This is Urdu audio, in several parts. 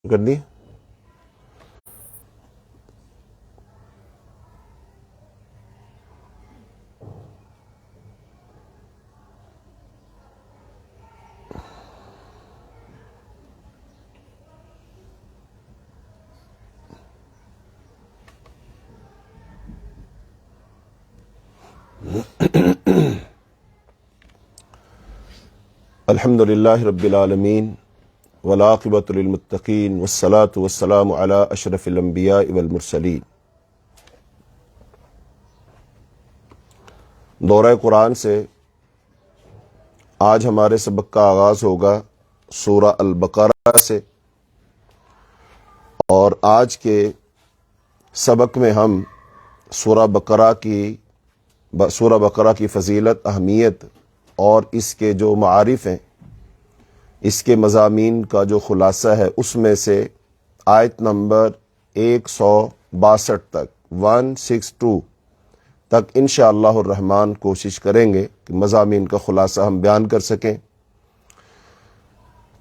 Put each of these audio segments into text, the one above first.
کر دی؟ الحمد للہ رب العالمین والعاقبۃ للمتقین والصلاة والسلام علی اشرف الانبیاء والمرسلین۔ دورہ قرآن سے آج ہمارے سبق کا آغاز ہوگا سورہ البقرہ سے، اور آج کے سبق میں ہم سورہ بقرہ کی فضیلت، اہمیت اور اس کے جو معارف ہیں، اس کے مضامین کا جو خلاصہ ہے، اس میں سے آیت نمبر 162 تک 162 تک انشاءاللہ الرحمن کوشش کریں گے کہ مضامین کا خلاصہ ہم بیان کر سکیں۔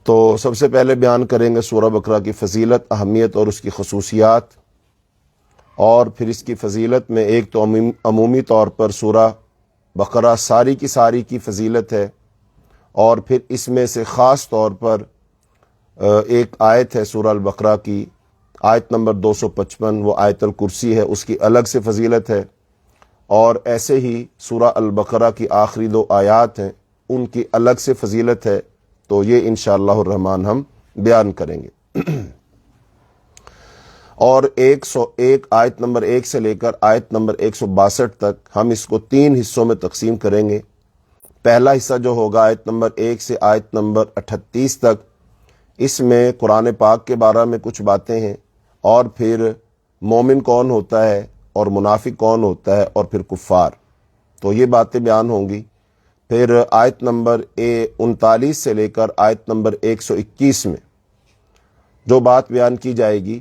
تو سب سے پہلے بیان کریں گے سورہ بقرہ کی فضیلت، اہمیت اور اس کی خصوصیات، اور پھر اس کی فضیلت میں ایک تو عمومی طور پر سورہ بقرہ ساری کی فضیلت ہے، اور پھر اس میں سے خاص طور پر ایک آیت ہے سورہ البقرہ کی، آیت نمبر 255، وہ آیت الکرسی ہے، اس کی الگ سے فضیلت ہے، اور ایسے ہی سورہ البقرہ کی آخری 2 آیات ہیں، ان کی الگ سے فضیلت ہے۔ تو یہ انشاءاللہ الرحمن ہم بیان کریں گے۔ اور 101 آیت نمبر 1 سے لے کر آیت نمبر 162 تک ہم اس کو 3 حصوں میں تقسیم کریں گے۔ پہلا حصہ جو ہوگا آیت نمبر 1 سے آیت نمبر 38 تک، اس میں قرآن پاک کے بارے میں کچھ باتیں ہیں، اور پھر مومن کون ہوتا ہے اور منافق کون ہوتا ہے، اور پھر کفار، تو یہ باتیں بیان ہوں گی۔ پھر آیت نمبر 39 سے لے کر آیت نمبر 121 میں جو بات بیان کی جائے گی،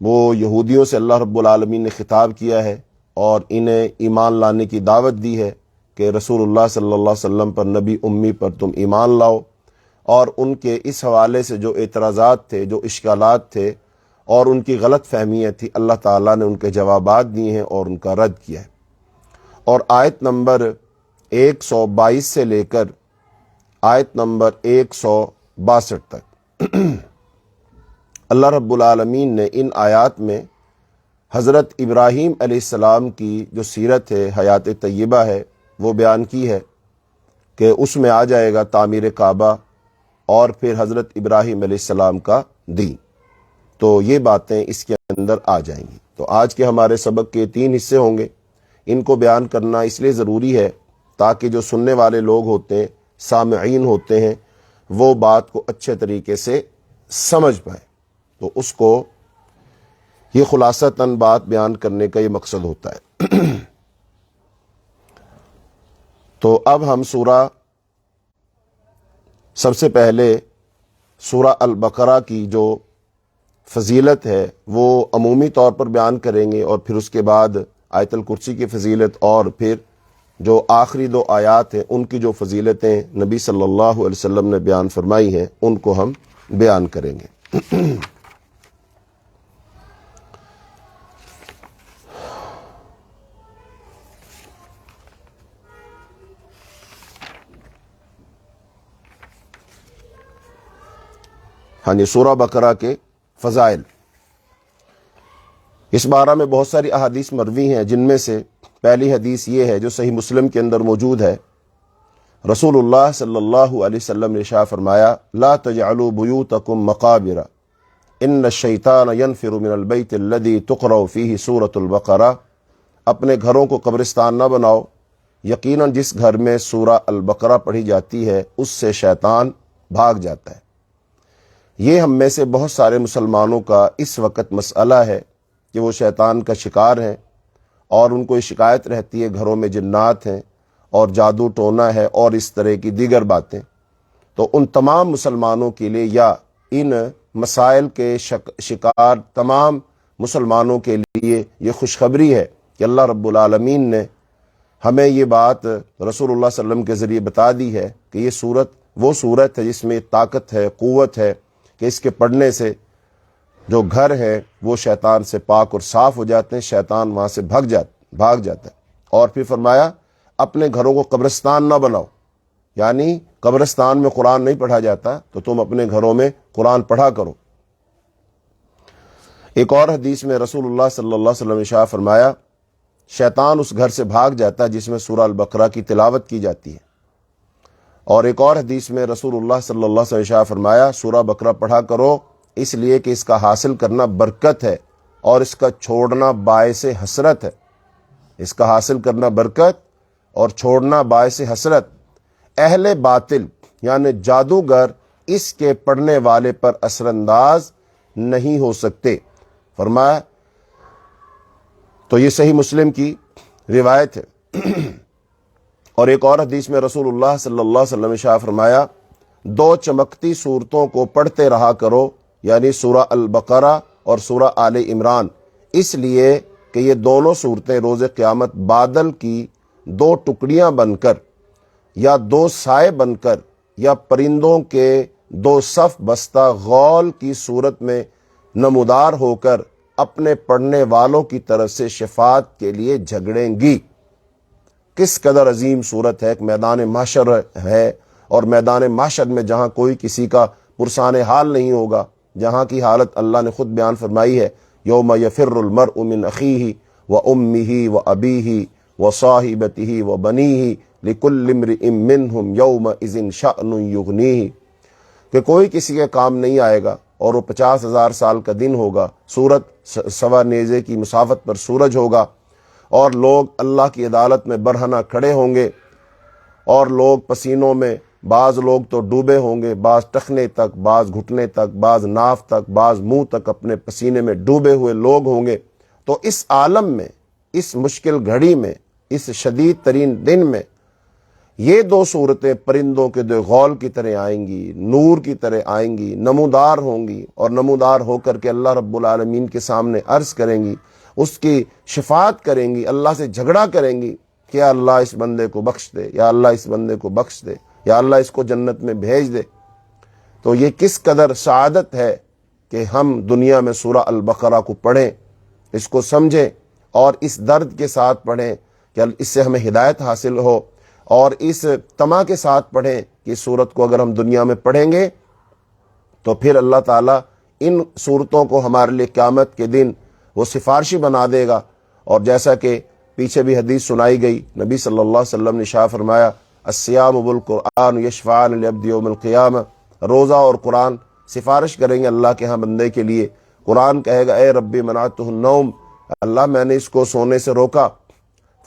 وہ یہودیوں سے اللہ رب العالمین نے خطاب کیا ہے اور انہیں ایمان لانے کی دعوت دی ہے کہ رسول اللہ صلی اللہ علیہ وسلم پر، نبی امی پر تم ایمان لاؤ، اور ان کے اس حوالے سے جو اعتراضات تھے، جو اشکالات تھے اور ان کی غلط فہمیاں تھی، اللہ تعالیٰ نے ان کے جوابات دیے ہیں اور ان کا رد کیا ہے۔ اور آیت نمبر 122 سے لے کر آیت نمبر 162 تک اللہ رب العالمین نے ان آیات میں حضرت ابراہیم علیہ السلام کی جو سیرت ہے، حیات طیبہ ہے، وہ بیان کی ہے کہ اس میں آ جائے گا تعمیر کعبہ اور پھر حضرت ابراہیم علیہ السلام کا دین، تو یہ باتیں اس کے اندر آ جائیں گی۔ تو آج کے ہمارے سبق کے 3 حصے ہوں گے۔ ان کو بیان کرنا اس لیے ضروری ہے تاکہ جو سننے والے لوگ ہوتے ہیں، سامعین ہوتے ہیں، وہ بات کو اچھے طریقے سے سمجھ پائیں۔ تو اس کو یہ خلاصتاً بات بیان کرنے کا یہ مقصد ہوتا ہے۔ تو اب ہم سب سے پہلے سورہ البقرہ کی جو فضیلت ہے وہ عمومی طور پر بیان کریں گے، اور پھر اس کے بعد آیت الکرسی کی فضیلت، اور پھر جو آخری 2 آیات ہیں ان کی جو فضیلتیں نبی صلی اللہ علیہ وسلم نے بیان فرمائی ہیں، ان کو ہم بیان کریں گے۔ ہاں جی، سورہ بقرہ کے فضائل، اس بارے میں بہت ساری احادیث مروی ہیں، جن میں سے پہلی حدیث یہ ہے جو صحیح مسلم کے اندر موجود ہے۔ رسول اللہ صلی اللہ علیہ وسلم نے ارشاد فرمایا، لا تجعلوا بیوتکم مقابر ان الشیطان ینفر من البیت الذی تقرأ فیہ سورۃ البقرہ، اپنے گھروں کو قبرستان نہ بناؤ، یقیناً جس گھر میں سورہ البقرہ پڑھی جاتی ہے اس سے شیطان بھاگ جاتا ہے۔ یہ ہم میں سے بہت سارے مسلمانوں کا اس وقت مسئلہ ہے کہ وہ شیطان کا شکار ہیں، اور ان کو یہ شکایت رہتی ہے گھروں میں جنات ہیں اور جادو ٹونا ہے اور اس طرح کی دیگر باتیں۔ تو ان تمام مسلمانوں کے لیے، یا ان مسائل کے شکار تمام مسلمانوں کے لیے یہ خوشخبری ہے کہ اللہ رب العالمین نے ہمیں یہ بات رسول اللہ صلی اللہ علیہ وسلم کے ذریعے بتا دی ہے کہ یہ سورت وہ سورت ہے جس میں طاقت ہے، قوت ہے، کہ اس کے پڑھنے سے جو گھر ہیں وہ شیطان سے پاک اور صاف ہو جاتے ہیں، شیطان وہاں سے بھاگ جاتا ہے۔ اور پھر فرمایا اپنے گھروں کو قبرستان نہ بناؤ، یعنی قبرستان میں قرآن نہیں پڑھا جاتا تو تم اپنے گھروں میں قرآن پڑھا کرو۔ ایک اور حدیث میں رسول اللہ صلی اللہ علیہ وسلم نے ارشاد فرمایا شیطان اس گھر سے بھاگ جاتا ہے جس میں سورہ البقرہ کی تلاوت کی جاتی ہے۔ اور ایک اور حدیث میں رسول اللہ صلی اللہ علیہ وسلم نے ارشاد فرمایا سورہ بقرہ پڑھا کرو، اس لیے کہ اس کا حاصل کرنا برکت ہے اور اس کا چھوڑنا باعث حسرت ہے۔ اس کا حاصل کرنا برکت اور چھوڑنا باعث حسرت۔ اہل باطل یعنی جادوگر اس کے پڑھنے والے پر اثر انداز نہیں ہو سکتے۔ فرمایا تو یہ صحیح مسلم کی روایت ہے۔ اور ایک اور حدیث میں رسول اللہ صلی اللہ علیہ وسلم نے ارشاد فرمایا دو چمکتی صورتوں کو پڑھتے رہا کرو، یعنی سورہ البقرہ اور سورہ آل عمران، اس لیے کہ یہ دونوں صورتیں روز قیامت بادل کی دو ٹکڑیاں بن کر یا دو سائے بن کر یا پرندوں کے دو صف بستہ غول کی صورت میں نمودار ہو کر اپنے پڑھنے والوں کی طرف سے شفاعت کے لیے جھگڑیں گی۔ کس قدر عظیم صورت ہے، ایک میدان محشر ہے، اور میدان محشر میں جہاں کوئی کسی کا پرسان حال نہیں ہوگا، جہاں کی حالت اللہ نے خود بیان فرمائی ہے یوم یفر المرء من اخیہ وامہ وابیہ وصاحبتہ وبنیہ لکل امرئ منہم یومئذ شأن یغنیہ، کہ کوئی کسی کے کام نہیں آئے گا اور وہ 50,000 سال کا دن ہوگا، سورج سوا نیزے کی مسافت پر سورج ہوگا، اور لوگ اللہ کی عدالت میں برہنہ کھڑے ہوں گے، اور لوگ پسینوں میں، بعض لوگ تو ڈوبے ہوں گے، بعض ٹخنے تک، بعض گھٹنے تک، بعض ناف تک، بعض منہ تک اپنے پسینے میں ڈوبے ہوئے لوگ ہوں گے۔ تو اس عالم میں، اس مشکل گھڑی میں، اس شدید ترین دن میں یہ دو صورتیں پرندوں کے دو غول کی طرح آئیں گی، نور کی طرح آئیں گی، نمودار ہوں گی، اور نمودار ہو کر کے اللہ رب العالمین کے سامنے عرض کریں گی، اس کی شفاعت کریں گی، اللہ سے جھگڑا کریں گی کہ یا اللہ اس بندے کو بخش دے، یا اللہ اس بندے کو بخش دے، یا اللہ اس کو جنت میں بھیج دے۔ تو یہ کس قدر سعادت ہے کہ ہم دنیا میں سورہ البقرہ کو پڑھیں، اس کو سمجھیں اور اس درد کے ساتھ پڑھیں کہ اس سے ہمیں ہدایت حاصل ہو، اور اس تما کے ساتھ پڑھیں کہ اس صورت کو اگر ہم دنیا میں پڑھیں گے تو پھر اللہ تعالیٰ ان صورتوں کو ہمارے لیے قیامت کے دن وہ سفارشی بنا دے گا۔ اور جیسا کہ پیچھے بھی حدیث سنائی گئی، نبی صلی اللہ علیہ وسلم نے ارشاد فرمایا الصیام والقرآن یشفعان للعبد یوم القیامہ، روزہ اور قرآن سفارش کریں گے اللہ کے ہاں بندے کے لیے۔ قرآن کہے گا اے ربی منعتہ النوم، اللہ میں نے اس کو سونے سے روکا،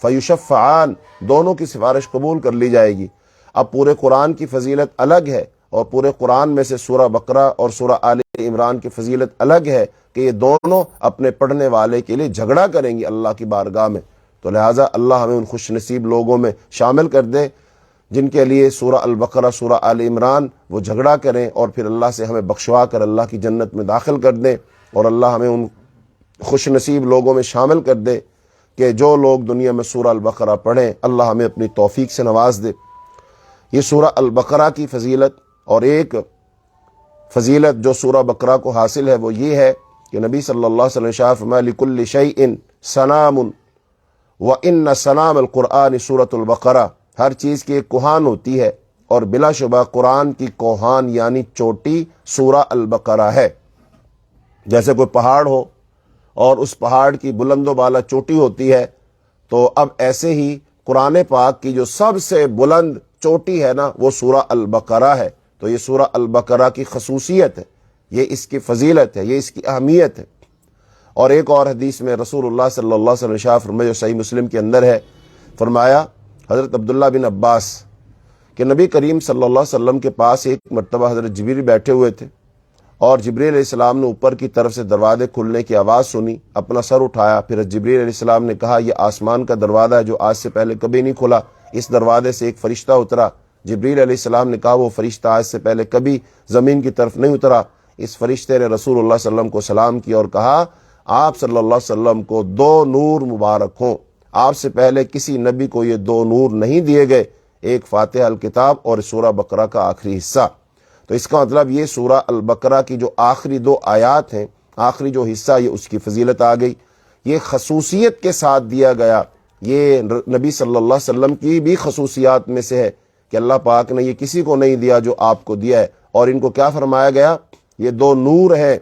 فیشفعان، دونوں کی سفارش قبول کر لی جائے گی۔ اب پورے قرآن کی فضیلت الگ ہے، اور پورے قرآن میں سے سورہ بقرہ اور سورہ آل عمران کی فضیلت الگ ہے کہ یہ دونوں اپنے پڑھنے والے کے لیے جھگڑا کریں گی اللہ کی بارگاہ میں۔ تو لہٰذا اللہ ہمیں ان خوش نصیب لوگوں میں شامل کر دے جن کے لیے سورہ البقرہ، سورہ آل عمران وہ جھگڑا کریں، اور پھر اللہ سے ہمیں بخشوا کر اللہ کی جنت میں داخل کر دیں، اور اللہ ہمیں ان خوش نصیب لوگوں میں شامل کر دے کہ جو لوگ دنیا میں سورہ البقرہ پڑھیں، اللہ ہمیں اپنی توفیق سے نواز دے۔ یہ سورہ البقرہ کی فضیلت، اور ایک فضیلت جو سورہ بقرہ کو حاصل ہے وہ یہ ہے کہ نبی صلی اللہ علیہ وسلم ارشاد فرمایا لِكُلِّ شَيْءٍ سَنَامٌ وَإِنَّ سَنَامَ الْقُرْآنِ سورۃ البقرہ، ہر چیز کی ایک کوہان ہوتی ہے، اور بلا شبہ قرآن کی کوہان یعنی چوٹی سورہ البقرہ ہے۔ جیسے کوئی پہاڑ ہو اور اس پہاڑ کی بلند و بالا چوٹی ہوتی ہے، تو اب ایسے ہی قرآن پاک کی جو سب سے بلند چوٹی ہے نا وہ سورہ البقرہ ہے۔ تو یہ سورہ البقرہ کی خصوصیت ہے، یہ اس کی فضیلت ہے، یہ اس کی اہمیت ہے۔ اور ایک اور حدیث میں رسول اللہ صلی اللہ علیہ وسلم نے ارشاد فرمایا جو صحیح مسلم کے اندر ہے، فرمایا حضرت عبداللہ بن عباس کہ نبی کریم صلی اللہ علیہ وسلم کے پاس ایک مرتبہ حضرت جبریل بیٹھے ہوئے تھے، اور جبریل علیہ السلام نے اوپر کی طرف سے دروازے کھلنے کی آواز سنی، اپنا سر اٹھایا، پھر جبریل علیہ السلام نے کہا یہ آسمان کا دروازہ ہے جو آج سے پہلے کبھی نہیں کھلا، اس دروازے سے ایک فرشتہ اترا۔ جبریل علیہ السلام نے کہا وہ فرشتہ آج سے پہلے کبھی زمین کی طرف نہیں اترا۔ اس فرشتے نے رسول اللہ صلی اللہ علیہ وسلم کو سلام کیا اور کہا آپ صلی اللہ علیہ وسلم کو دو نور مبارک ہوں، آپ سے پہلے کسی نبی کو یہ دو نور نہیں دیے گئے، ایک فاتحہ الکتاب اور سورہ بقرہ کا آخری حصہ۔ تو اس کا مطلب یہ سورہ البقرہ کی جو آخری دو آیات ہیں آخری جو حصہ یہ اس کی فضیلت آ گئی، یہ خصوصیت کے ساتھ دیا گیا۔ یہ نبی صلی اللہ علیہ وسلم کی بھی خصوصیات میں سے ہے کہ اللہ پاک نے یہ کسی کو نہیں دیا جو آپ کو دیا ہے۔ اور ان کو کیا فرمایا گیا؟ یہ دو نور ہے،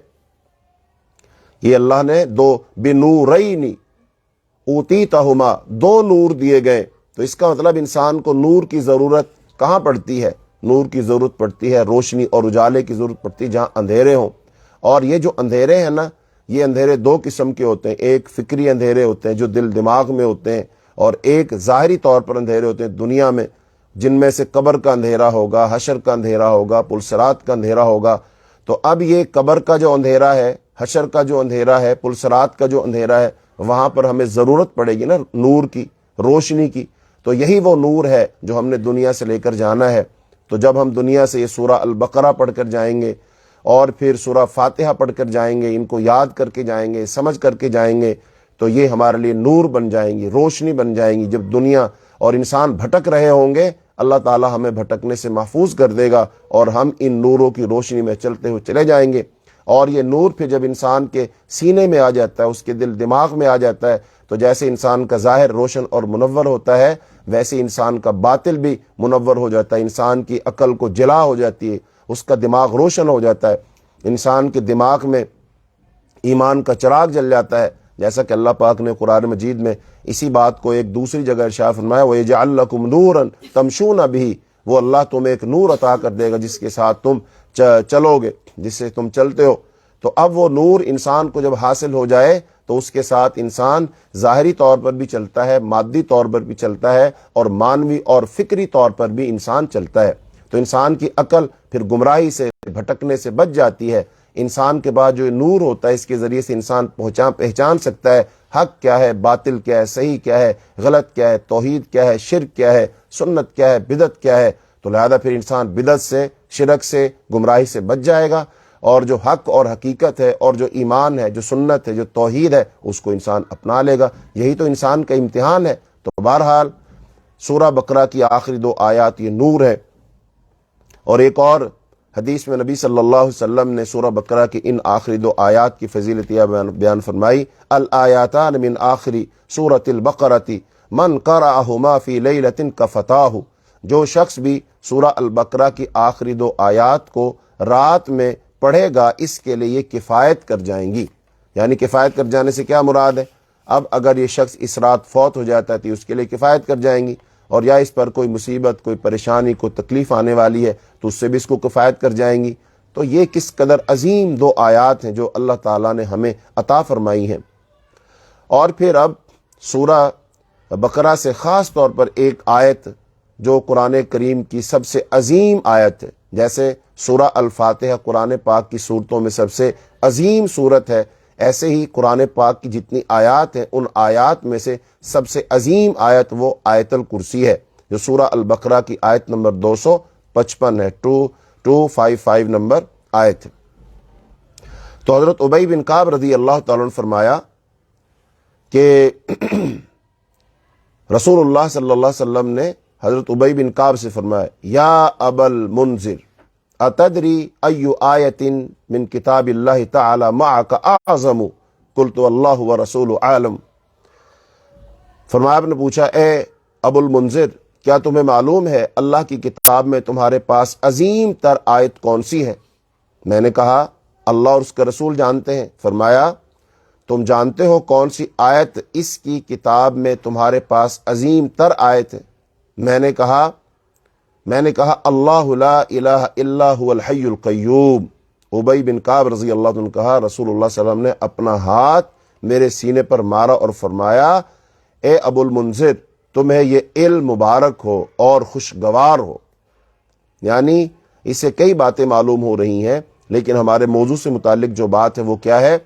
یہ اللہ نے دو بنورین اوتیتہما، دو نور دیے گئے۔ تو اس کا مطلب انسان کو نور کی ضرورت کہاں پڑتی ہے؟ نور کی ضرورت پڑتی ہے، روشنی اور اجالے کی ضرورت پڑتی ہے جہاں اندھیرے ہوں۔ اور یہ جو اندھیرے ہیں نا، یہ اندھیرے دو قسم کے ہوتے ہیں، ایک فکری اندھیرے ہوتے ہیں جو دل دماغ میں ہوتے ہیں، اور ایک ظاہری طور پر اندھیرے ہوتے ہیں دنیا میں، جن میں سے قبر کا اندھیرا ہوگا، حشر کا اندھیرا ہوگا، پلسرات کا اندھیرا ہوگا۔ تو اب یہ قبر کا جو اندھیرا ہے، حشر کا جو اندھیرا ہے، پلسرات کا جو اندھیرا ہے، وہاں پر ہمیں ضرورت پڑے گی نا نور کی، روشنی کی۔ تو یہی وہ نور ہے جو ہم نے دنیا سے لے کر جانا ہے۔ تو جب ہم دنیا سے یہ سورہ البقرہ پڑھ کر جائیں گے اور پھر سورہ فاتحہ پڑھ کر جائیں گے، ان کو یاد کر کے جائیں گے، سمجھ کر کے جائیں گے، تو یہ ہمارے لیے نور بن جائیں گی، روشنی بن جائیں گی۔ جب دنیا اور انسان بھٹک رہے ہوں گے، اللہ تعالی ہمیں بھٹکنے سے محفوظ کر دے گا اور ہم ان نوروں کی روشنی میں چلتے ہوئے چلے جائیں گے۔ اور یہ نور پھر جب انسان کے سینے میں آ جاتا ہے، اس کے دل دماغ میں آ جاتا ہے، تو جیسے انسان کا ظاہر روشن اور منور ہوتا ہے، ویسے انسان کا باطل بھی منور ہو جاتا ہے، انسان کی عقل کو جلا ہو جاتی ہے، اس کا دماغ روشن ہو جاتا ہے، انسان کے دماغ میں ایمان کا چراغ جل جاتا ہے، جیسا کہ اللہ پاک نے قرآن مجید میں اسی بات کو ایک دوسری جگہ ارشاد فرمایا، وَيَجْعَلْ لَكُمْ نُورًا تَمْشُونَ بِهِ، وہ اللہ تمہیں ایک نور عطا کر دے گا جس کے ساتھ تم چلو گے، جس سے تم چلتے ہو۔ تو اب وہ نور انسان کو جب حاصل ہو جائے تو اس کے ساتھ انسان ظاہری طور پر بھی چلتا ہے، مادی طور پر بھی چلتا ہے، اور مانوی اور فکری طور پر بھی انسان چلتا ہے۔ تو انسان کی عقل پھر گمراہی سے، بھٹکنے سے بچ جاتی ہے۔ انسان کے بعد جو نور ہوتا ہے، اس کے ذریعے سے انسان پہچان سکتا ہے حق کیا ہے، باطل کیا ہے، صحیح کیا ہے، غلط کیا ہے، توحید کیا ہے، شرک کیا ہے، سنت کیا ہے، بدعت کیا ہے۔ تو لہذا پھر انسان بدعت سے، شرک سے، گمراہی سے بچ جائے گا، اور جو حق اور حقیقت ہے، اور جو ایمان ہے، جو سنت ہے، جو توحید ہے، اس کو انسان اپنا لے گا۔ یہی تو انسان کا امتحان ہے۔ تو بہرحال سورہ بقرہ کی آخری دو آیات یہ نور ہے۔ اور ایک اور حدیث میں نبی صلی اللہ علیہ وسلم نے سورہ بقرہ کی ان آخری دو آیات کی فضیلت بیان فرمائی، الآیاتان من آخری سورۃ البقرۃ من قرأہما فی لیلۃ کفتاہ، جو شخص بھی سورہ البقرہ کی آخری دو آیات کو رات میں پڑھے گا، اس کے لیے یہ کفایت کر جائیں گی۔ یعنی کفایت کر جانے سے کیا مراد ہے؟ اب اگر یہ شخص اس رات فوت ہو جاتا ہے تو اس کے لیے کفایت کر جائیں گی، اور یا اس پر کوئی مصیبت، کوئی پریشانی، کوئی تکلیف آنے والی ہے تو اس سے بھی اس کو کفایت کر جائیں گی۔ تو یہ کس قدر عظیم دو آیات ہیں جو اللہ تعالیٰ نے ہمیں عطا فرمائی ہیں۔ اور پھر اب سورہ بقرہ سے خاص طور پر ایک آیت جو قرآن کریم کی سب سے عظیم آیت ہے، جیسے سورہ الفاتحہ قرآن پاک کی صورتوں میں سب سے عظیم صورت ہے، ایسے ہی قرآن پاک کی جتنی آیات ہیں ان آیات میں سے سب سے عظیم آیت وہ آیت الکرسی ہے، جو سورہ البقرہ کی آیت نمبر 255 ہے، 255 نمبر آیت ہے۔ تو حضرت ابی بن کعب رضی اللہ تعالیٰ عنہ فرمایا کہ رسول اللہ صلی اللہ علیہ وسلم نے حضرت ابی بن کعب سے فرمایا، یا ابا المنذر اتدری ای آیت من کتاب اللہ تعالی معک اعظم؟ قلت اللہ ورسول عالم۔ فرمایا، آپ نے پوچھا، اے ابو المنذر، کیا تمہیں معلوم ہے اللہ کی کتاب میں تمہارے پاس عظیم تر آیت کون سی ہے؟ میں نے کہا، اللہ اور اس کا رسول جانتے ہیں۔ فرمایا، تم جانتے ہو کون سی آیت اس کی کتاب میں تمہارے پاس عظیم تر آیت ہے؟ میں نے کہا اللہ لا الہ الا هو الحی القیوم۔ ابی بن کعب رضی اللہ عنہ نے کہا، رسول اللہ صلی اللہ علیہ وسلم نے اپنا ہاتھ میرے سینے پر مارا اور فرمایا، اے ابو المنذر، تمہیں یہ علم مبارک ہو اور خوشگوار ہو۔ یعنی اس سے کئی باتیں معلوم ہو رہی ہیں، لیکن ہمارے موضوع سے متعلق جو بات ہے وہ کیا ہے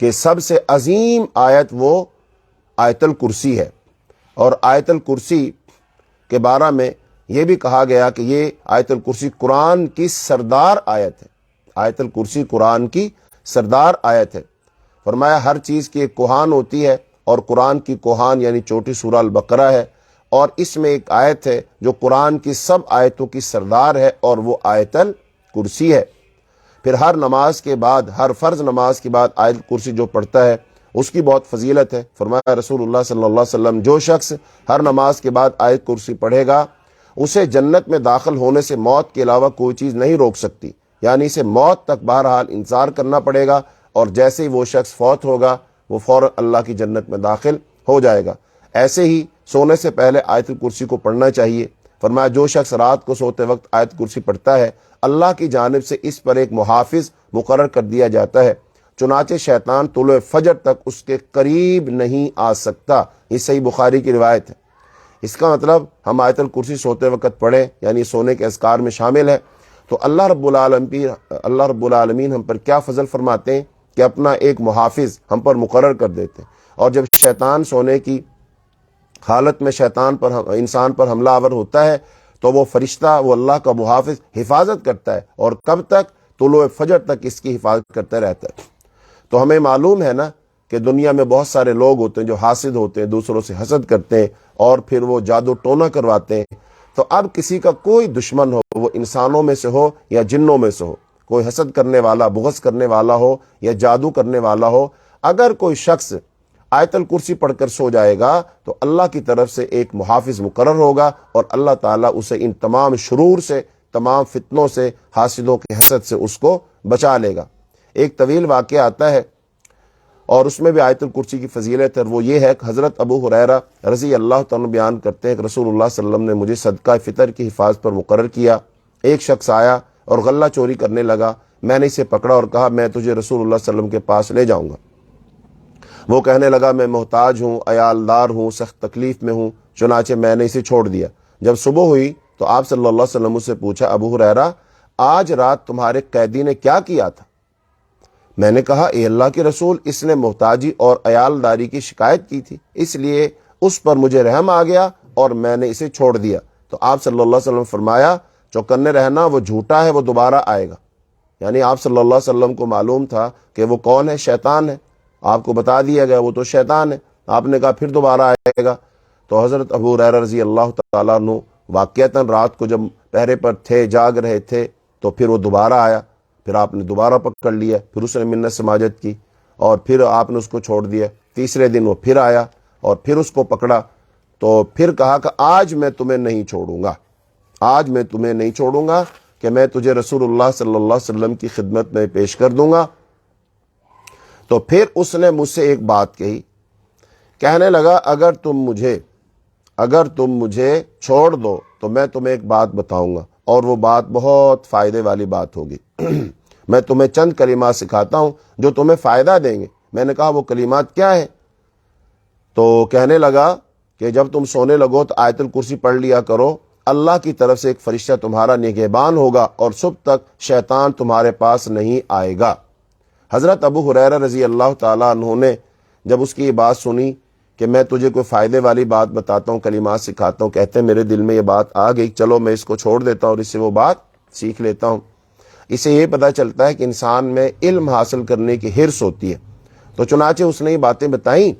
کہ سب سے عظیم آیت وہ آیت الکرسی ہے۔ اور آیت الکرسی کے بارے میں یہ بھی کہا گیا کہ یہ آیت الکرسی قرآن کی سردار آیت ہے۔ آیت الکرسی قرآن کی سردار آیت ہے۔ فرمایا، ہر چیز کی ایک کوہان ہوتی ہے، اور قرآن کی کوہان یعنی چھوٹی سورہ البقرہ ہے، اور اس میں ایک آیت ہے جو قرآن کی سب آیتوں کی سردار ہے، اور وہ آیت الکرسی ہے۔ پھر ہر نماز کے بعد، ہر فرض نماز کے بعد آیت الکرسی جو پڑھتا ہے اس کی بہت فضیلت ہے۔ فرمایا رسول اللہ صلی اللہ علیہ وسلم، جو شخص ہر نماز کے بعد آیت کرسی پڑھے گا اسے جنت میں داخل ہونے سے موت کے علاوہ کوئی چیز نہیں روک سکتی، یعنی اسے موت تک بہرحال انتظار کرنا پڑے گا، اور جیسے ہی وہ شخص فوت ہوگا وہ فوراً اللہ کی جنت میں داخل ہو جائے گا۔ ایسے ہی سونے سے پہلے آیت الکرسی کو پڑھنا چاہیے۔ فرمایا جو شخص رات کو سوتے وقت آیت کرسی پڑھتا ہے اللہ کی جانب سے اس پر ایک محافظ مقرر کر دیا جاتا ہے، چنانچہ شیطان طلوع فجر تک اس کے قریب نہیں آ سکتا۔ یہ صحیح بخاری کی روایت ہے۔ اس کا مطلب ہم آیت الکرسی سوتے وقت پڑھیں، یعنی سونے کے اذکار میں شامل ہے، تو اللہ رب العالمین ہم پر کیا فضل فرماتے ہیں کہ اپنا ایک محافظ ہم پر مقرر کر دیتے ہیں، اور جب شیطان سونے کی حالت میں انسان پر حملہ آور ہوتا ہے تو وہ فرشتہ، وہ اللہ کا محافظ حفاظت کرتا ہے، اور کب تک؟ طلوع فجر تک اس کی حفاظت کرتا رہتا ہے۔ تو ہمیں معلوم ہے نا کہ دنیا میں بہت سارے لوگ ہوتے ہیں جو حاسد ہوتے ہیں، دوسروں سے حسد کرتے ہیں اور پھر وہ جادو ٹونا کرواتے ہیں۔ تو اب کسی کا کوئی دشمن ہو، وہ انسانوں میں سے ہو یا جنوں میں سے ہو، کوئی حسد کرنے والا، بغض کرنے والا ہو یا جادو کرنے والا ہو، اگر کوئی شخص آیت الکرسی پڑھ کر سو جائے گا تو اللہ کی طرف سے ایک محافظ مقرر ہوگا، اور اللہ تعالیٰ اسے ان تمام شرور سے، تمام فتنوں سے، حاسدوں کے حسد سے اس کو بچا لے گا۔ ایک طویل واقعہ آتا ہے اور اس میں بھی آیت الکرسی کی فضیلت ہے، وہ یہ ہے کہ حضرت ابو ہریرہ رضی اللہ تعالیٰ بیان کرتے ہیں کہ رسول اللہ صلی اللہ علیہ وسلم نے مجھے صدقہ فطر کی حفاظت پر مقرر کیا۔ ایک شخص آیا اور غلہ چوری کرنے لگا، میں نے اسے پکڑا اور کہا میں تجھے رسول اللہ صلی اللہ علیہ وسلم کے پاس لے جاؤں گا۔ وہ کہنے لگا میں محتاج ہوں، عیالدار ہوں، سخت تکلیف میں ہوں، چنانچہ میں نے اسے چھوڑ دیا۔ جب صبح ہوئی تو آپ صلی اللہ علیہ وسلم سے پوچھا، ابو ہریرہ آج رات تمہارے قیدی نے کیا کیا تھا؟ میں نے کہا اے اللہ کے رسول، اس نے محتاجی اور عیالداری کی شکایت کی تھی، اس لیے اس پر مجھے رحم آ گیا اور میں نے اسے چھوڑ دیا۔ تو آپ صلی اللہ علیہ وسلم فرمایا چوکنے رہنا، وہ جھوٹا ہے، وہ دوبارہ آئے گا۔ یعنی آپ صلی اللہ علیہ وسلم کو معلوم تھا کہ وہ کون ہے، شیطان ہے، آپ کو بتا دیا گیا وہ تو شیطان ہے۔ آپ نے کہا پھر دوبارہ آئے گا۔ تو حضرت ابو ہریرہ رضی اللہ تعالیٰ عنہ واقعتاً رات کو جب پہرے پر تھے، جاگ رہے تھے، تو پھر وہ دوبارہ آیا، پھر آپ نے دوبارہ پکڑ لیا، پھر اس نے منت سماجت کی اور پھر آپ نے اس کو چھوڑ دیا۔ تیسرے دن وہ پھر آیا اور پھر اس کو پکڑا، تو پھر کہا کہ آج میں تمہیں نہیں چھوڑوں گا، آج میں تمہیں نہیں چھوڑوں گا کہ میں تجھے رسول اللہ صلی اللہ علیہ وسلم کی خدمت میں پیش کر دوں گا۔ تو پھر اس نے مجھ سے ایک بات کہی، کہنے لگا اگر تم مجھے چھوڑ دو تو میں تمہیں ایک بات بتاؤں گا، اور وہ بات بہت فائدے والی بات ہوگی۔ میں تمہیں چند کلمات سکھاتا ہوں جو تمہیں فائدہ دیں گے۔ میں نے کہا وہ کلمات کیا ہیں؟ تو کہنے لگا کہ جب تم سونے لگو تو آیت الکرسی پڑھ لیا کرو، اللہ کی طرف سے ایک فرشتہ تمہارا نگہبان ہوگا اور صبح تک شیطان تمہارے پاس نہیں آئے گا۔ حضرت ابو ہریرہ رضی اللہ تعالیٰ عنہ نے جب اس کی یہ بات سنی کہ میں تجھے کوئی فائدے والی بات بتاتا ہوں، کلمات سکھاتا ہوں، کہتے ہیں میرے دل میں یہ بات آ گئی، چلو میں اس کو چھوڑ دیتا ہوں اور اس سے وہ بات سیکھ لیتا ہوں۔ اسے یہ پتہ چلتا ہے کہ انسان میں علم حاصل کرنے کی حرص ہوتی ہے۔ تو چنانچہ اس نے یہ باتیں بتائیں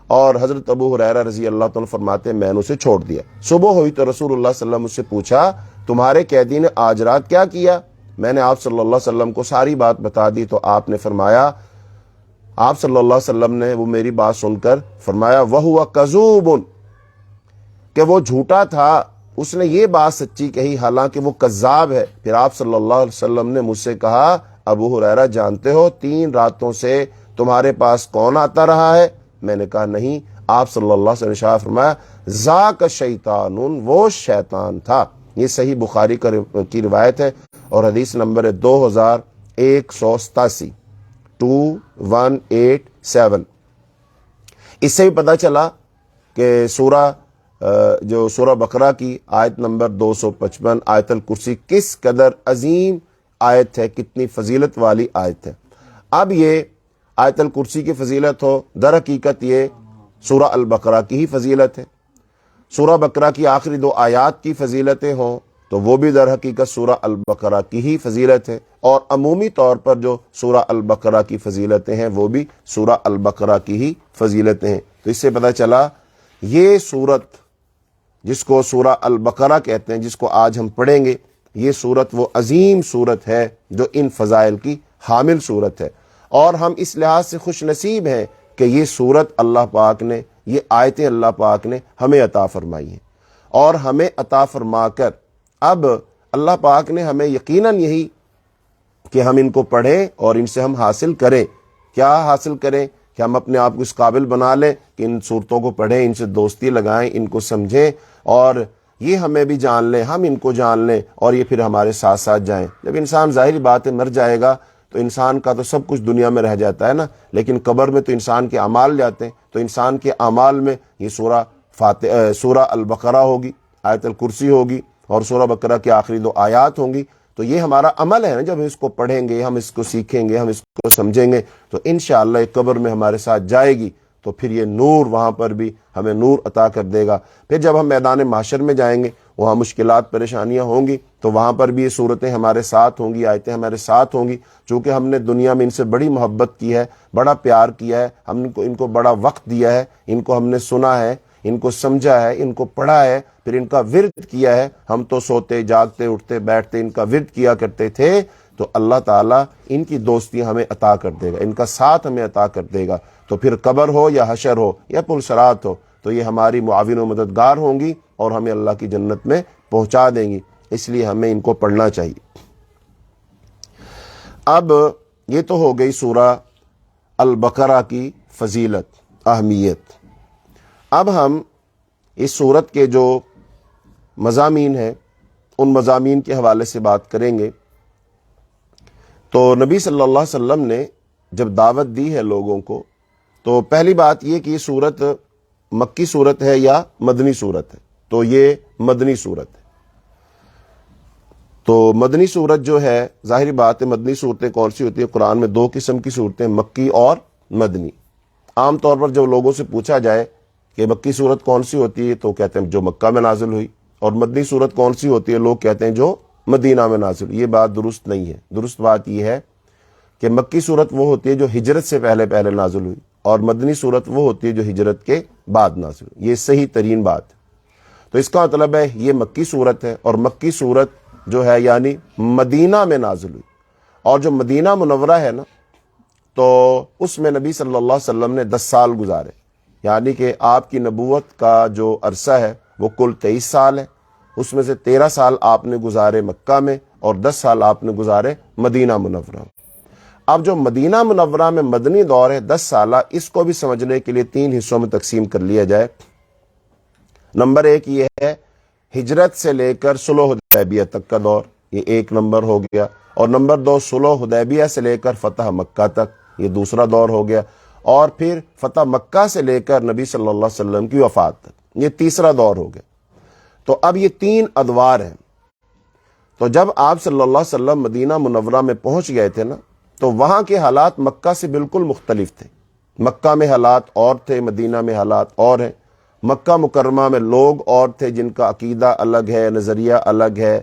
اور حضرت ابو ہریرہ رضی اللہ تعالیٰ فرماتے ہیں میں نے اسے چھوڑ دیا۔ صبح ہوئی تو رسول اللہ صلی اللہ علیہ وسلم سے پوچھا تمہارے قیدی نے آج رات کیا کیا؟ میں نے آپ صلی اللہ علیہ وسلم کو ساری بات بتا دی تو آپ نے فرمایا، آپ صلی اللہ علیہ وسلم نے وہ میری بات سن کر فرمایا وَهُوَ كَذُوبٌ، کہ وہ جھوٹا تھا، اس نے یہ بات سچی کہی حالانکہ وہ کذاب ہے۔ پھر آپ صلی اللہ علیہ وسلم نے مجھ سے کہا ابو ہریرہ جانتے ہو 3 راتوں سے تمہارے پاس کون آتا رہا ہے؟ میں نے کہا نہیں۔ آپ صلی اللہ علیہ وسلم نے فرمایا ذاک شیطان، وہ شیطان تھا۔ یہ صحیح بخاری کی روایت ہے اور حدیث نمبر ہے 2187 2187۔ اس سے بھی پتہ چلا کہ سورہ بقرہ کی آیت نمبر 255 آیت الکرسی کس قدر عظیم آیت ہے، کتنی فضیلت والی آیت ہے۔ اب یہ آیت الکرسی کی فضیلت ہو، در حقیقت یہ سورہ البقرہ کی ہی فضیلت ہے۔ سورہ بقرہ کی آخری 2 آیات کی فضیلتیں ہوں تو وہ بھی در حقیقت سورہ البقرہ کی ہی فضیلت ہے، اور عمومی طور پر جو سورہ البقرہ کی فضیلتیں ہیں وہ بھی سورہ البقرہ کی ہی فضیلتیں ہیں۔ تو اس سے پتہ چلا یہ سورت جس کو سورہ البقرہ کہتے ہیں، جس کو آج ہم پڑھیں گے، یہ سورت وہ عظیم سورت ہے جو ان فضائل کی حامل صورت ہے، اور ہم اس لحاظ سے خوش نصیب ہیں کہ یہ صورت اللہ پاک نے، یہ آیتیں اللہ پاک نے ہمیں عطا فرمائی ہیں، اور ہمیں عطا فرما کر اب اللہ پاک نے ہمیں یقیناً یہی کہ ہم ان کو پڑھیں اور ان سے ہم حاصل کریں۔ کیا حاصل کریں؟ کہ ہم اپنے آپ کو اس قابل بنا لیں کہ ان صورتوں کو پڑھیں، ان سے دوستی لگائیں، ان کو سمجھیں، اور یہ ہمیں بھی جان لیں، ہم ان کو جان لیں، اور یہ پھر ہمارے ساتھ ساتھ جائیں۔ جب انسان ظاہری بات ہے مر جائے گا تو انسان کا تو سب کچھ دنیا میں رہ جاتا ہے نا، لیکن قبر میں تو انسان کے اعمال جاتے ہیں، تو انسان کے اعمال میں یہ سورہ البقرہ ہوگی، آیت الکرسی ہوگی، اور سورہ بقرہ کی آخری 2 آیات ہوں گی۔ تو یہ ہمارا عمل ہے نا، جب ہم اس کو پڑھیں گے، ہم اس کو سیکھیں گے، ہم اس کو سمجھیں گے، تو انشاءاللہ یہ قبر میں ہمارے ساتھ جائے گی، تو پھر یہ نور وہاں پر بھی ہمیں نور عطا کر دے گا۔ پھر جب ہم میدان محشر میں جائیں گے، وہاں مشکلات پریشانیاں ہوں گی، تو وہاں پر بھی یہ صورتیں ہمارے ساتھ ہوں گی، آیتیں ہمارے ساتھ ہوں گی، چونکہ ہم نے دنیا میں ان سے بڑی محبت کی ہے، بڑا پیار کیا ہے، ہم ان کو بڑا وقت دیا ہے، ان کو ہم نے سنا ہے، ان کو سمجھا ہے، ان کو پڑھا ہے، پھر ان کا ورد کیا ہے۔ ہم تو سوتے جاگتے اٹھتے بیٹھتے ان کا ورد کیا کرتے تھے، تو اللہ تعالیٰ ان کی دوستی ہمیں عطا کر دے گا، ان کا ساتھ ہمیں عطا کر دے گا۔ تو پھر قبر ہو یا حشر ہو یا پلسرات ہو، تو یہ ہماری معاون و مددگار ہوں گی اور ہمیں اللہ کی جنت میں پہنچا دیں گی، اس لیے ہمیں ان کو پڑھنا چاہیے۔ اب یہ تو ہو گئی سورہ البقرہ کی فضیلت، اہمیت۔ اب ہم اس سورت کے جو مضامین ہیں ان مضامین کے حوالے سے بات کریں گے۔ تو نبی صلی اللہ علیہ وسلم نے جب دعوت دی ہے لوگوں کو، تو پہلی بات یہ کہ یہ سورت مکی سورت ہے یا مدنی سورت ہے، تو یہ مدنی سورت ہے۔ تو مدنی سورت جو ہے، ظاہری بات ہے مدنی صورتیں کون سی ہوتی ہیں؟ قرآن میں 2 قسم کی صورتیں، مکی اور مدنی۔ عام طور پر جب لوگوں سے پوچھا جائے کہ مکی صورت کون سی ہوتی ہے، تو کہتے ہیں جو مکہ میں نازل ہوئی، اور مدنی صورت کون سی ہوتی ہے، لوگ کہتے ہیں جو مدینہ میں نازل ہوئی۔ یہ بات درست نہیں ہے۔ درست بات یہ ہے کہ مکی صورت وہ ہوتی ہے جو ہجرت سے پہلے پہلے نازل ہوئی، اور مدنی صورت وہ ہوتی ہے جو ہجرت کے بعد نازل ہوئی۔ یہ صحیح ترین بات ہے۔ تو اس کا مطلب ہے یہ مکی صورت ہے، اور مکی صورت جو ہے یعنی مدینہ میں نازل ہوئی، اور جو مدینہ منورہ ہے نا، تو اس میں نبی صلی اللہ علیہ وسلم نے 10 سال گزارے، یعنی کہ آپ کی نبوت کا جو عرصہ ہے وہ کل 23 سال ہے، اس میں سے 13 سال آپ نے گزارے مکہ میں، اور 10 سال آپ نے گزارے مدینہ منورہ میں۔ اب جو مدینہ منورہ میں مدنی دور ہے 10 سالہ، اس کو بھی سمجھنے کے لیے 3 حصوں میں تقسیم کر لیا جائے۔ نمبر 1 یہ ہے ہجرت سے لے کر صلح حدیبیہ تک کا دور، یہ 1 نمبر ہو گیا، اور نمبر 2 صلح حدیبیہ سے لے کر فتح مکہ تک، یہ دوسرا دور ہو گیا، اور پھر فتح مکہ سے لے کر نبی صلی اللہ علیہ وسلم کی وفات تک، یہ تیسرا دور ہو گیا۔ تو اب یہ 3 ادوار ہیں۔ تو جب آپ صلی اللہ علیہ وسلم مدینہ منورہ میں پہنچ گئے تھے نا، تو وہاں کے حالات مکہ سے بالکل مختلف تھے۔ مکہ میں حالات اور تھے، مدینہ میں حالات اور ہیں۔ مکہ مکرمہ میں لوگ اور تھے جن کا عقیدہ الگ ہے، نظریہ الگ ہے،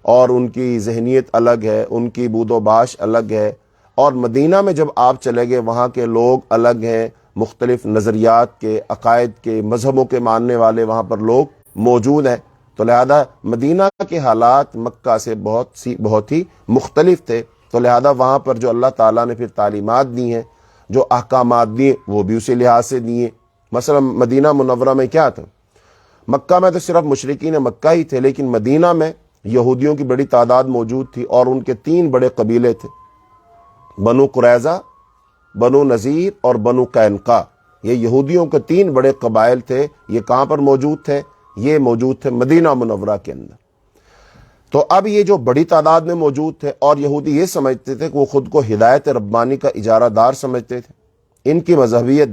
اور ان کی ذہنیت الگ ہے، ان کی بود و باش الگ ہے۔ اور مدینہ میں جب آپ چلے گئے، وہاں کے لوگ الگ ہیں، مختلف نظریات کے، عقائد کے، مذہبوں کے ماننے والے وہاں پر لوگ موجود ہیں۔ تو لہذا مدینہ کے حالات مکہ سے بہت ہی مختلف تھے۔ تو لہذا وہاں پر جو اللہ تعالیٰ نے پھر تعلیمات دی ہیں، جو احکامات دیے، وہ بھی اسی لحاظ سے دیے۔ مثلا مدینہ منورہ میں کیا تھا؟ مکہ میں تو صرف مشرکین مکہ ہی تھے، لیکن مدینہ میں یہودیوں کی بڑی تعداد موجود تھی، اور ان کے 3 بڑے قبیلے تھے، بنو قریظہ، بنو نذیر اور بنو قینقاع۔ یہ یہودیوں کے 3 بڑے قبائل تھے۔ یہ کہاں پر موجود تھے؟ یہ موجود تھے مدینہ منورہ کے اندر۔ تو اب یہ جو بڑی تعداد میں موجود تھے، اور یہودی یہ سمجھتے تھے کہ وہ خود کو ہدایت ربانی کا اجارہ دار سمجھتے تھے۔ ان کی مذہبیت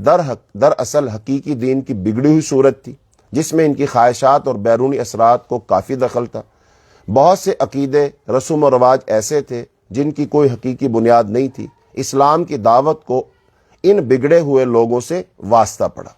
دراصل حقیقی دین کی بگڑی ہوئی صورت تھی، جس میں ان کی خواہشات اور بیرونی اثرات کو کافی دخل تھا۔ بہت سے عقیدے، رسوم و رواج ایسے تھے جن کی کوئی حقیقی بنیاد نہیں تھی۔ اسلام کی دعوت کو ان بگڑے ہوئے لوگوں سے واسطہ پڑا،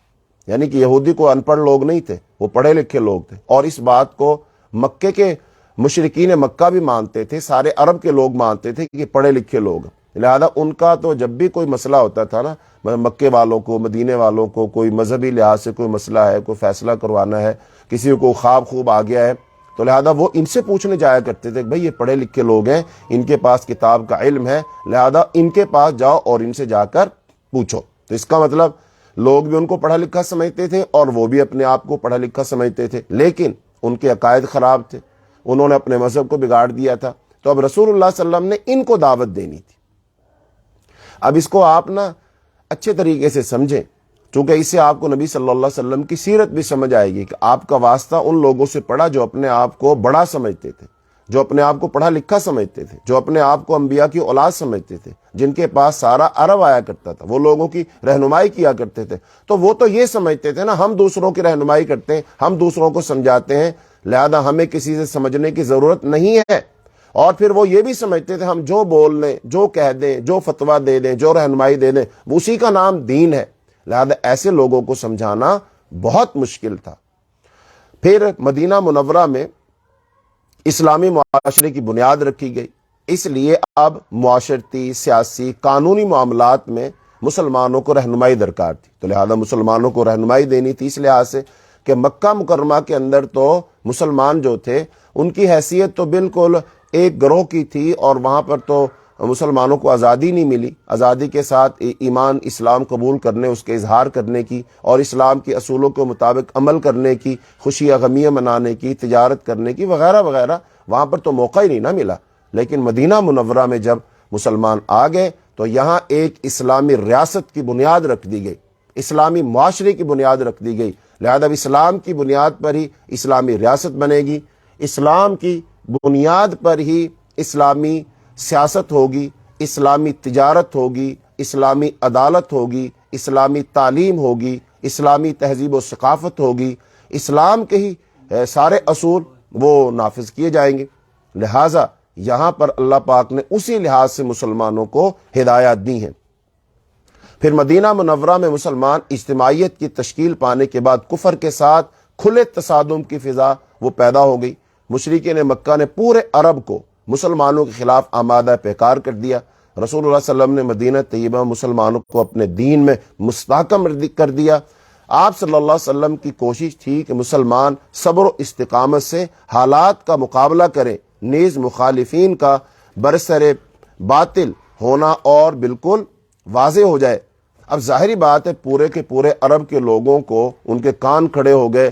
یعنی کہ یہودی کو ان پڑھ لوگ نہیں تھے، وہ پڑھے لکھے لوگ تھے، اور اس بات کو مکے کے مشرکین مکہ بھی مانتے تھے، سارے عرب کے لوگ مانتے تھے کہ پڑھے لکھے لوگ۔ لہذا ان کا تو جب بھی کوئی مسئلہ ہوتا تھا نا، مکے والوں کو، مدینے والوں کو کوئی مذہبی لحاظ سے کوئی مسئلہ ہے، کوئی فیصلہ کروانا ہے، کسی کو خواب خوب آ گیا ہے، تو لہذا وہ ان سے پوچھنے جایا کرتے تھے کہ بھئی یہ پڑھے لکھے لوگ ہیں، ان کے پاس کتاب کا علم ہے، لہذا ان کے پاس جاؤ اور ان سے جا کر پوچھو۔ تو اس کا مطلب لوگ بھی ان کو پڑھا لکھا سمجھتے تھے اور وہ بھی اپنے آپ کو پڑھا لکھا سمجھتے تھے، لیکن ان کے عقائد خراب تھے، انہوں نے اپنے مذہب کو بگاڑ دیا تھا۔ تو اب رسول اللہ صلی اللہ علیہ وسلم نے ان کو دعوت دینی تھی۔ اب اس کو آپ اچھے طریقے سے سمجھیں، چونکہ اس سے آپ کو نبی صلی اللہ علیہ وسلم کی سیرت بھی سمجھ آئے گی کہ آپ کا واسطہ ان لوگوں سے پڑا جو اپنے آپ کو بڑا سمجھتے تھے، جو اپنے آپ کو پڑھا لکھا سمجھتے تھے، جو اپنے آپ کو انبیاء کی اولاد سمجھتے تھے، جن کے پاس سارا عرب آیا کرتا تھا، وہ لوگوں کی رہنمائی کیا کرتے تھے۔ تو وہ تو یہ سمجھتے تھے نا، ہم دوسروں کی رہنمائی کرتے ہیں، ہم دوسروں کو سمجھاتے ہیں، لہذا ہمیں کسی سے سمجھنے کی ضرورت نہیں ہے۔ اور پھر وہ یہ بھی سمجھتے تھے ہم جو بول لیں، جو کہہ دیں، جو فتویٰ دے دیں، جو رہنمائی دے دیں، اسی کا نام دین ہے۔ لہذا ایسے لوگوں کو سمجھانا بہت مشکل تھا۔ پھر مدینہ منورہ میں اسلامی معاشرے کی بنیاد رکھی گئی، اس لیے اب معاشرتی، سیاسی، قانونی معاملات میں مسلمانوں کو رہنمائی درکار تھی۔ تو لہذا مسلمانوں کو رہنمائی دینی تھی، اس لحاظ سے کہ مکہ مکرمہ کے اندر تو مسلمان جو تھے ان کی حیثیت تو بالکل ایک گروہ کی تھی، اور وہاں پر تو مسلمانوں کو آزادی نہیں ملی۔ آزادی کے ساتھ ایمان اسلام قبول کرنے، اس کے اظہار کرنے کی اور اسلام کے اصولوں کے مطابق عمل کرنے کی، خوشیاں غمیاں منانے کی، تجارت کرنے کی وغیرہ وغیرہ، وہاں پر تو موقع ہی نہیں ملا۔ لیکن مدینہ منورہ میں جب مسلمان آ گئے تو یہاں ایک اسلامی ریاست کی بنیاد رکھ دی گئی، اسلامی معاشرے کی بنیاد رکھ دی گئی۔ لہذا اسلام کی بنیاد پر ہی اسلامی ریاست بنے گی، اسلام کی بنیاد پر ہی اسلامی سیاست ہوگی، اسلامی تجارت ہوگی، اسلامی عدالت ہوگی، اسلامی تعلیم ہوگی، اسلامی تہذیب و ثقافت ہوگی، اسلام کے ہی سارے اصول وہ نافذ کیے جائیں گے۔ لہٰذا یہاں پر اللہ پاک نے اسی لحاظ سے مسلمانوں کو ہدایات دی ہیں۔ پھر مدینہ منورہ میں مسلمان اجتماعیت کی تشکیل پانے کے بعد کفر کے ساتھ کھلے تصادم کی فضا وہ پیدا ہو گئی۔ مشرکین مکہ نے پورے عرب کو مسلمانوں کے خلاف آمادہ پیکار کر دیا۔ رسول اللہ صلی اللہ علیہ وسلم نے مدینہ طیبہ مسلمانوں کو اپنے دین میں مستحکم کر دیا۔ آپ صلی اللہ علیہ وسلم کی کوشش تھی کہ مسلمان صبر و استقامت سے حالات کا مقابلہ کریں، نیز مخالفین کا برسر باطل ہونا اور بالکل واضح ہو جائے۔ اب ظاہری بات ہے پورے کے پورے عرب کے لوگوں کو ان کے کان کھڑے ہو گئے،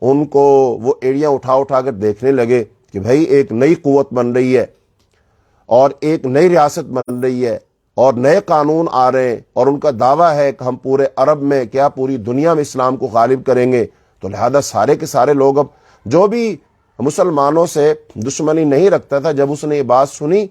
ان کو وہ ایڑیاں اٹھا اٹھا کر دیکھنے لگے کہ بھئی ایک نئی قوت بن رہی ہے اور ایک نئی ریاست بن رہی ہے اور نئے قانون آ رہے ہیں، اور ان کا دعویٰ ہے کہ ہم پورے عرب میں کیا پوری دنیا میں اسلام کو غالب کریں گے۔ تو لہذا سارے کے سارے لوگ، اب جو بھی مسلمانوں سے دشمنی نہیں رکھتا تھا، جب اس نے یہ بات سنی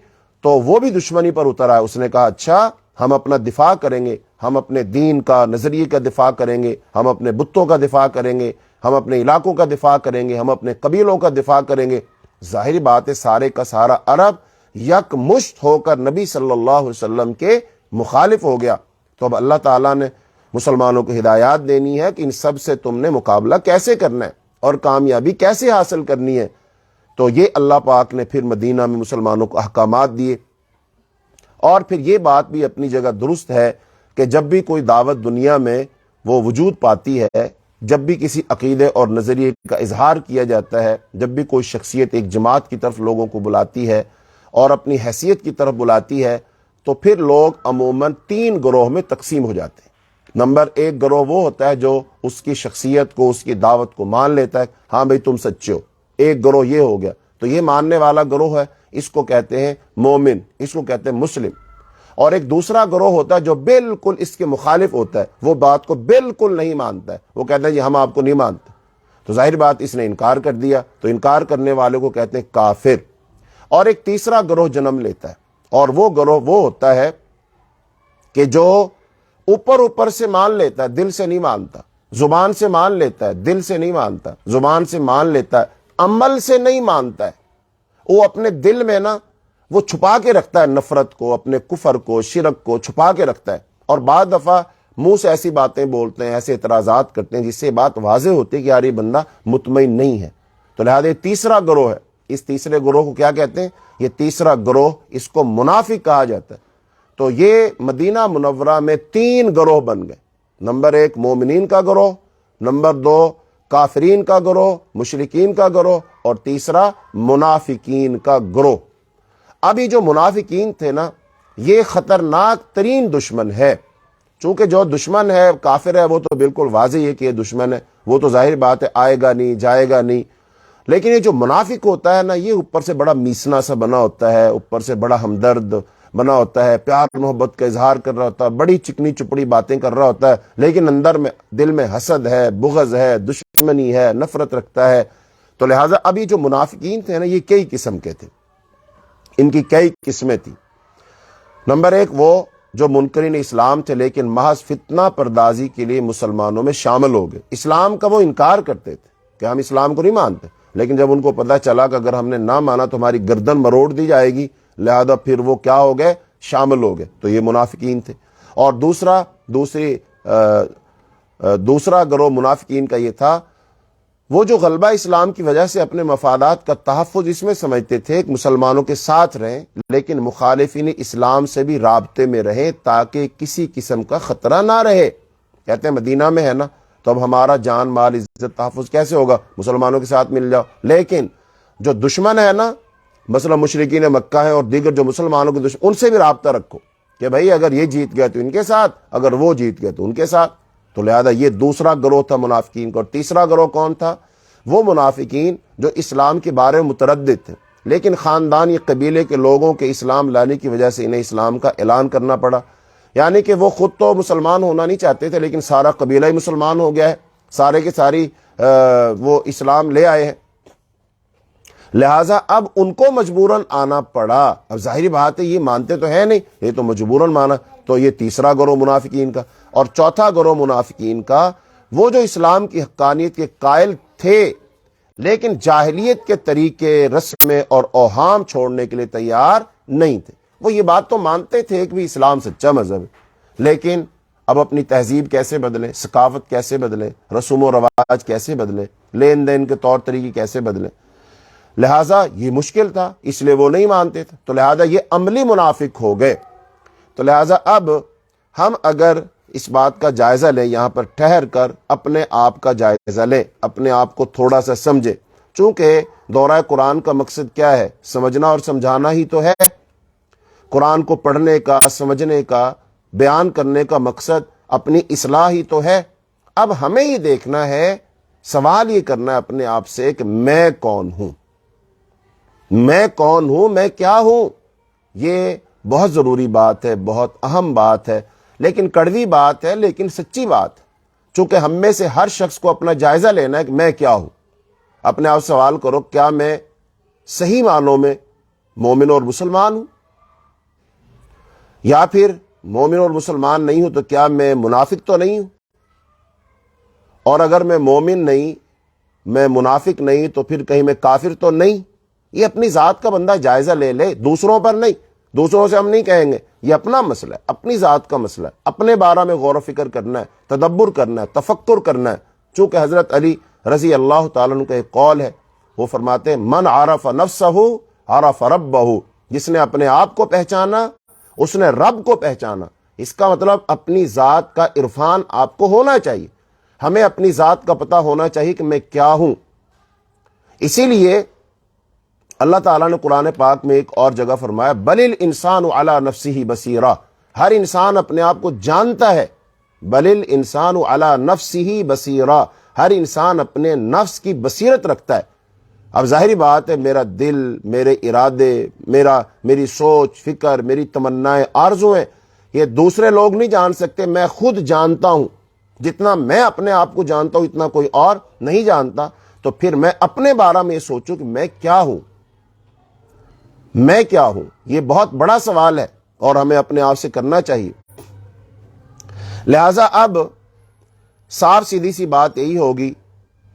تو وہ بھی دشمنی پر اتر آیا۔ اس نے کہا اچھا ہم اپنا دفاع کریں گے، ہم اپنے دین کا نظریے کا دفاع کریں گے، ہم اپنے بتوں کا دفاع کریں گے، ہم اپنے علاقوں کا دفاع کریں گے، ہم اپنے قبیلوں کا دفاع کریں گے۔ ظاہری بات ہے سارے کا سارا عرب یک مشت ہو کر نبی صلی اللہ علیہ وسلم کے مخالف ہو گیا۔ تو اب اللہ تعالیٰ نے مسلمانوں کو ہدایات دینی ہے کہ ان سب سے تم نے مقابلہ کیسے کرنا ہے اور کامیابی کیسے حاصل کرنی ہے۔ تو یہ اللہ پاک نے پھر مدینہ میں مسلمانوں کو احکامات دیے۔ اور پھر یہ بات بھی اپنی جگہ درست ہے کہ جب بھی کوئی دعوت دنیا میں وہ وجود پاتی ہے، جب بھی کسی عقیدے اور نظریے کا اظہار کیا جاتا ہے، جب بھی کوئی شخصیت ایک جماعت کی طرف لوگوں کو بلاتی ہے اور اپنی حیثیت کی طرف بلاتی ہے، تو پھر لوگ عموماً 3 گروہ میں تقسیم ہو جاتے ہیں۔ نمبر 1 گروہ وہ ہوتا ہے جو اس کی شخصیت کو، اس کی دعوت کو مان لیتا ہے، ہاں بھئی تم سچے ہو۔ ایک گروہ یہ ہو گیا، تو یہ ماننے والا گروہ ہے، اس کو کہتے ہیں مومن، اس کو کہتے ہیں مسلم۔ اور ایک دوسرا گروہ ہوتا ہے جو بالکل اس کے مخالف ہوتا ہے، وہ بات کو بالکل نہیں مانتا ہے، وہ کہتا ہے جی ہم آپ کو نہیں مانتے۔ تو ظاہر بات اس نے انکار کر دیا، تو انکار کرنے والے کو کہتے ہیں کافر۔ اور ایک تیسرا گروہ جنم لیتا ہے، اور وہ گروہ وہ ہوتا ہے کہ جو اوپر سے مان لیتا ہے، دل سے نہیں مانتا، زبان سے مان لیتا ہے، دل سے نہیں مانتا، زبان سے مان لیتا ہے، عمل سے نہیں مانتا ہے۔ وہ اپنے دل میں وہ چھپا کے رکھتا ہے نفرت کو، اپنے کفر کو، شرک کو چھپا کے رکھتا ہے، اور بعض دفعہ منہ سے ایسی باتیں بولتے ہیں، ایسے اعتراضات کرتے ہیں جس سے بات واضح ہوتی ہے کہ یار یہ بندہ مطمئن نہیں ہے۔ تو لہذا یہ تیسرا گروہ ہے۔ اس تیسرے گروہ کو کیا کہتے ہیں؟ یہ تیسرا گروہ، اس کو منافق کہا جاتا ہے۔ تو یہ مدینہ منورہ میں 3 گروہ بن گئے۔ نمبر 1 مومنین کا گروہ، نمبر 2 کافرین کا گروہ، مشرکین کا گروہ، اور تیسرا منافقین کا گروہ۔ اب یہ جو منافقین تھے نا، یہ خطرناک ترین دشمن ہے، چونکہ جو دشمن ہے کافر ہے وہ تو بالکل واضح ہے کہ یہ دشمن ہے، وہ تو ظاہر بات ہے آئے گا نہیں، جائے گا نہیں۔ لیکن یہ جو منافق ہوتا ہے نا، یہ اوپر سے بڑا میسنا سا بنا ہوتا ہے، اوپر سے بڑا ہمدرد بنا ہوتا ہے، پیار محبت کا اظہار کر رہا ہوتا ہے، بڑی چکنی چپڑی باتیں کر رہا ہوتا ہے، لیکن اندر میں دل میں حسد ہے، بغض ہے، دشمنی ہے، نفرت رکھتا ہے۔ تو لہٰذا ابھی جو منافقین تھے نا، یہ کئی قسم کے تھے، ان کی کئی قسمیں تھیں۔ نمبر ایک، وہ جو منکرین اسلام تھے لیکن محض فتنہ پردازی کے لیے مسلمانوں میں شامل ہو گئے۔ اسلام کا وہ انکار کرتے تھے کہ ہم اسلام کو نہیں مانتے، لیکن جب ان کو پتہ چلا کہ اگر ہم نے نہ مانا تو ہماری گردن مروڑ دی جائے گی، لہذا پھر وہ کیا ہو گئے؟ شامل ہو گئے۔ تو یہ منافقین تھے۔ اور دوسرا گروہ منافقین کا یہ تھا، وہ جو غلبہ اسلام کی وجہ سے اپنے مفادات کا تحفظ اس میں سمجھتے تھے کہ مسلمانوں کے ساتھ رہیں، لیکن مخالفین اسلام سے بھی رابطے میں رہیں تاکہ کسی قسم کا خطرہ نہ رہے۔ کہتے ہیں مدینہ میں ہے نا، تو اب ہمارا جان مال عزت تحفظ کیسے ہوگا؟ مسلمانوں کے ساتھ مل جاؤ۔ لیکن جو دشمن ہے نا، مثلا مشرکین مکہ ہیں اور دیگر جو مسلمانوں کے دشمن، ان سے بھی رابطہ رکھو کہ بھائی اگر یہ جیت گئے تو ان کے ساتھ، اگر وہ جیت گئے تو ان کے ساتھ۔ تو لہذا یہ دوسرا گروہ تھا منافقین کا۔ اور تیسرا گروہ کون تھا؟ وہ منافقین جو اسلام کے بارے میں متردد تھے، لیکن خاندانی قبیلے کے لوگوں کے اسلام لانے کی وجہ سے انہیں اسلام کا اعلان کرنا پڑا۔ یعنی کہ وہ خود تو مسلمان ہونا نہیں چاہتے تھے، لیکن سارا قبیلہ ہی مسلمان ہو گیا ہے، سارے کے ساری وہ اسلام لے آئے ہیں، لہٰذا اب ان کو مجبوراً آنا پڑا۔ اب ظاہری بات ہے یہ مانتے تو ہے نہیں، یہ تو مجبوراً مانا۔ تو یہ تیسرا گروہ منافقین کا۔ اور چوتھا گروہ منافقین کا، وہ جو اسلام کی حقانیت کے قائل تھے لیکن جاہلیت کے طریقے، رسمیں اور اوہام چھوڑنے کے لیے تیار نہیں تھے۔ وہ یہ بات تو مانتے تھے کہ بھی اسلام سچا مذہب ہے، لیکن اب اپنی تہذیب کیسے بدلیں، ثقافت کیسے بدلیں، رسوم و رواج کیسے بدلیں، لین دین کے طور طریقے کیسے بدلیں، لہٰذا یہ مشکل تھا، اس لیے وہ نہیں مانتے تھے۔ تو لہٰذا یہ عملی منافق ہو گئے۔ تو لہٰذا اب ہم اگر اس بات کا جائزہ لیں، یہاں پر ٹھہر کر اپنے آپ کا جائزہ لیں، اپنے آپ کو تھوڑا سا سمجھے، چونکہ دورہ قرآن کا مقصد کیا ہے؟ سمجھنا اور سمجھانا ہی تو ہے۔ قرآن کو پڑھنے کا، سمجھنے کا، بیان کرنے کا مقصد اپنی اصلاح ہی تو ہے۔ اب ہمیں یہ دیکھنا ہے، سوال یہ کرنا ہے اپنے آپ سے کہ میں کون ہوں؟ میں کون ہوں؟ میں کیا ہوں؟ یہ بہت ضروری بات ہے، بہت اہم بات ہے، لیکن کڑوی بات ہے، لیکن سچی بات ہے۔ چونکہ ہم میں سے ہر شخص کو اپنا جائزہ لینا ہے کہ میں کیا ہوں۔ اپنے آپ سوال کرو، کیا میں صحیح معنوں میں مومن اور مسلمان ہوں؟ یا پھر مومن اور مسلمان نہیں ہوں تو کیا میں منافق تو نہیں ہوں؟ اور اگر میں مومن نہیں، میں منافق نہیں، تو پھر کہیں میں کافر تو نہیں؟ یہ اپنی ذات کا بندہ جائزہ لے لے، دوسروں پر نہیں۔ دوسروں سے ہم نہیں کہیں گے، یہ اپنا مسئلہ ہے، اپنی ذات کا مسئلہ ہے، اپنے بارے میں غور و فکر کرنا ہے، تدبر کرنا ہے، تفکر کرنا ہے۔ چونکہ حضرت علی رضی اللہ تعالیٰ عنہ کا ایک قول ہے، وہ فرماتے ہیں من عرف نفسہ عرف ربہ، جس نے اپنے آپ کو پہچانا اس نے رب کو پہچانا۔ اس کا مطلب اپنی ذات کا عرفان آپ کو ہونا چاہیے، ہمیں اپنی ذات کا پتہ ہونا چاہیے کہ میں کیا ہوں۔ اسی لیے اللہ تعالیٰ نے قرآن پاک میں ایک اور جگہ فرمایا بل الانسان علی نفسہ بصیرہ، ہر انسان اپنے آپ کو جانتا ہے۔ بل الانسان علی نفسہ بصیرہ، ہر انسان اپنے نفس کی بصیرت رکھتا ہے۔ اب ظاہری بات ہے میرا دل، میرے ارادے، میری سوچ فکر، میری تمنائیں آرزویں، یہ دوسرے لوگ نہیں جان سکتے، میں خود جانتا ہوں۔ جتنا میں اپنے آپ کو جانتا ہوں اتنا کوئی اور نہیں جانتا۔ تو پھر میں اپنے بارے میں یہ سوچوں کہ میں کیا ہوں؟ میں کیا ہوں؟ یہ بہت بڑا سوال ہے اور ہمیں اپنے آپ سے کرنا چاہیے۔ لہٰذا اب صاف سیدھی سی بات یہی ہوگی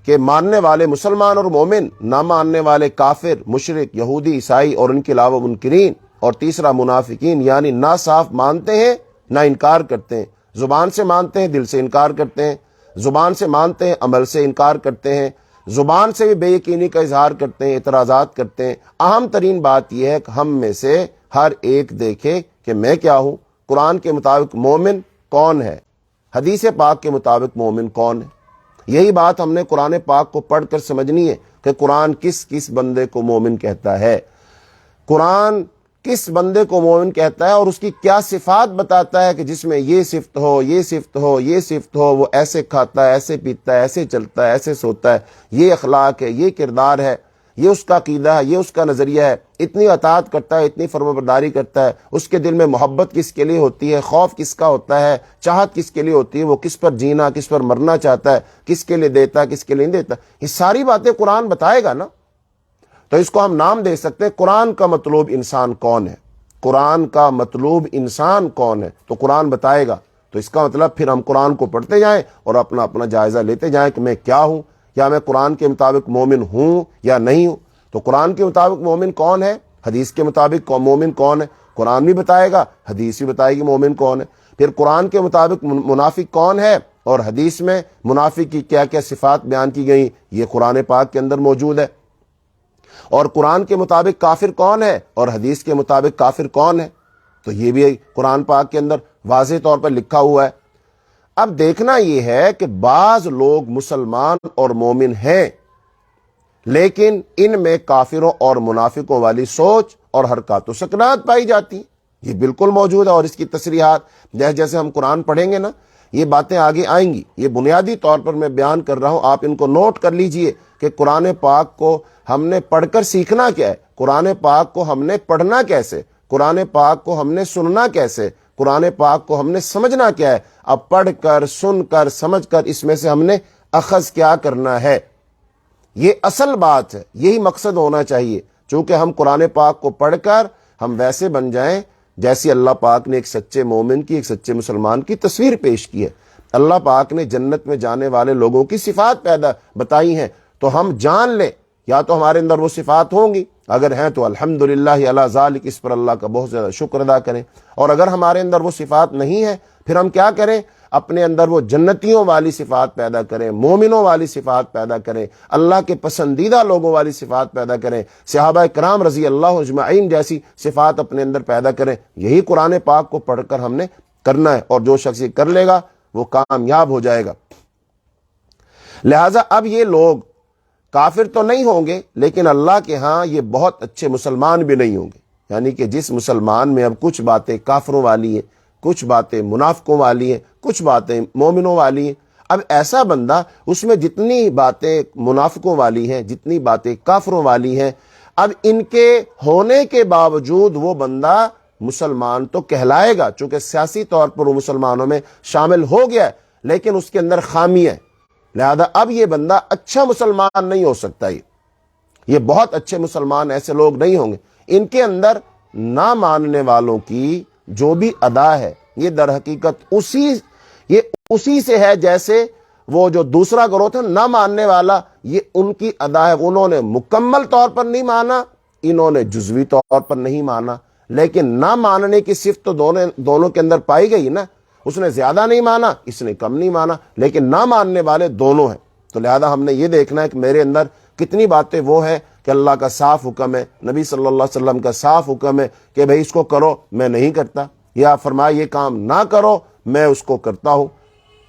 کہ ماننے والے مسلمان اور مومن، نہ ماننے والے کافر، مشرک، یہودی، عیسائی اور ان کے علاوہ منکرین، اور تیسرا منافقین، یعنی نہ صاف مانتے ہیں نہ انکار کرتے ہیں، زبان سے مانتے ہیں دل سے انکار کرتے ہیں، زبان سے مانتے ہیں عمل سے انکار کرتے ہیں، زبان سے بھی بے یقینی کا اظہار کرتے ہیں، اعتراضات کرتے ہیں۔ اہم ترین بات یہ ہے کہ ہم میں سے ہر ایک دیکھے کہ میں کیا ہوں۔ قرآن کے مطابق مومن کون ہے؟ حدیث پاک کے مطابق مومن کون ہے؟ یہی بات ہم نے قرآن پاک کو پڑھ کر سمجھنی ہے کہ قرآن کس کس بندے کو مومن کہتا ہے، قرآن کس بندے کو مومن کہتا ہے اور اس کی کیا صفات بتاتا ہے کہ جس میں یہ صفت ہو، یہ صفت ہو، یہ صفت ہو، وہ ایسے کھاتا ہے، ایسے پیتا ہے، ایسے چلتا ہے، ایسے سوتا ہے، یہ اخلاق ہے، یہ کردار ہے، یہ اس کا عقیدہ ہے، یہ اس کا نظریہ ہے، اتنی اطاعت کرتا ہے، اتنی فرمانبرداری کرتا ہے، اس کے دل میں محبت کس کے لیے ہوتی ہے، خوف کس کا ہوتا ہے، چاہت کس کے لیے ہوتی ہے، وہ کس پر جینا، کس پر مرنا چاہتا ہے، کس کے لیے دیتا ہے، کس کے لیے نہیں دیتا، یہ ساری باتیں قرآن بتائے گا نا۔ تو اس کو ہم نام دے سکتے ہیں قرآن کا مطلوب انسان کون ہے، قرآن کا مطلوب انسان کون ہے، تو قرآن بتائے گا۔ تو اس کا مطلب پھر ہم قرآن کو پڑھتے جائیں اور اپنا اپنا جائزہ لیتے جائیں کہ میں کیا ہوں، یا میں قرآن کے مطابق مومن ہوں یا نہیں ہوں۔ تو قرآن کے مطابق مومن کون ہے، حدیث کے مطابق مومن کون ہے، قرآن بھی بتائے گا، حدیث بھی بتائے گی مومن کون ہے۔ پھر قرآن کے مطابق منافق کون ہے اور حدیث میں منافق کی کیا کیا صفات بیان کی گئی، یہ قرآن پاک کے اندر موجود ہے۔ اور قرآن کے مطابق کافر کون ہے اور حدیث کے مطابق کافر کون ہے، تو یہ بھی قرآن پاک کے اندر واضح طور پر لکھا ہوا ہے۔ اب دیکھنا یہ ہے کہ بعض لوگ مسلمان اور مومن ہیں لیکن ان میں کافروں اور منافقوں والی سوچ اور حرکات و سکنات پائی جاتی، یہ بالکل موجود ہے، اور اس کی تصریحات جیسے جیسے ہم قرآن پڑھیں گے نا یہ باتیں آگے آئیں گی۔ یہ بنیادی طور پر میں بیان کر رہا ہوں، آپ ان کو نوٹ کر لیجئے کہ قرآن پاک کو ہم نے پڑھ کر سیکھنا کیا ہے، قرآن پاک کو ہم نے پڑھنا کیسے، قرآن پاک کو ہم نے سننا کیسے، قرآن پاک کو ہم نے سمجھنا کیا ہے۔ اب پڑھ کر، سن کر، سمجھ کر اس میں سے ہم نے اخذ کیا کرنا ہے، یہ اصل بات ہے، یہی مقصد ہونا چاہیے۔ چونکہ ہم قرآن پاک کو پڑھ کر ہم ویسے بن جائیں جیسی اللہ پاک نے ایک سچے مومن کی، ایک سچے مسلمان کی تصویر پیش کی ہے۔ اللہ پاک نے جنت میں جانے والے لوگوں کی صفات بتائی ہیں، تو ہم جان لیں یا تو ہمارے اندر وہ صفات ہوں گی، اگر ہیں تو الحمدللہ علی ذالک، اس پر اللہ کا بہت زیادہ شکر ادا کریں، اور اگر ہمارے اندر وہ صفات نہیں ہے پھر ہم کیا کریں، اپنے اندر وہ جنتیوں والی صفات پیدا کریں، مومنوں والی صفات پیدا کریں، اللہ کے پسندیدہ لوگوں والی صفات پیدا کریں، صحابہ کرام رضی اللہ اجمعین جیسی صفات اپنے اندر پیدا کریں۔ یہی قرآن پاک کو پڑھ کر ہم نے کرنا ہے، اور جو شخص یہ کر لے گا وہ کامیاب ہو جائے گا۔ لہٰذا اب یہ لوگ کافر تو نہیں ہوں گے لیکن اللہ کے ہاں یہ بہت اچھے مسلمان بھی نہیں ہوں گے، یعنی کہ جس مسلمان میں اب کچھ باتیں کافروں والی ہیں، کچھ باتیں منافقوں والی ہیں، کچھ باتیں مومنوں والی ہیں، اب ایسا بندہ اس میں جتنی باتیں منافقوں والی ہیں، جتنی باتیں کافروں والی ہیں، اب ان کے ہونے کے باوجود وہ بندہ مسلمان تو کہلائے گا، چونکہ سیاسی طور پر وہ مسلمانوں میں شامل ہو گیا ہے، لیکن اس کے اندر خامی ہے، لہذا اب یہ بندہ اچھا مسلمان نہیں ہو سکتا۔ یہ بہت اچھے مسلمان ایسے لوگ نہیں ہوں گے، ان کے اندر نہ ماننے والوں کی جو بھی ادا ہے یہ در حقیقت اسی سے ہے جیسے وہ جو دوسرا گروہ تھا نہ ماننے والا، یہ ان کی ادا ہے، انہوں نے مکمل طور پر نہیں مانا، انہوں نے جزوی طور پر نہیں مانا، لیکن نہ ماننے کی صفت تو دونوں کے اندر پائی گئی نا، اس نے زیادہ نہیں مانا، اس نے کم نہیں مانا، لیکن نہ ماننے والے دونوں ہیں۔ تو لہذا ہم نے یہ دیکھنا ہے کہ میرے اندر کتنی باتیں وہ ہیں کہ اللہ کا صاف حکم ہے، نبی صلی اللہ علیہ وسلم کا صاف حکم ہے کہ بھئی اس کو کرو، میں نہیں کرتا، یا فرمایا یہ کام نہ کرو، میں اس کو کرتا ہوں۔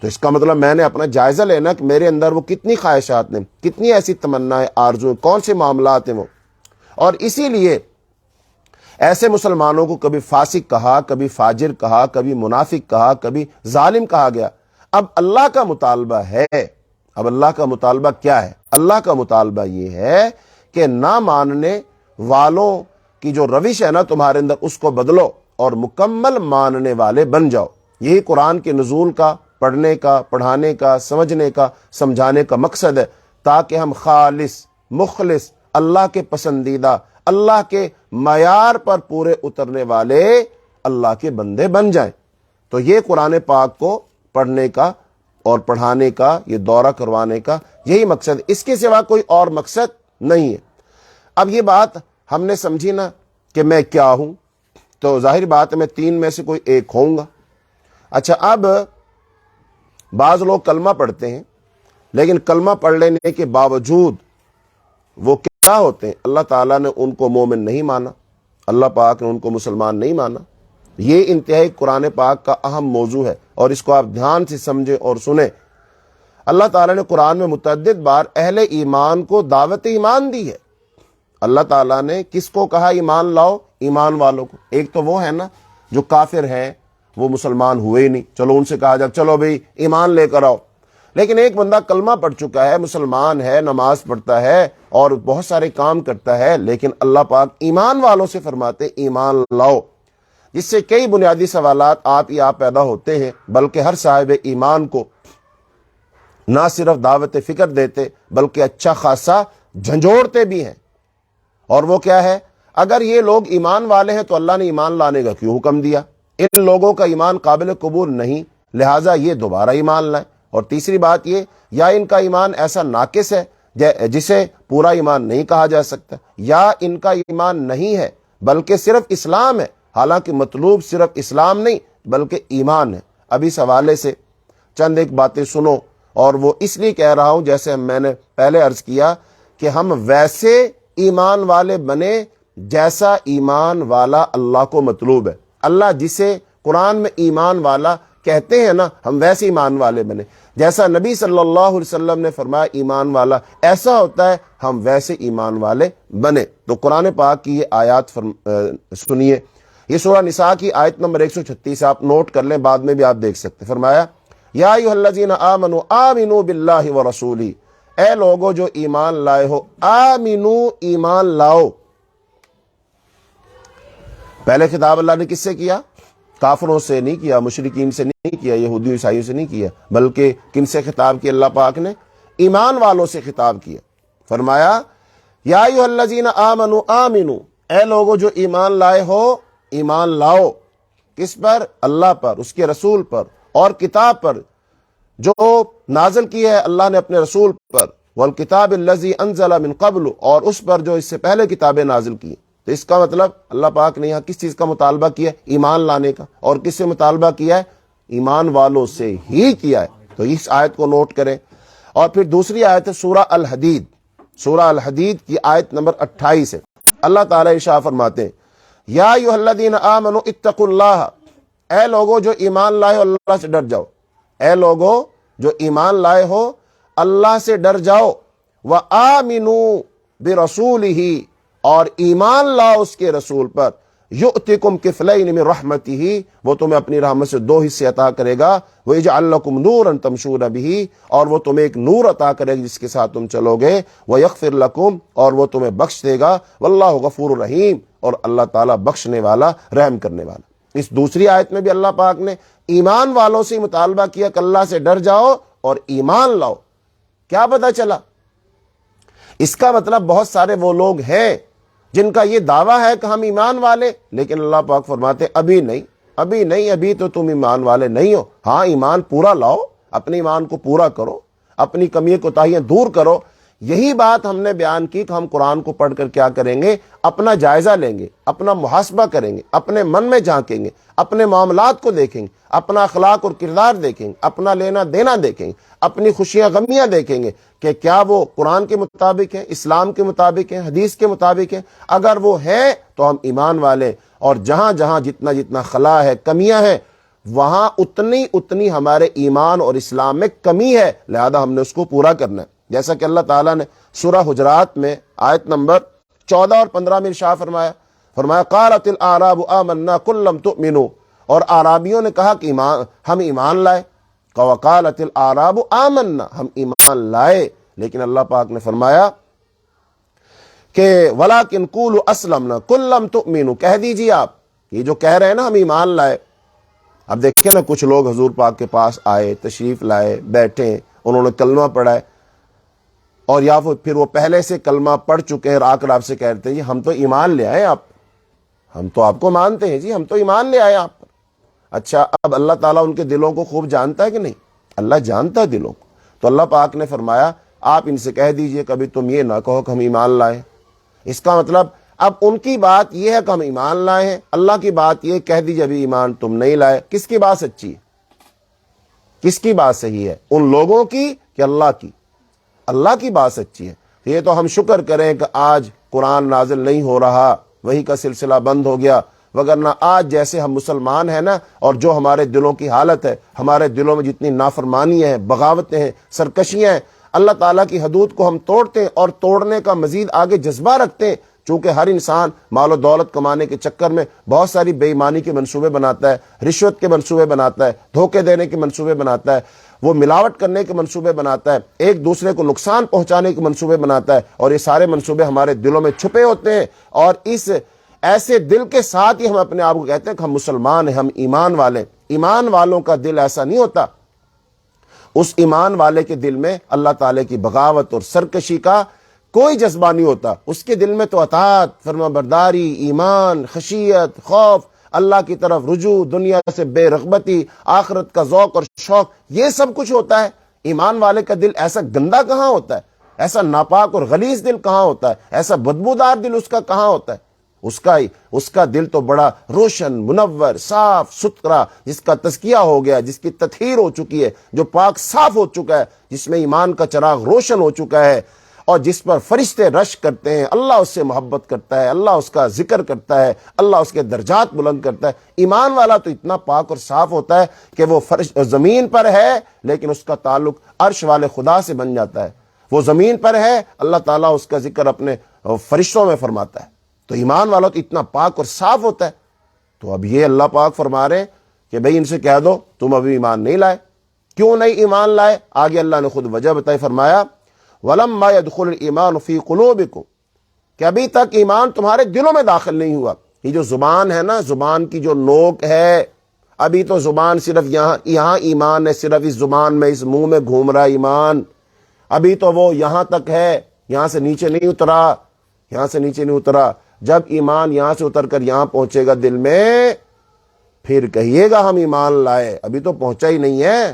تو اس کا مطلب میں نے اپنا جائزہ لینا کہ میرے اندر وہ کتنی خواہشات ہیں، کتنی ایسی تمنائیں، آرزو، کون سے معاملات ہیں وہ۔ اور اسی لیے ایسے مسلمانوں کو کبھی فاسق کہا، کبھی فاجر کہا، کبھی منافق کہا، کبھی ظالم کہا گیا۔ اب اللہ کا مطالبہ ہے، اب اللہ کا مطالبہ کیا ہے؟ اللہ کا مطالبہ یہ ہے کہ نہ ماننے والوں کی جو روش ہے نا تمہارے اندر، اس کو بدلو اور مکمل ماننے والے بن جاؤ۔ یہی قرآن کے نزول کا، پڑھنے کا، پڑھانے کا، سمجھنے کا، سمجھانے کا مقصد ہے، تاکہ ہم خالص، مخلص، اللہ کے پسندیدہ، اللہ کے معیار پر پورے اترنے والے اللہ کے بندے بن جائیں۔ تو یہ قرآن پاک کو پڑھنے کا اور پڑھانے کا، یہ دورہ کروانے کا یہی مقصد، اس کے سوا کوئی اور مقصد نہیں ہے۔ اب یہ بات ہم نے سمجھی نا کہ میں کیا ہوں، تو ظاہر بات ہے میں تین میں سے کوئی ایک ہوں گا۔ اچھا، اب بعض لوگ کلمہ پڑھتے ہیں لیکن کلمہ پڑھ لینے کے باوجود وہ کیا ہوتے ہیں؟ اللہ تعالیٰ نے ان کو مومن نہیں مانا، اللہ پاک نے ان کو مسلمان نہیں مانا۔ یہ انتہائی قرآن پاک کا اہم موضوع ہے اور اس کو آپ دھیان سے سمجھیں اور سنیں۔ اللہ تعالیٰ نے قرآن میں متعدد بار اہل ایمان کو دعوت ایمان دی ہے۔ اللہ تعالیٰ نے کس کو کہا ایمان لاؤ؟ ایمان والوں کو۔ ایک تو وہ ہے نا جو کافر ہیں، وہ مسلمان ہوئے ہی نہیں، چلو ان سے کہا جائے چلو بھئی ایمان لے کر آؤ۔ لیکن ایک بندہ کلمہ پڑھ چکا ہے، مسلمان ہے، نماز پڑھتا ہے اور بہت سارے کام کرتا ہے، لیکن اللہ پاک ایمان والوں سے فرماتے ایمان لاؤ، جس سے کئی بنیادی سوالات آپ ہی آپ پیدا ہوتے ہیں، بلکہ ہر صاحب ایمان کو نہ صرف دعوت فکر دیتے بلکہ اچھا خاصا جھنجھوڑتے بھی ہیں۔ اور وہ کیا ہے؟ اگر یہ لوگ ایمان والے ہیں تو اللہ نے ایمان لانے کا کیوں حکم دیا؟ ان لوگوں کا ایمان قابل قبول نہیں، لہٰذا یہ دوبارہ ایمان لائیں۔ اور تیسری بات یہ، یا ان کا ایمان ایسا ناقص ہے جسے پورا ایمان نہیں کہا جا سکتا، یا ان کا ایمان نہیں ہے بلکہ صرف اسلام ہے، حالانکہ مطلوب صرف اسلام نہیں بلکہ ایمان ہے۔ اب اس حوالے سے چند ایک باتیں سنو، اور وہ اس لیے کہہ رہا ہوں جیسے میں نے پہلے عرض کیا کہ ہم ویسے ایمان والے بنے جیسا ایمان والا اللہ کو مطلوب ہے۔ اللہ جسے قرآن میں ایمان والا کہتے ہیں نا، ہم ویسے ایمان والے بنے جیسا نبی صلی اللہ علیہ وسلم نے فرمایا ایمان والا ایسا ہوتا ہے، ہم ویسے ایمان والے بنے۔ تو قرآن پاک کی یہ آیات سنیے، یہ سورہ نساء کی آیت نمبر 136 آپ نوٹ کر لیں، بعد میں بھی آپ دیکھ سکتے۔ فرمایا یا ایھا الذین آمنوا آمنوا باللہ ورسولہ، اے لوگو جو ایمان لائے ہو، آمنو ایمان لاؤ۔ پہلے خطاب اللہ نے کس سے کیا؟ کافروں سے نہیں کیا، مشرکین سے نہیں کیا، یہودیوں عیسائیوں سے نہیں کیا، بلکہ کن سے خطاب کیا؟ اللہ پاک نے ایمان والوں سے خطاب کیا۔ فرمایا یا ایھا الذین آمنوا آمنو، اے لوگو جو ایمان لائے ہو ایمان لاؤ۔ کس پر؟ اللہ پر، اس کے رسول پر اور کتاب پر جو نازل کی ہے اللہ نے اپنے رسول پر، والکتاب الذی انزل من قبل، اور اس پر جو اس سے پہلے کتابیں نازل کی۔ تو اس کا مطلب اللہ پاک نے یہاں کس چیز کا مطالبہ کیا ہے؟ ایمان لانے کا۔ اور کس سے مطالبہ کیا ہے؟ ایمان والوں سے ہی کیا ہے۔ تو اس آیت کو نوٹ کریں۔ اور پھر دوسری آیت ہے سورہ الحدید، سورہ الحدید کی آیت نمبر 28 ہے۔ اللہ تعالیٰ ارشاد فرماتے ہیں یا ایھا الذین آمنوا اتقوا اللہ، اے لوگو جو ایمان لائے ہو اللہ سے ڈر جاؤ، اے لوگو جو ایمان لائے ہو اللہ سے ڈر جاؤ، وآمنوا برسولہ، اور ایمان لاؤ اس کے رسول پر، یؤتکم کفلین من رحمتہ، وہ تمہیں اپنی رحمت سے 2 حصے عطا کرے گا، ویجعل لکم نورا تمشون بہ، اور وہ تمہیں ایک نور عطا کرے گا جس کے ساتھ تم چلو گے، ویغفر لکم، اور وہ تمہیں بخش دے گا، واللہ غفور رحیم، اور اللہ تعالیٰ بخشنے والا رحم کرنے والا۔ اس دوسری آیت میں بھی اللہ پاک نے ایمان والوں سے مطالبہ کیا کہ اللہ سے ڈر جاؤ اور ایمان لاؤ۔ کیا پتہ چلا؟ اس کا مطلب بہت سارے وہ لوگ ہیں جن کا یہ دعویٰ ہے کہ ہم ایمان والے، لیکن اللہ پاک فرماتے ابھی نہیں، ابھی نہیں، ابھی تو تم ایمان والے نہیں ہو۔ ہاں ایمان پورا لاؤ، اپنے ایمان کو پورا کرو، اپنی کمی کوتاہیاں دور کرو۔ یہی بات ہم نے بیان کی کہ ہم قرآن کو پڑھ کر کیا کریں گے؟ اپنا جائزہ لیں گے، اپنا محاسبہ کریں گے، اپنے من میں جھانکیں گے، اپنے معاملات کو دیکھیں گے، اپنا اخلاق اور کردار دیکھیں گے، اپنا لینا دینا دیکھیں گے، اپنی خوشیاں غمیاں دیکھیں گے کہ کیا وہ قرآن کے مطابق ہیں، اسلام کے مطابق ہیں، حدیث کے مطابق ہیں۔ اگر وہ ہے تو ہم ایمان والے، اور جہاں جہاں جتنا جتنا خلا ہے، کمیاں ہیں، وہاں اتنی ہمارے ایمان اور اسلام میں کمی ہے، لہذا ہم نے اس کو پورا کرنا ہے۔ جیسا کہ اللہ تعالیٰ نے سورہ حجرات میں آیت نمبر 14 اور 15 میں ارشاد فرمایا قالت الاعراب آمنا قل لم تؤمنوا، اور اعرابیوں نے کہا کہ ہم ایمان لائے، وقالت الاعراب آمنا، ہم ایمان لائے، لیکن اللہ پاک نے فرمایا کہ ولکن قولوا اسلمنا قل لم تؤمنوا، کہہ دیجیے آپ، یہ جو کہہ رہے ہیں نا ہم ایمان لائے۔ اب دیکھیں نا کچھ لوگ حضور پاک کے پاس آئے، تشریف لائے، بیٹھے، انہوں نے کلمہ پڑھا ہے، اور یا پھر وہ پہلے سے کلمہ پڑھ چکے ہیں اور آ کر آپ سے کہتے ہیں جی ہم تو ایمان لے آئے آپ، ہم تو آپ کو مانتے ہیں جی، ہم تو ایمان لے آئے آپ پر۔ اچھا، اب اللہ تعالیٰ ان کے دلوں کو خوب جانتا ہے کہ نہیں؟ اللہ جانتا ہے دلوں کو۔ تو اللہ پاک نے فرمایا آپ ان سے کہہ دیجئے کبھی تم یہ نہ کہو کہ ہم ایمان لائے۔ اس کا مطلب اب ان کی بات یہ ہے کہ ہم ایمان لائے ہیں، اللہ کی بات یہ کہہ دیجئے ابھی ایمان تم نہیں لائے۔ کس کی بات سچی ہے؟ کس کی بات صحیح ہے؟ ان لوگوں کی کہ اللہ کی؟ اللہ کی بات سچی ہے۔ یہ تو ہم شکر کریں کہ آج قرآن نازل نہیں ہو رہا، وحی کا سلسلہ بند ہو گیا، وگرنہ آج جیسے ہم مسلمان ہیں نا، اور جو ہمارے دلوں کی حالت ہے، ہمارے دلوں میں جتنی نافرمانیاں ہیں، بغاوتیں ہیں، سرکشیاں ہیں، اللہ تعالیٰ کی حدود کو ہم توڑتے ہیں اور توڑنے کا مزید آگے جذبہ رکھتے ہیں۔ چونکہ ہر انسان مال و دولت کمانے کے چکر میں بہت ساری بے ایمانی کے منصوبے بناتا ہے، رشوت کے منصوبے بناتا ہے، دھوکے دینے کے منصوبے بناتا ہے، وہ ملاوٹ کرنے کے منصوبے بناتا ہے، ایک دوسرے کو نقصان پہنچانے کے منصوبے بناتا ہے، اور یہ سارے منصوبے ہمارے دلوں میں چھپے ہوتے ہیں۔ اور اس ایسے دل کے ساتھ ہی ہم اپنے آپ کو کہتے ہیں کہ ہم مسلمان ہیں، ہم ایمان والے۔ ایمان والوں کا دل ایسا نہیں ہوتا۔ اس ایمان والے کے دل میں اللہ تعالیٰ کی بغاوت اور سرکشی کا کوئی جذبہ نہیں ہوتا، اس کے دل میں تو اطاعت، فرما برداری، ایمان، خشیت، خوف، اللہ کی طرف رجوع، دنیا سے بے رغبتی، آخرت کا ذوق اور شوق، یہ سب کچھ ہوتا ہے۔ ایمان والے کا دل ایسا گندا کہاں ہوتا ہے؟ ایسا ناپاک اور غلیظ دل کہاں ہوتا ہے؟ ایسا بدبودار دل اس کا کہاں ہوتا ہے؟ اس کا دل تو بڑا روشن، منور، صاف ستھرا، جس کا تزکیہ ہو گیا، جس کی تطہیر ہو چکی ہے، جو پاک صاف ہو چکا ہے، جس میں ایمان کا چراغ روشن ہو چکا ہے، اور جس پر فرشتے رش کرتے ہیں، اللہ اس سے محبت کرتا ہے، اللہ اس کا ذکر کرتا ہے، اللہ اس کے درجات بلند کرتا ہے۔ ایمان والا تو اتنا پاک اور صاف ہوتا ہے کہ وہ زمین پر ہے لیکن اس کا تعلق عرش والے خدا سے بن جاتا ہے۔ وہ زمین پر ہے، اللہ تعالیٰ اس کا ذکر اپنے فرشتوں میں فرماتا ہے۔ تو ایمان والا تو اتنا پاک اور صاف ہوتا ہے۔ تو اب یہ اللہ پاک فرما رہے ہیں کہ بھئی ان سے کہہ دو تم ابھی ایمان نہیں لائے۔ کیوں نہیں ایمان لائے؟ آگے اللہ نے خود وجہ بتائی، فرمایا وَلَمَّا يَدْخُلُ الْإِيمَانُ فِي قُلُوبِكُمْ، کہ ابھی تک ایمان تمہارے دلوں میں داخل نہیں ہوا۔ یہ جو زبان ہے نا، زبان کی جو نوک ہے، ابھی تو زبان صرف یہاں ایمان ہے، صرف اس زبان میں، اس منہ میں گھوم رہا ایمان، ابھی تو وہ یہاں تک ہے، یہاں سے نیچے نہیں اترا، یہاں سے نیچے نہیں اترا۔ جب ایمان یہاں سے اتر کر یہاں پہنچے گا دل میں، پھر کہیے گا ہم ایمان لائے۔ ابھی تو پہنچا ہی نہیں ہے،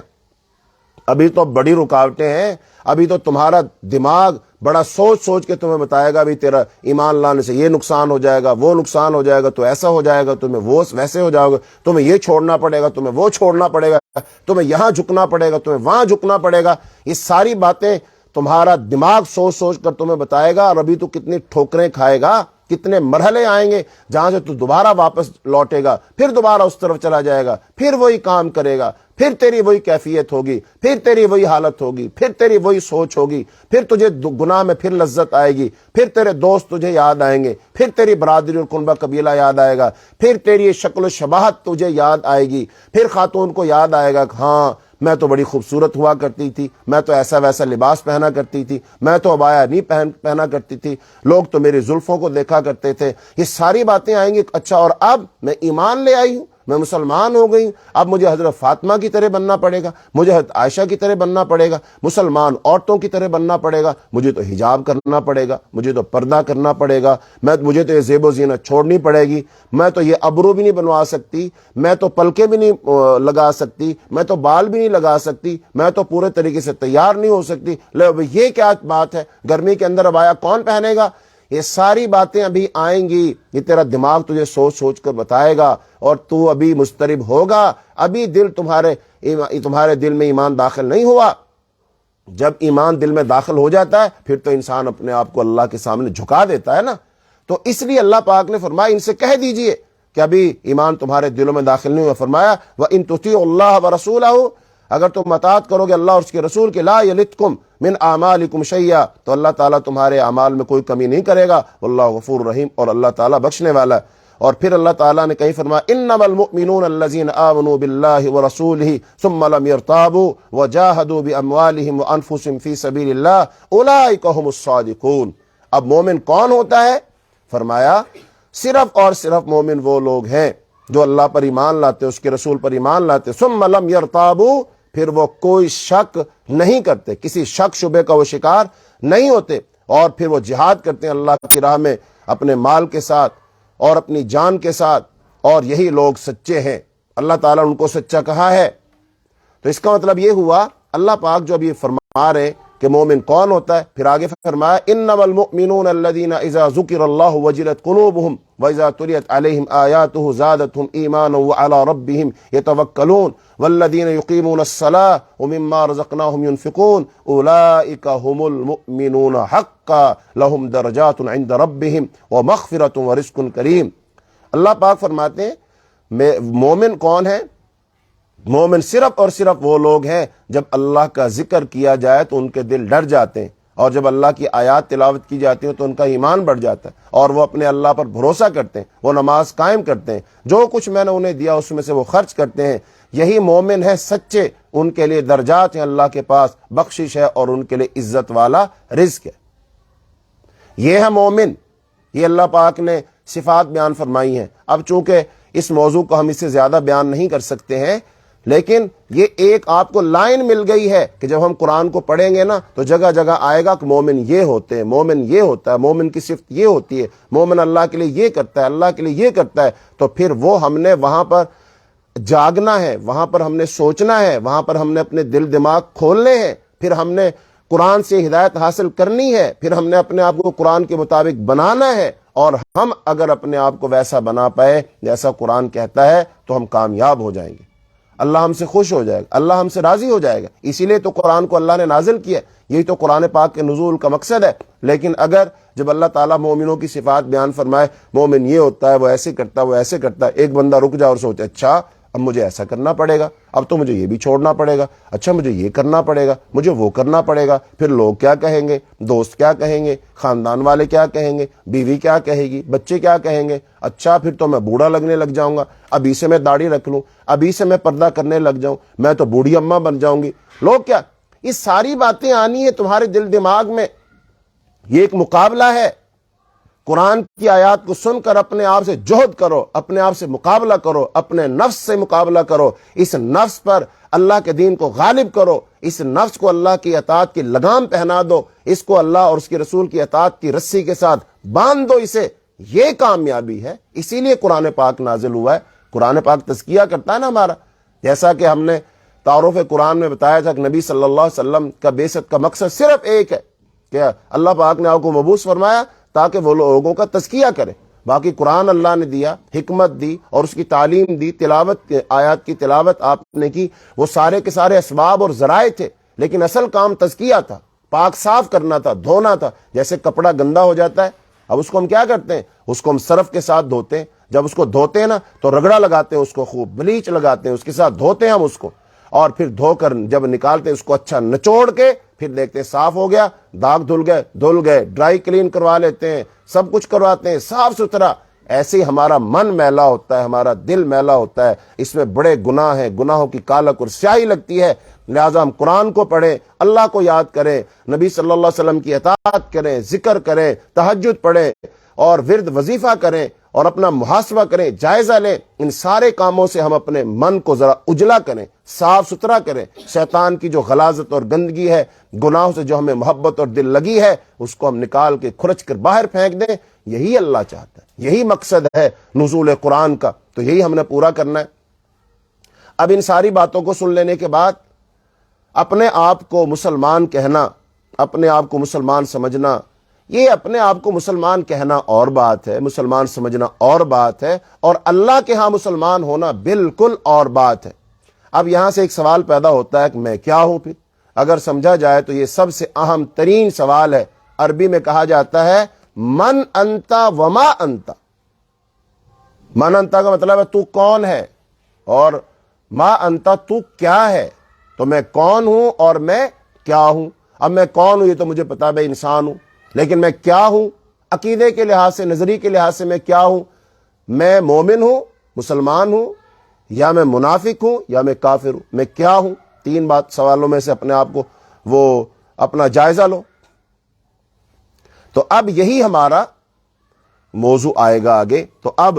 ابھی تو بڑی رکاوٹیں ہیں۔ ابھی تو تمہارا دماغ بڑا سوچ سوچ کے تمہیں بتائے گا بھی تیرا ایمان لانے سے یہ نقصان ہو جائے گا، وہ نقصان ہو جائے گا، تو ایسا ہو جائے گا، تمہیں وہ ویسے ہو جاؤ گا، تمہیں یہ چھوڑنا پڑے گا، تمہیں وہ چھوڑنا پڑے گا، تمہیں یہاں جھکنا پڑے گا، تمہیں وہاں جھکنا پڑے گا۔ یہ ساری باتیں تمہارا دماغ سوچ سوچ کر تمہیں بتائے گا، اور ابھی تو کتنی ٹھوکریں کھائے گا، کتنے مرحلے آئیں گے جہاں سے تو دوبارہ واپس لوٹے گا، پھر دوبارہ اس طرف چلا جائے گا، پھر وہی کام کرے گا، پھر تیری وہی کیفیت ہوگی، پھر تیری وہی حالت ہوگی، پھر تیری وہی سوچ ہوگی، پھر تجھے گناہ میں پھر لذت آئے گی، پھر تیرے دوست تجھے یاد آئیں گے، پھر تیری برادری اور کنبہ قبیلہ یاد آئے گا، پھر تیری شکل و شباہت تجھے یاد آئے گی، پھر خاتون کو یاد آئے گا کہ ہاں میں تو بڑی خوبصورت ہوا کرتی تھی، میں تو ایسا ویسا لباس پہنا کرتی تھی، میں تو عبایا نہیں پہنا کرتی تھی، لوگ تو میری زلفوں کو دیکھا کرتے تھے۔ یہ ساری باتیں آئیں گی، اچھا اور اب میں ایمان لے آئی ہوں، میں مسلمان ہو گئی ہوں، اب مجھے حضرت فاطمہ کی طرح بننا پڑے گا، مجھے حضرت عائشہ کی طرح بننا پڑے گا، مسلمان عورتوں کی طرح بننا پڑے گا، مجھے تو حجاب کرنا پڑے گا، مجھے تو پردہ کرنا پڑے گا، مجھے تو یہ زیب و زینت چھوڑنی پڑے گی، میں تو یہ ابرو بھی نہیں بنوا سکتی، میں تو پلکیں بھی نہیں لگا سکتی، میں تو بال بھی نہیں لگا سکتی، میں تو پورے طریقے سے تیار نہیں ہو سکتی۔ یہ کیا بات ہے؟ گرمی کے اندر عبایا کون پہنے گا؟ یہ ساری باتیں ابھی آئیں گی، یہ تیرا دماغ تجھے سوچ سوچ کر بتائے گا، اور تو ابھی مضطرب ہوگا، ابھی تمہارے دل میں ایمان داخل نہیں ہوا۔ جب ایمان دل میں داخل ہو جاتا ہے پھر تو انسان اپنے آپ کو اللہ کے سامنے جھکا دیتا ہے نا۔ تو اس لیے اللہ پاک نے فرمایا ان سے کہہ دیجئے کہ ابھی ایمان تمہارے دلوں میں داخل نہیں ہوا۔ فرمایا وَإِن تُطِيعُوا اللَّهَ وَرَسُولَهُ، اگر تم اطاعت کرو گے اللہ اور اس کے رسول کے، لا یلتکم من اعمالکم شیئا، تو اللہ تعالیٰ تمہارے اعمال میں کوئی کمی نہیں کرے گا، واللہ غفور رحیم، اور اللہ تعالیٰ بخشنے والا ہے۔ اور پھر اللہ تعالیٰ نے کہیں فرمایا انما المؤمنون الذین آمنوا باللہ ورسولہ ثم لم یرتابوا وجاہدوا باموالہم وانفسہم فی سبیل اللہ اولئک هم الصادقون۔ اب مومن کون ہوتا ہے؟ فرمایا صرف اور صرف مومن وہ لوگ ہیں جو اللہ پر ایمان لاتے، اس کے رسول پر ایمان لاتے، ثم لم یرتابوا، پھر وہ کوئی شک نہیں کرتے، کسی شک شبے کا وہ شکار نہیں ہوتے، اور پھر وہ جہاد کرتے ہیں اللہ کی راہ میں اپنے مال کے ساتھ اور اپنی جان کے ساتھ، اور یہی لوگ سچے ہیں۔ اللہ تعالیٰ ان کو سچا کہا ہے۔ تو اس کا مطلب یہ ہوا اللہ پاک جو اب یہ فرما رہے کہ مومن کون ہوتا ہے، پھر آگے فرمایا انما المؤمنون الذین اذا ذکر اللہ وجلت قلوبہم واذا تلیت علیہم آیاتہ زادتہم ایمانا وعلی ربہم یتوکلون والذین یقیمون الصلاۃ ومما رزقناہم ینفقون اولئک هم المؤمنون حقا لہم درجات عند ربہم ومغفرۃ ورزق کریم۔ اللہ پاک فرماتے ہیں مومن کون ہے؟ مومن صرف اور صرف وہ لوگ ہیں جب اللہ کا ذکر کیا جائے تو ان کے دل ڈر جاتے ہیں، اور جب اللہ کی آیات تلاوت کی جاتی ہیں تو ان کا ایمان بڑھ جاتا ہے، اور وہ اپنے اللہ پر بھروسہ کرتے ہیں، وہ نماز قائم کرتے ہیں، جو کچھ میں نے انہیں دیا اس میں سے وہ خرچ کرتے ہیں۔ یہی مومن ہے سچے، ان کے لیے درجات ہیں اللہ کے پاس، بخشش ہے اور ان کے لیے عزت والا رزق ہے۔ یہ ہے مومن، یہ اللہ پاک نے صفات بیان فرمائی ہیں۔ اب چونکہ اس موضوع کو ہم اس سے زیادہ بیان نہیں کر سکتے ہیں، لیکن یہ ایک آپ کو لائن مل گئی ہے کہ جب ہم قرآن کو پڑھیں گے نا تو جگہ جگہ آئے گا کہ مومن یہ ہوتے ہیں، مومن یہ ہوتا ہے، مومن کی صفت یہ ہوتی ہے، مومن اللہ کے لیے یہ کرتا ہے، اللہ کے لیے یہ کرتا ہے۔ تو پھر وہ ہم نے وہاں پر جاگنا ہے، وہاں پر ہم نے سوچنا ہے، وہاں پر ہم نے اپنے دل دماغ کھولنے ہیں، پھر ہم نے قرآن سے ہدایت حاصل کرنی ہے، پھر ہم نے اپنے آپ کو قرآن کے مطابق بنانا ہے، اور ہم اگر اپنے آپ کو ویسا بنا پائے جیسا قرآن کہتا ہے تو ہم کامیاب ہو جائیں گے، اللہ ہم سے خوش ہو جائے گا، اللہ ہم سے راضی ہو جائے گا۔ اسی لیے تو قرآن کو اللہ نے نازل کیا، یہی تو قرآن پاک کے نزول کا مقصد ہے۔ لیکن اگر جب اللہ تعالیٰ مومنوں کی صفات بیان فرمائے، مومن یہ ہوتا ہے، وہ ایسے کرتا ہے، وہ ایسے کرتا ہے، ایک بندہ رک جائے اور سوچے اچھا اب مجھے ایسا کرنا پڑے گا، اب تو مجھے یہ بھی چھوڑنا پڑے گا، اچھا مجھے یہ کرنا پڑے گا، مجھے وہ کرنا پڑے گا، پھر لوگ کیا کہیں گے، دوست کیا کہیں گے، خاندان والے کیا کہیں گے، بیوی کیا کہے گی، بچے کیا کہیں گے، اچھا پھر تو میں بوڑھا لگنے لگ جاؤں گا، ابھی سے میں داڑھی رکھ لوں، ابھی سے میں پردہ کرنے لگ جاؤں، میں تو بوڑھی اماں بن جاؤں گی، لوگ کیا۔ یہ ساری باتیں آنی ہے تمہارے دل دماغ میں، یہ ایک مقابلہ ہے۔ قرآن کی آیات کو سن کر اپنے آپ سے جہد کرو، اپنے آپ سے مقابلہ کرو، اپنے نفس سے مقابلہ کرو، اس نفس پر اللہ کے دین کو غالب کرو، اس نفس کو اللہ کی اطاعت کی لگام پہنا دو، اس کو اللہ اور اس کے رسول کی اطاعت کی رسی کے ساتھ باندھ دو اسے، یہ کامیابی ہے۔ اسی لیے قرآن پاک نازل ہوا ہے۔ قرآن پاک تزکیہ کرتا ہے نا ہمارا، جیسا کہ ہم نے تعارف قرآن میں بتایا تھا کہ نبی صلی اللہ علیہ وسلم کا بعثت کا مقصد صرف ایک ہے کہ اللہ پاک نے آپ کو مبعوث فرمایا تاکہ وہ لوگوں کا تزکیہ کرے۔ باقی قرآن اللہ نے دیا، حکمت دی اور اس کی تعلیم دی، تلاوت آیات کی تلاوت آپ نے کی، وہ سارے کے سارے اسباب اور ذرائع تھے، لیکن اصل کام تزکیہ تھا، پاک صاف کرنا تھا، دھونا تھا۔ جیسے کپڑا گندا ہو جاتا ہے، اب اس کو ہم کیا کرتے ہیں، اس کو ہم صرف کے ساتھ دھوتے ہیں، جب اس کو دھوتے ہیں نا تو رگڑا لگاتے ہیں، اس کو خوب بلیچ لگاتے ہیں، اس کے ساتھ دھوتے ہیں ہم اس کو، اور پھر دھو کر جب نکالتے ہیں اس کو اچھا نچوڑ کے پھر دیکھتے ہیں صاف ہو گیا، داغ دھل گئے، ڈرائی کلین کروا لیتے ہیں، سب کچھ کرواتے ہیں صاف ستھرا۔ ایسے ہی ہمارا من میلا ہوتا ہے، ہمارا دل میلا ہوتا ہے، اس میں بڑے گناہ ہیں، گناہوں کی کالک اور سیاہی لگتی ہے۔ لہٰذا ہم قرآن کو پڑھیں، اللہ کو یاد کریں، نبی صلی اللہ علیہ وسلم کی اطاعت کریں، ذکر کریں، تہجد پڑھیں اور ورد وظیفہ کریں اور اپنا محاسبہ کریں، جائزہ لیں۔ ان سارے کاموں سے ہم اپنے من کو ذرا اجلا کریں، صاف ستھرا کریں۔ شیطان کی جو غلاظت اور گندگی ہے، گناہوں سے جو ہمیں محبت اور دل لگی ہے، اس کو ہم نکال کے کھرچ کر باہر پھینک دیں۔ یہی اللہ چاہتا ہے، یہی مقصد ہے نزول قرآن کا، تو یہی ہم نے پورا کرنا ہے۔ اب ان ساری باتوں کو سن لینے کے بعد اپنے آپ کو مسلمان کہنا، اپنے آپ کو مسلمان سمجھنا، یہ اپنے آپ کو مسلمان کہنا اور بات ہے، مسلمان سمجھنا اور بات ہے، اور اللہ کے ہاں مسلمان ہونا بالکل اور بات ہے۔ اب یہاں سے ایک سوال پیدا ہوتا ہے کہ میں کیا ہوں؟ پھر اگر سمجھا جائے تو یہ سب سے اہم ترین سوال ہے۔ عربی میں کہا جاتا ہے من انتا وما انتا۔ من انتا کا مطلب ہے تو کون ہے، اور ما انتا تو کیا ہے۔ تو میں کون ہوں اور میں کیا ہوں؟ اب میں کون ہوں یہ تو مجھے پتا، میں انسان ہوں، لیکن میں کیا ہوں عقیدے کے لحاظ سے، نظریے کے لحاظ سے میں کیا ہوں؟ میں مومن ہوں، مسلمان ہوں، یا میں منافق ہوں، یا میں کافر ہوں؟ میں کیا ہوں؟ تین سوالوں میں سے اپنے آپ کو وہ اپنا جائزہ لو۔ تو اب یہی ہمارا موضوع آئے گا آگے۔ تو اب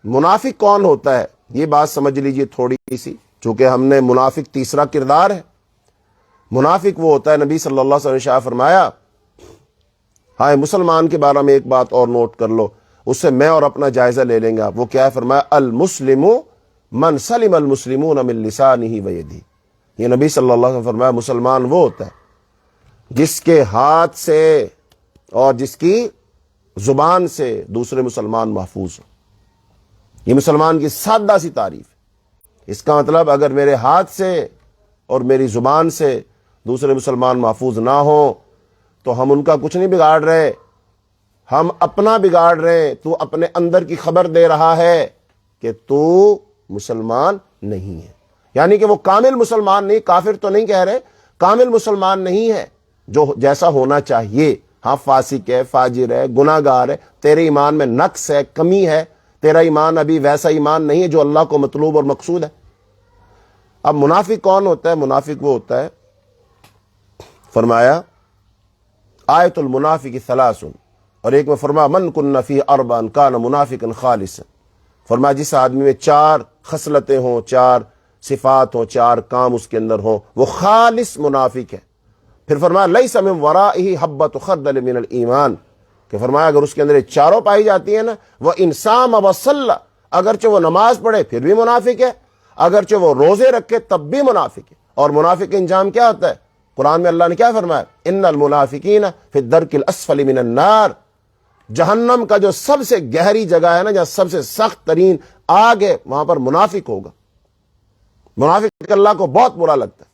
منافق کون ہوتا ہے یہ بات سمجھ لیجئے تھوڑی سی، چونکہ ہم نے منافق تیسرا کردار ہے۔ منافق وہ ہوتا ہے، نبی صلی اللہ علیہ وسلم نے شاہ فرمایا، ہاں مسلمان کے بارے میں ایک بات اور نوٹ کر لو، اس سے میں اور اپنا جائزہ لے لیں گے آپ۔ وہ کیا ہے؟ فرمایا المسلم من سلم المسلمون من لسانہ ویدہ۔ یہ نبی صلی اللہ علیہ وسلم فرمایا مسلمان وہ ہوتا ہے جس کے ہاتھ سے اور جس کی زبان سے دوسرے مسلمان محفوظ ہو۔ یہ مسلمان کی سادہ سی تعریف ہے۔ اس کا مطلب اگر میرے ہاتھ سے اور میری زبان سے دوسرے مسلمان محفوظ نہ ہوں تو ہم ان کا کچھ نہیں بگاڑ رہے، ہم اپنا بگاڑ رہے ہیں، تو اپنے اندر کی خبر دے رہا ہے کہ تو مسلمان نہیں ہے. یعنی کہ وہ کامل مسلمان نہیں، کافر تو نہیں کہہ رہے، کامل مسلمان نہیں ہے جو جیسا ہونا چاہیے. ہاں فاسق ہے، فاجر ہے، گناہ گار ہے، تیرے ایمان میں نقص ہے، کمی ہے، تیرا ایمان ابھی ویسا ایمان نہیں ہے جو اللہ کو مطلوب اور مقصود ہے. اب منافق کون ہوتا ہے؟ منافق وہ ہوتا ہے، فرمایا آیت المنافق ثلاث، اور ایک میں فرمایا من کن فی اربع کان منافقا خالصا. فرمایا جس آدمی میں 4 خصلتیں ہوں، 4 صفات ہوں، 4 کام اس کے اندر ہوں، وہ خالص منافق ہے. پھر فرمایا لیس من ورائہ حبۃ خردل من الایمان، کہ فرمایا اگر اس کے اندر یہ چاروں پائی جاتی ہیں نا، وہ انسام وصلی، اگرچہ وہ نماز پڑھے پھر بھی منافق ہے، اگرچہ وہ روزے رکھے تب بھی منافق ہے. اور منافق کا انجام کیا ہوتا ہے؟ قرآن میں اللہ نے کیا فرمایا؟ ان المنافقین فی الدرک الاسفل من النار، جہنم کا جو سب سے گہری جگہ ہے نا، جہاں سب سے سخت ترین آگ ہے، وہاں پر منافق ہوگا. منافق اللہ کو بہت برا لگتا ہے.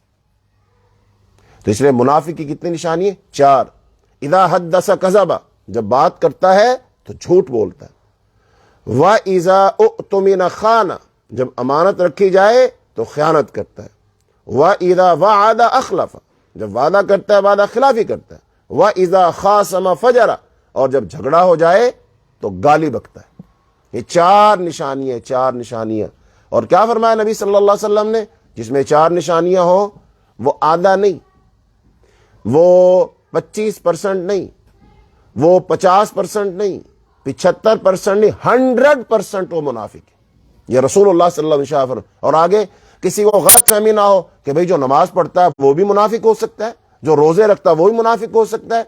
تو اس لیے منافق کی کتنی نشانی ہے؟ 4. اذا حدث کذب، جب بات کرتا ہے تو جھوٹ بولتا ہے. واذا اؤتمن خان، جب امانت رکھی جائے تو خیانت کرتا ہے. واذا وعد اخلف، جب وعدہ کرتا ہے وعدہ خلافی کرتا ہے. واذا خاصم فجر، اور جب جھگڑا ہو جائے تو گالی بکتا ہے. یہ 4 نشانیاں، 4 نشانیاں. اور کیا فرمایا نبی صلی اللہ علیہ وسلم نے؟ جس میں 4 نشانیاں ہوں وہ آدھا نہیں، وہ 25% نہیں، وہ 50% نہیں، 75% نہیں، 100% وہ منافق ہے. یہ رسول اللہ صلی اللہ علیہ وسلم. اور آگے کسی کو غلط فہمی نہ ہو کہ بھئی جو نماز پڑھتا ہے وہ بھی منافق ہو سکتا ہے، جو روزے رکھتا ہے وہ بھی منافق ہو سکتا ہے.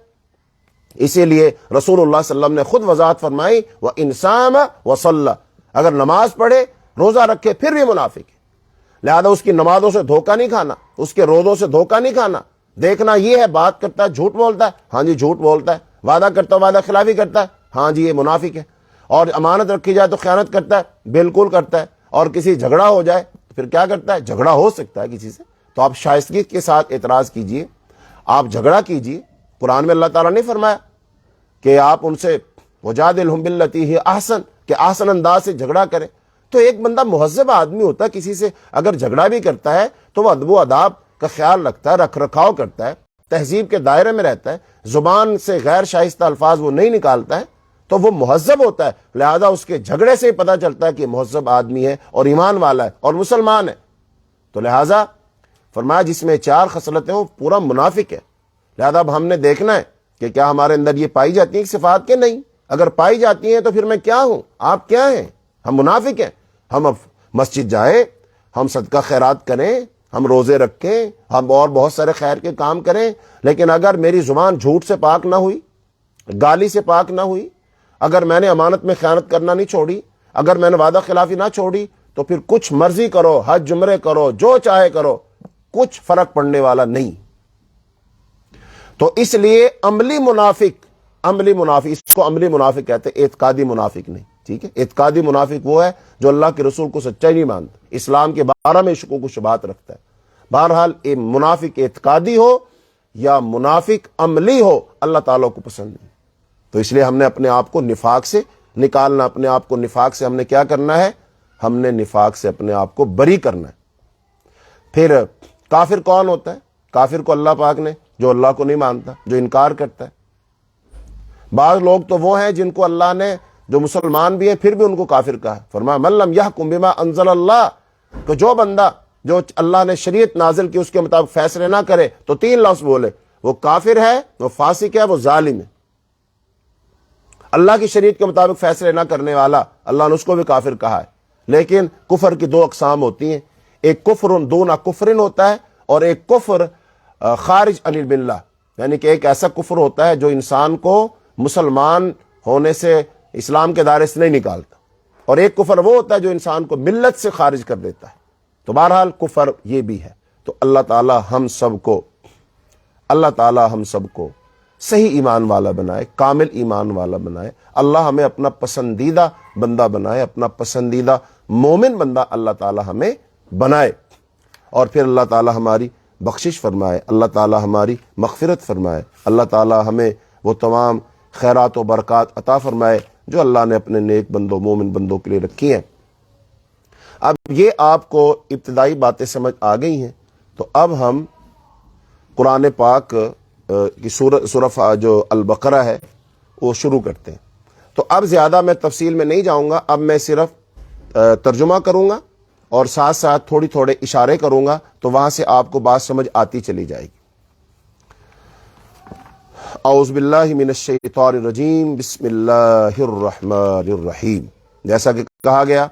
اسی لیے رسول اللہ صلی اللہ علیہ وسلم نے خود وضاحت فرمائی وَإِنْ صَامَ وَصَلَّى، اگر نماز پڑھے روزہ رکھے پھر بھی منافق ہے. لہذا اس کی نمازوں سے دھوکہ نہیں کھانا، اس کے روزوں سے دھوکہ نہیں کھانا. دیکھنا یہ ہے بات کرتا ہے جھوٹ بولتا ہے، ہاں جی جھوٹ بولتا ہے. وعدہ کرتا ہے وعدہ خلافی کرتا ہے، ہاں جی یہ منافق ہے. اور امانت رکھی جائے تو خیانت کرتا ہے، بالکل کرتا ہے. اور کسی جھگڑا ہو جائے پھر کیا کرتا ہے؟ جھگڑا ہو سکتا ہے کسی سے تو آپ شائستگی کے ساتھ اعتراض کیجئے، آپ جھگڑا کیجئے. قرآن میں اللہ تعالیٰ نے فرمایا کہ آپ ان سے وجادلہم باللتی ہی احسن، کہ احسن انداز سے جھگڑا کریں. تو ایک بندہ مہذب آدمی ہوتا ہے، کسی سے اگر جھگڑا بھی کرتا ہے تو وہ ادب و آداب کا خیال رکھتا ہے، رکھ رکھاؤ کرتا ہے، تہذیب کے دائرے میں رہتا ہے، زبان سے غیر شائستہ الفاظ وہ نہیں نکالتا ہے، تو وہ مہذب ہوتا ہے. لہذا اس کے جھگڑے سے ہی پتہ چلتا ہے کہ مہذب آدمی ہے اور ایمان والا ہے اور مسلمان ہے. تو لہذا فرمایا جس میں 4 خصلتیں وہ پورا منافق ہے. لہذا اب ہم نے دیکھنا ہے کہ کیا ہمارے اندر یہ پائی جاتی ہیں صفات کے نہیں. اگر پائی جاتی ہیں تو پھر میں کیا ہوں، آپ کیا ہیں؟ ہم منافق ہیں. ہم اب مسجد جائیں، ہم صدقہ خیرات کریں، ہم روزے رکھیں، ہم اور بہت سارے خیر کے کام کریں، لیکن اگر میری زبان جھوٹ سے پاک نہ ہوئی، گالی سے پاک نہ ہوئی، اگر میں نے امانت میں خیانت کرنا نہیں چھوڑی، اگر میں نے وعدہ خلافی نہ چھوڑی، تو پھر کچھ مرضی کرو، حج عمرے کرو، جو چاہے کرو، کچھ فرق پڑنے والا نہیں. تو اس لیے عملی منافق، اس کو عملی منافق کہتے ہیں، اعتقادی منافق نہیں. ٹھیک ہے، اعتقادی منافق وہ ہے جو اللہ کے رسول کو سچائی نہیں مانتا، اسلام کے بارے میں شکوک و شبہات رکھتا ہے. بہرحال منافق اعتقادی ہو یا منافق عملی ہو، اللہ تعالیٰ کو پسند نہیں. تو اس لیے ہم نے اپنے آپ کو نفاق سے نکالنا، اپنے آپ کو نفاق سے ہم نے کیا کرنا ہے؟ ہم نے نفاق سے اپنے آپ کو بری کرنا ہے. پھر کافر کون ہوتا ہے؟ کافر کو اللہ پاک نے، جو اللہ کو نہیں مانتا، جو انکار کرتا ہے. بعض لوگ تو وہ ہیں جن کو اللہ نے، جو مسلمان بھی ہیں پھر بھی ان کو کافر کہا. فرمایا من لم یحکم بما انزل اللہ، کہ جو بندہ جو اللہ نے شریعت نازل کی اس کے مطابق فیصلے نہ کرے تو 3 لفظ بولے، وہ کافر ہے، وہ فاسق ہے، وہ ظالم ہے. اللہ کی شریعت کے مطابق فیصلے نہ کرنے والا، اللہ نے اس کو بھی کافر کہا ہے. لیکن کفر کی 2 اقسام ہوتی ہیں، ایک کفر دون کفرن ہوتا ہے، اور ایک کفر خارج عن الملہ، یعنی کہ ایک ایسا کفر ہوتا ہے جو انسان کو مسلمان ہونے سے، اسلام کے دائرے سے نہیں نکالتا، اور ایک کفر وہ ہوتا ہے جو انسان کو ملت سے خارج کر دیتا ہے. تو بہرحال کفر یہ بھی ہے. تو اللہ تعالی ہم سب کو صحیح ایمان والا بنائے، کامل ایمان والا بنائے. اللہ ہمیں اپنا پسندیدہ بندہ بنائے، اپنا پسندیدہ مومن بندہ اللہ تعالی ہمیں بنائے. اور پھر اللہ تعالی ہماری بخشش فرمائے، اللہ تعالی ہماری مغفرت فرمائے، اللہ تعالی ہمیں وہ تمام خیرات و برکات عطا فرمائے جو اللہ نے اپنے نیک بندوں مومن بندوں کے لیے رکھی ہیں۔ اب یہ آپ کو ابتدائی باتیں سمجھ آ گئی ہیں، تو اب ہم قرآن پاک کی سورہ جو البقرہ ہے وہ شروع کرتے ہیں۔ تو اب زیادہ میں تفصیل میں نہیں جاؤں گا، اب میں صرف ترجمہ کروں گا اور ساتھ ساتھ تھوڑے اشارے کروں گا، تو وہاں سے آپ کو بات سمجھ آتی چلی جائے گی۔ اعوذ باللہ من الشیطان الرجیم، بسم اللہ الرحمن الرحیم۔ جیسا کہ کہا گیا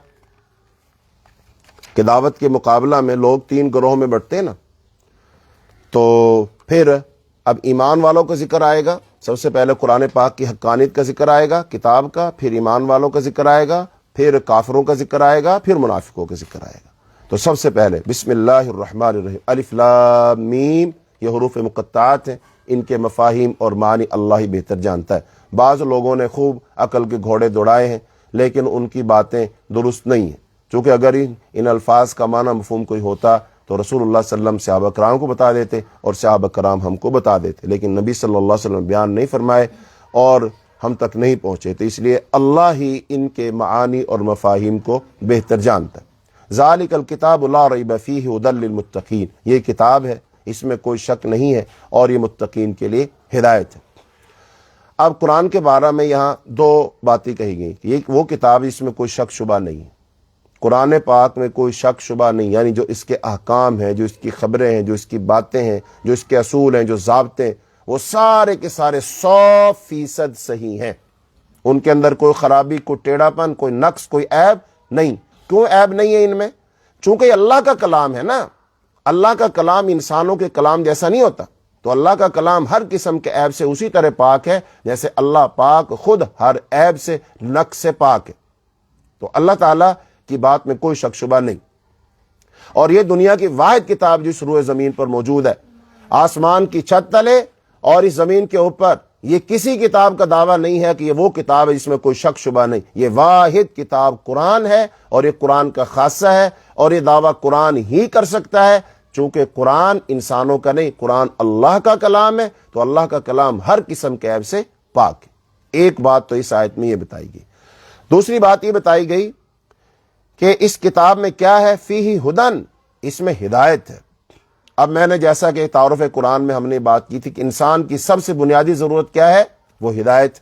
کہ دعوت کے مقابلہ میں لوگ 3 گروہ میں بٹتے ہیں نا، تو پھر اب ایمان والوں کا ذکر آئے گا۔ سب سے پہلے قرآن پاک کی حقانیت کا ذکر آئے گا، کتاب کا، پھر ایمان والوں کا ذکر آئے گا، پھر کافروں کا ذکر آئے گا، پھر منافقوں کا ذکر آئے گا۔ تو سب سے پہلے بسم اللہ الرحمن الرحیم، الف لام میم، یہ حروف مقطعات ہیں، ان کے مفاہیم اور معنی اللہ ہی بہتر جانتا ہے۔ بعض لوگوں نے خوب عقل کے گھوڑے دوڑائے ہیں، لیکن ان کی باتیں درست نہیں ہیں، چونکہ اگر ان الفاظ کا معنی مفہوم کوئی ہوتا تو رسول اللہ صلی اللہ علیہ وسلم صحابہ کرام کو بتا دیتے اور صحابہ کرام ہم کو بتا دیتے، لیکن نبی صلی اللہ علیہ وسلم بیان نہیں فرمائے اور ہم تک نہیں پہنچے، تو اس لیے اللہ ہی ان کے معانی اور مفاہیم کو بہتر جانتا ہے۔ ذالک الکتاب لا ریب فیہ ھدی للمتقین، یہ کتاب ہے، اس میں کوئی شک نہیں ہے اور یہ متقین کے لیے ہدایت ہے۔ اب قرآن کے بارے میں یہاں 2 باتیں کہی گئی، یہ وہ کتاب جس میں کوئی شک شبہ نہیں ہے، قرآن پاک میں کوئی شک شبہ نہیں، یعنی جو اس کے احکام ہیں، جو اس کی خبریں ہیں، جو اس کی باتیں ہیں، جو اس کے اصول ہیں، جو ضابطے ہیں، وہ سارے کے سارے 100% صحیح ہیں۔ ان کے اندر کوئی خرابی، کوئی ٹیڑھا پن، کوئی نقص، کوئی عیب نہیں۔ کیوں عیب نہیں ہے ان میں؟ چونکہ یہ اللہ کا کلام ہے نا، اللہ کا کلام انسانوں کے کلام جیسا نہیں ہوتا، تو اللہ کا کلام ہر قسم کے عیب سے اسی طرح پاک ہے جیسے اللہ پاک خود ہر عیب سے، نقص سے پاک ہے۔ تو اللہ تعالیٰ کی بات میں کوئی شک شبہ نہیں، اور یہ دنیا کی واحد کتاب جس روئے زمین پر موجود ہے، آسمان کی چھت تلے اور اس زمین کے اوپر، یہ کسی کتاب کا دعویٰ نہیں ہے کہ یہ وہ کتاب ہے جس میں کوئی شک شبہ نہیں۔ یہ واحد کتاب قرآن ہے، اور یہ قرآن کا خاصہ ہے، اور یہ دعویٰ قرآن ہی کر سکتا ہے، چونکہ قرآن انسانوں کا نہیں، قرآن اللہ کا کلام ہے، تو اللہ کا کلام ہر قسم کے عیب سے پاک ہے۔ ایک بات تو اس آیت میں یہ بتائی گئی۔ دوسری بات یہ بتائی گئی کہ اس کتاب میں کیا ہے، فیہ ھدی، اس میں ہدایت ہے۔ اب میں نے جیسا کہ تعارف قرآن میں ہم نے بات کی تھی کہ انسان کی سب سے بنیادی ضرورت کیا ہے، وہ ہدایت،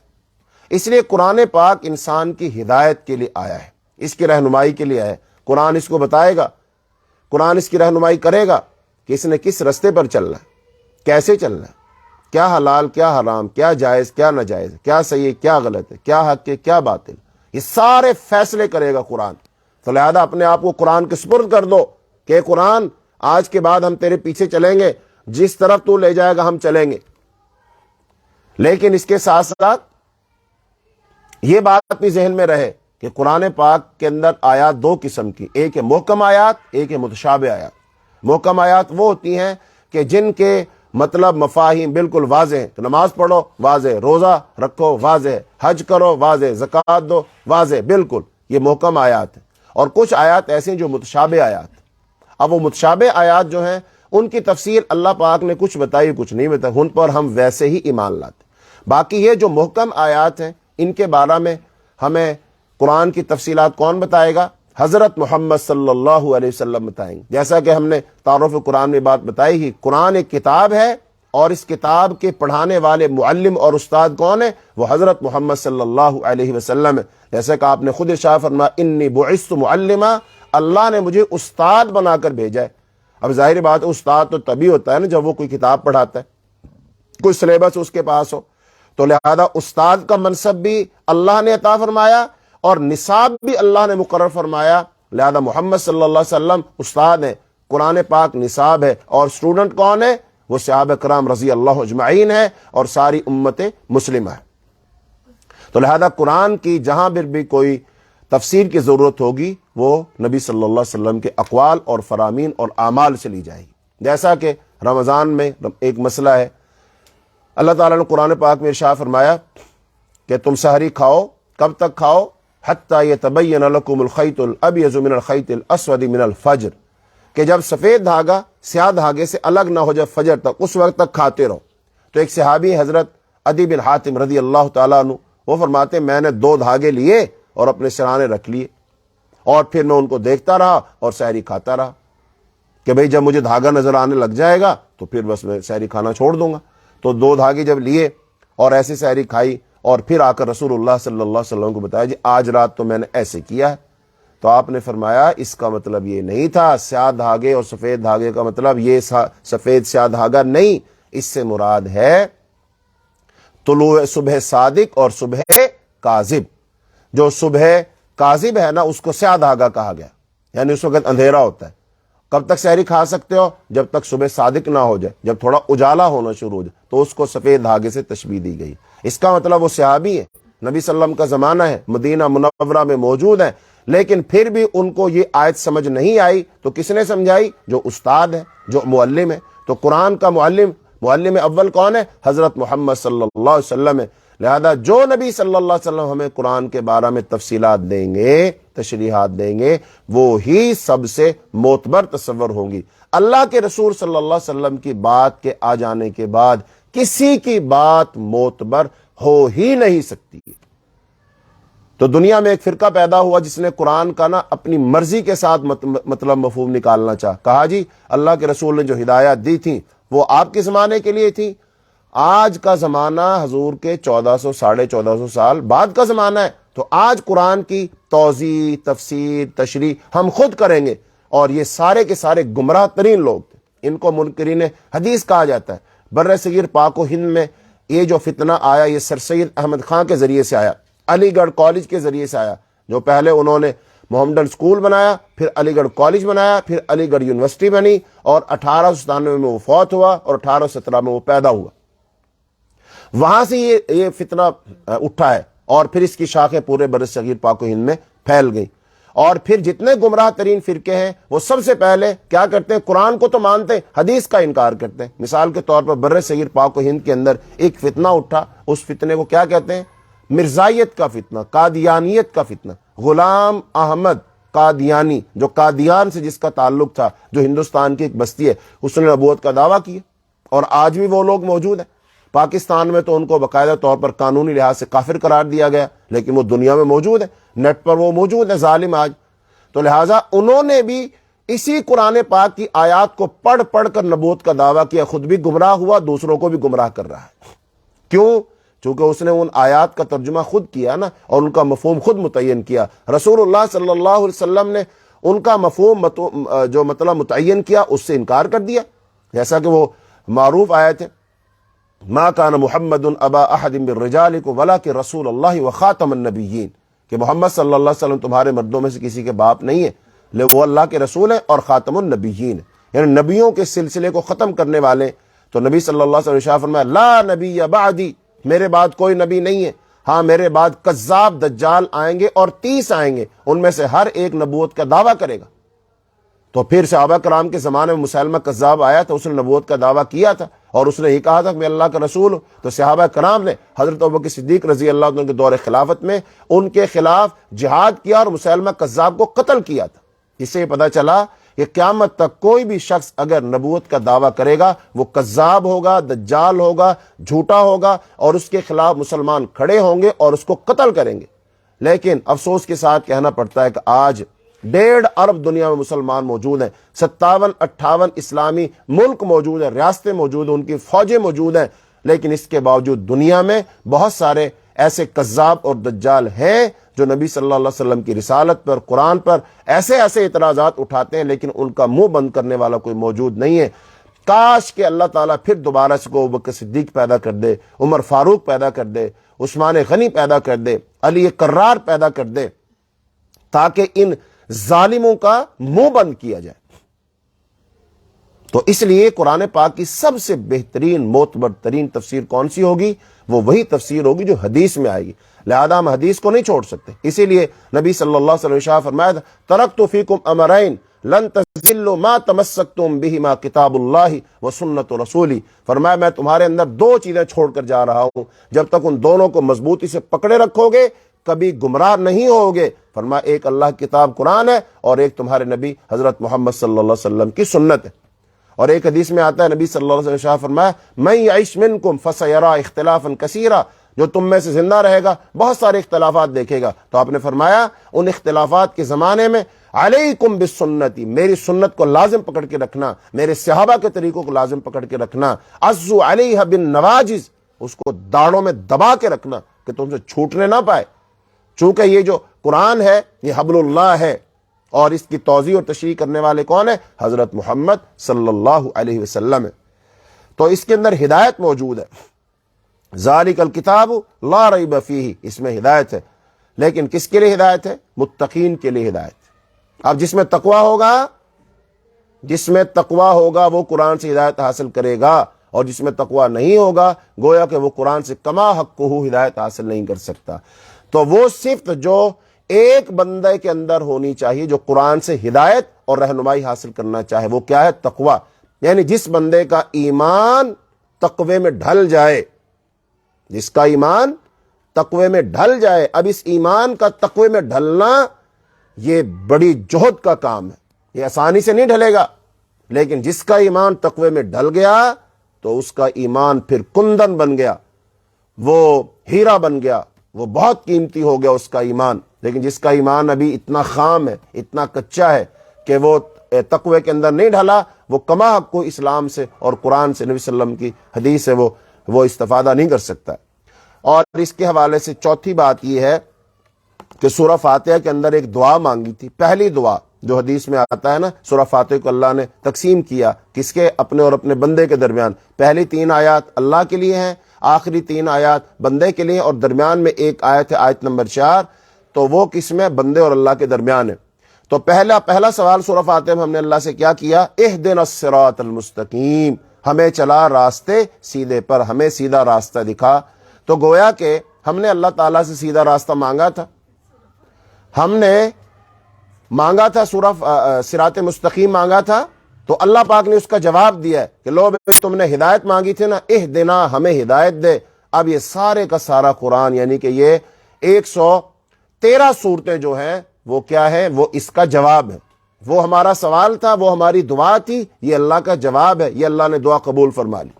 اس لیے قرآن پاک انسان کی ہدایت کے لیے آیا ہے، اس کی رہنمائی کے لیے آیا ہے۔ قرآن اس کو بتائے گا، قرآن اس کی رہنمائی کرے گا کہ اس نے کس رستے پر چلنا ہے، کیسے چلنا ہے، کیا حلال کیا حرام، کیا جائز کیا ناجائز، کیا صحیح ہے کیا غلط ہے، کیا حق ہے کیا باطل، یہ سارے فیصلے کرے گا قرآن۔ تو لہذا اپنے آپ کو قرآن کے سپرد کر دو کہ قرآن آج کے بعد ہم تیرے پیچھے چلیں گے، جس طرف تو لے جائے گا ہم چلیں گے۔ لیکن اس کے ساتھ ساتھ یہ بات بھی ذہن میں رہے کہ قرآن پاک کے اندر آیات 2 قسم کی، ایک ہے محکم آیات، ایک ہے متشابہ آیات۔ محکم آیات وہ ہوتی ہیں کہ جن کے مطلب مفاہیم بالکل واضح ہیں، تو نماز پڑھو واضح، روزہ رکھو واضح، حج کرو واضح، زکوٰۃ دو واضح، بالکل یہ محکم آیات ہیں۔ اور کچھ آیات ایسے ہیں جو متشابہ آیات۔ اب وہ متشابہ آیات جو ہیں ان کی تفسیر اللہ پاک نے کچھ بتائی کچھ نہیں بتائی، ان پر ہم ویسے ہی ایمان لاتے۔ باقی یہ جو محکم آیات ہیں ان کے بارے میں ہمیں قرآن کی تفصیلات کون بتائے گا؟ حضرت محمد صلی اللہ علیہ وسلم بتائیں گے۔ جیسا کہ ہم نے تعارف قرآن میں بات بتائی ہی، قرآن ایک کتاب ہے اور اس کتاب کے پڑھانے والے معلم اور استاد کون ہے؟ وہ حضرت محمد صلی اللہ علیہ وسلم ہے۔ جیسا کہ آپ نے خود ارشاد فرمایا انی بعثت معلما، اللہ نے مجھے استاد بنا کر بھیجا ہے۔ اب ظاہر بات ہے استاد تو تبھی ہوتا ہے نا جب وہ کوئی کتاب پڑھاتا ہے، کوئی سلیبس اس کے پاس ہو، تو لہذا استاد کا منصب بھی اللہ نے عطا فرمایا اور نصاب بھی اللہ نے مقرر فرمایا، لہذا محمد صلی اللہ علیہ وسلم استاد ہیں، قرآن پاک نصاب ہے، اور اسٹوڈنٹ کون ہے؟ وہ صحابہ کرام رضی اللہ اجمعین ہے اور ساری امت مسلمہ ہے۔ تو لہذا قرآن کی جہاں بھی کوئی تفسیر کی ضرورت ہوگی وہ نبی صلی اللہ علیہ وسلم کے اقوال اور فرامین اور اعمال سے لی جائے گی۔ جیسا کہ رمضان میں ایک مسئلہ ہے، اللہ تعالیٰ نے قرآن پاک میں ارشاد فرمایا کہ تم سحری کھاؤ، کب تک کھاؤ؟ حتی یتبین لکم الخیط الابیض من الخیط الاسود من الفجر، کہ جب سفید دھاگا سیاہ دھاگے سے الگ نہ ہو جائے فجر تک، اس وقت تک کھاتے رہو۔ تو ایک صحابی حضرت عدی بن حاتم رضی اللہ تعالیٰ عنہ، وہ فرماتے میں نے 2 دھاگے لیے اور اپنے سرانے رکھ لیے، اور پھر میں ان کو دیکھتا رہا اور سحری کھاتا رہا کہ بھئی جب مجھے دھاگا نظر آنے لگ جائے گا تو پھر بس میں سحری کھانا چھوڑ دوں گا۔ تو 2 دھاگے جب لیے اور ایسی سحری کھائی، اور پھر آ کر رسول اللہ صلی اللہ علیہ وسلم کو بتایا جی آج رات تو میں نے ایسے کیا ہے، تو آپ نے فرمایا اس کا مطلب یہ نہیں تھا سیاہ دھاگے اور سفید دھاگے کا مطلب یہ سفید سیاہ دھاگا نہیں، اس سے مراد ہے طلوع صبح صادق اور صبح کاذب۔ جو صبح کاذب ہے نا اس کو سیاہ دھاگا کہا گیا، یعنی اس وقت اندھیرا ہوتا ہے۔ کب تک سحری کھا سکتے ہو؟ جب تک صبح صادق نہ ہو جائے، جب تھوڑا اجالا ہونا شروع ہو جائے تو اس کو سفید دھاگے سے تشبیہ دی گئی۔ اس کا مطلب وہ صحابی ہے، نبی صلی اللہ علیہ وسلم کا زمانہ ہے، مدینہ منورہ میں موجود ہے، لیکن پھر بھی ان کو یہ آیت سمجھ نہیں آئی تو کس نے سمجھائی؟ جو استاد ہے، جو معلم ہے۔ تو قرآن کا معلم اول کون ہے؟ حضرت محمد صلی اللہ علیہ وسلم ہے۔ لہذا جو نبی صلی اللہ علیہ وسلم ہمیں قرآن کے بارے میں تفصیلات دیں گے، تشریحات دیں گے، وہ ہی سب سے معتبر تصور ہوں گی۔ اللہ کے رسول صلی اللہ علیہ وسلم کی بات کے آ جانے کے بعد کسی کی بات معتبر ہو ہی نہیں سکتی۔ تو دنیا میں ایک فرقہ پیدا ہوا جس نے قرآن کا نا اپنی مرضی کے ساتھ مطلب مفہوم نکالنا چاہا۔ کہا جی اللہ کے رسول نے جو ہدایات دی تھیں وہ آپ کے زمانے کے لیے تھی، آج کا زمانہ حضور کے 1400 ساڑھے 1400 سال بعد کا زمانہ ہے، تو آج قرآن کی توضیح، تفسیر، تشریح ہم خود کریں گے۔ اور یہ سارے کے سارے گمراہ ترین لوگ تھے، ان کو منکرین حدیث کہا جاتا ہے۔ بر صغیر پاک و ہند میں یہ جو فتنہ آیا یہ سر سید احمد خان کے ذریعے سے آیا، علی گڑھ کالج کے ذریعے سے آیا، جو پہلے انہوں نے محمدن اسکول بنایا، پھر علی گڑھ کالج بنایا، پھر علی گڑھ یونیورسٹی بنی، اور 1897 میں وہ فوت ہوا اور 1817 میں وہ پیدا ہوا۔ وہاں سے یہ فتنہ اٹھا ہے، اور پھر اس کی شاخیں پورے بر صغیر پاک و ہند میں پھیل گئیں۔ اور پھر جتنے گمراہ ترین فرقے ہیں وہ سب سے پہلے کیا کرتے ہیں؟ قرآن کو تو مانتے ہیں، حدیث کا انکار کرتے ہیں۔ مثال کے طور پر بر صغیر پاک و ہند کے اندر ایک فتنہ اٹھا، اس فتنے کو کیا کہتے ہیں؟ مرزائیت کا فتنہ، قادیانیت کا فتنہ۔ غلام احمد قادیانی، جو قادیان سے جس کا تعلق تھا، جو ہندوستان کی ایک بستی ہے، اس نے نبوت کا دعویٰ کیا، اور آج بھی وہ لوگ موجود ہیں۔ پاکستان میں تو ان کو باقاعدہ طور پر قانونی لحاظ سے کافر قرار دیا گیا، لیکن وہ دنیا میں موجود ہے، نیٹ پر وہ موجود ہے، ظالم آج۔ تو لہٰذا انہوں نے بھی اسی قرآن پاک کی آیات کو پڑھ پڑھ کر نبوت کا دعویٰ کیا، خود بھی گمراہ ہوا، دوسروں کو بھی گمراہ کر رہا ہے۔ کیوں؟ چونکہ اس نے ان آیات کا ترجمہ خود کیا نا، اور ان کا مفہوم خود متعین کیا۔ رسول اللہ صلی اللہ علیہ وسلم نے ان کا مفہوم جو مطلب متعین کیا اس سے انکار کر دیا، جیسا کہ وہ معروف آیت ہے، ما کان محمد ابا احد من رجالکم ولکن رسول اللہ وخاتم النبیین، کہ محمد صلی اللہ علیہ وسلم تمہارے مردوں میں سے کسی کے باپ نہیں ہے، لیکن وہ اللہ کے رسول ہیں اور خاتم النبیین، یعنی نبیوں کے سلسلے کو ختم کرنے والے۔ تو نبی صلی اللہ علیہ وسلم نے ارشاد فرمایا لا نبی بعدی، میرے بعد کوئی نبی نہیں ہے، ہاں میرے بعد کذاب دجال آئیں گے اور 30 آئیں گے، ان میں سے ہر ایک نبوت کا دعویٰ کرے گا۔ تو پھر صحابہ کرام کے زمانے میں مسلمہ کذاب آیا تھا، اس نے نبوت کا دعویٰ کیا تھا، اور اس نے یہ کہا تھا کہ میں اللہ کا رسول ہوں۔ تو صحابہ کرام نے حضرت ابوبکر صدیق رضی اللہ عنہ کے دور خلافت میں ان کے خلاف جہاد کیا اور مسلمہ کذاب کو قتل کیا تھا۔ اس سے یہ پتہ چلا کہ قیامت تک کوئی بھی شخص اگر نبوت کا دعویٰ کرے گا وہ کذاب ہوگا، دجال ہوگا، جھوٹا ہوگا، اور اس کے خلاف مسلمان کھڑے ہوں گے اور اس کو قتل کریں گے۔ لیکن افسوس کے ساتھ کہنا پڑتا ہے کہ آج 1.5 ارب دنیا میں مسلمان موجود ہیں، 57-58 اسلامی ملک موجود ہیں، ریاستیں موجود ہیں، ان کی فوجیں موجود ہیں، لیکن اس کے باوجود دنیا میں بہت سارے ایسے کذاب اور دجال ہیں جو نبی صلی اللہ علیہ وسلم کی رسالت پر، قرآن پر ایسے اعتراضات اٹھاتے ہیں، لیکن ان کا منہ بند کرنے والا کوئی موجود نہیں ہے۔ کاش کہ اللہ تعالیٰ پھر دوبارہ سے کو ابوبکر صدیق پیدا کر دے، عمر فاروق پیدا کر دے، عثمان غنی پیدا کر دے، علی کرار پیدا کر دے، تاکہ ان ظالموں کا منہ بند کیا جائے۔ تو اس لیے قرآن پاک کی سب سے بہترین معتبر ترین تفسیر کون سی ہوگی؟ وہ وہی تفسیر ہوگی جو حدیث میں آئے گی، لہذا ہم حدیث کو نہیں چھوڑ سکتے۔ اسی لیے نبی صلی اللہ علیہ وسلم نے فرمایا ترکت فیکم امرین لن تضلوا ما تمسکتم بہما کتاب اللہ و سنت رسولی، فرمایا میں تمہارے اندر 2 چیزیں چھوڑ کر جا رہا ہوں، جب تک ان دونوں کو مضبوطی سے پکڑے رکھو گے کبھی گمراہ نہیں ہوگے۔ فرمایا ایک اللہ کی کتاب قرآن ہے، اور ایک تمہارے نبی حضرت محمد صلی اللہ علیہ وسلم کی سنت ہے۔ اور ایک حدیث میں آتا ہے نبی صلی اللہ علیہ وسلم نے شاہ فرمایا من یعش منکم فسیرا اختلافا کثیرا، جو تم میں سے زندہ رہے گا بہت سارے اختلافات دیکھے گا۔ تو آپ نے فرمایا ان اختلافات کے زمانے میں علیکم بسنتی، میری سنت کو لازم پکڑ کے رکھنا، میرے صحابہ کے طریقوں کو لازم پکڑ کے رکھنا، عزو علیہ بالنواجذ، اس کو داڑوں میں دبا کے رکھنا کہ تم سے چھوٹنے نہ پائے، چونکہ یہ جو قرآن ہے یہ حبل اللہ ہے، اور اس کی توضیح اور تشریح کرنے والے کون ہیں؟ حضرت محمد صلی اللہ علیہ وسلم ہے۔ تو اس کے اندر ہدایت موجود ہے، ذالک الکتاب لا ریب فیہ، اس میں ہدایت ہے، لیکن کس کے لیے ہدایت ہے؟ متقین کے لیے ہدایت۔ اب جس میں تقوی ہوگا وہ قرآن سے ہدایت حاصل کرے گا، اور جس میں تقوی نہیں ہوگا گویا کہ وہ قرآن سے کما حقہ ہدایت حاصل نہیں کر سکتا۔ تو وہ صفت جو ایک بندے کے اندر ہونی چاہیے جو قرآن سے ہدایت اور رہنمائی حاصل کرنا چاہے، وہ کیا ہے؟ تقوی۔ یعنی جس بندے کا ایمان تقوی میں ڈھل جائے، جس کا ایمان تقوی میں ڈھل جائے۔ اب اس ایمان کا تقوی میں ڈھلنا یہ بڑی جہد کا کام ہے، یہ آسانی سے نہیں ڈھلے گا، لیکن جس کا ایمان تقوی میں ڈھل گیا تو اس کا ایمان پھر کندن بن گیا، وہ ہیرا بن گیا، وہ بہت قیمتی ہو گیا اس کا ایمان۔ لیکن جس کا ایمان ابھی اتنا خام ہے، اتنا کچا ہے کہ وہ تقوی کے اندر نہیں ڈھلا، وہ کما حق کو اسلام سے اور قرآن سے، نبی صلی اللہ علیہ وسلم کی حدیث سے وہ استفادہ نہیں کر سکتا۔ اور اس کے حوالے سے چوتھی بات یہ ہے کہ سورہ فاتحہ کے اندر ایک دعا مانگی تھی، پہلی دعا جو حدیث میں آتا ہے نا، سورہ فاتحہ کو اللہ نے تقسیم کیا کس کے؟ اپنے اور اپنے بندے کے درمیان۔ پہلی 3 آیات اللہ کے لیے ہیں، آخری 3 آیات بندے کے لیے، اور درمیان میں ایک آیت ہے، آیت نمبر 4، تو وہ کس میں؟ بندے اور اللہ کے درمیان ہے۔ تو پہلا سوال سورہ فاتحہ میں ہم نے اللہ سے کیا کیا؟ اہدنا الصراط المستقیم، ہمیں چلا راستے سیدھے پر، ہمیں سیدھا راستہ دکھا۔ تو گویا کہ ہم نے اللہ تعالیٰ سے سیدھا راستہ مانگا تھا، ہم نے مانگا تھا سورہ صراط مستقیم مانگا تھا، تو اللہ پاک نے اس کا جواب دیا ہے کہ لو بھائی تم نے ہدایت مانگی تھی نا، اہدنا، ہمیں ہدایت دے۔ اب یہ سارے کا سارا قرآن، یعنی کہ یہ 113 صورتیں جو ہیں وہ کیا ہے؟ وہ اس کا جواب ہے۔ وہ ہمارا سوال تھا، وہ ہماری دعا تھی، یہ اللہ کا جواب ہے، یہ اللہ نے دعا قبول فرما لی۔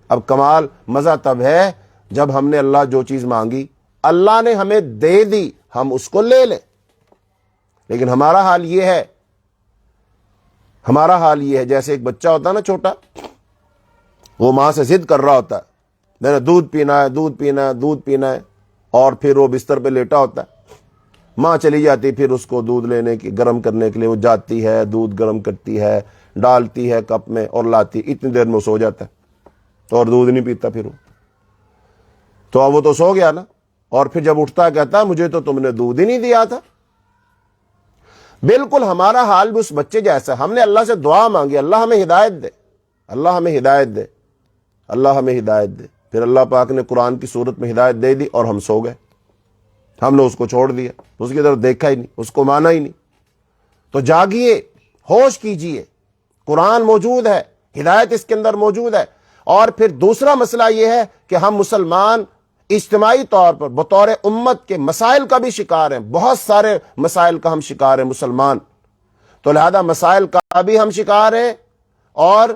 اب کمال مزہ تب ہے جب ہم نے اللہ جو چیز مانگی اللہ نے ہمیں دے دی، ہم اس کو لے لیں۔ لیکن ہمارا حال یہ ہے جیسے ایک بچہ ہوتا ہے نا چھوٹا، وہ ماں سے ضد کر رہا ہوتا ہے، میں نے دودھ پینا ہے، اور پھر وہ بستر پہ لیٹا ہوتا ہے، ماں چلی جاتی، پھر اس کو دودھ لینے کی گرم کرنے کے لیے وہ جاتی ہے، دودھ گرم کرتی ہے، ڈالتی ہے کپ میں اور لاتی، اتنی دیر میں وہ سو جاتا ہے اور دودھ نہیں پیتا۔ پھر تو اب وہ تو سو گیا نا، اور پھر جب اٹھتا کہتا ہے مجھے تو تم نے دودھ ہی نہیں دیا تھا۔ بالکل ہمارا حال بھی اس بچے جیسا، ہم نے اللہ سے دعا مانگی، اللہ ہمیں ہدایت دے، اللہ ہمیں ہدایت دے، اللہ ہمیں ہدایت دے۔ پھر اللہ پاک نے قرآن کی صورت میں ہدایت دے دی اور ہم سو گئے، ہم نے اس کو چھوڑ دیا، اس کی طرف دیکھا ہی نہیں، اس کو مانا ہی نہیں۔ تو جاگیے، ہوش کیجئے، قرآن موجود ہے، ہدایت اس کے اندر موجود ہے۔ اور پھر دوسرا مسئلہ یہ ہے کہ ہم مسلمان اجتماعی طور پر بطور امت کے مسائل کا بھی شکار ہیں، بہت سارے مسائل کا ہم شکار ہیں مسلمان، تو لہذا مسائل کا بھی ہم شکار ہیں اور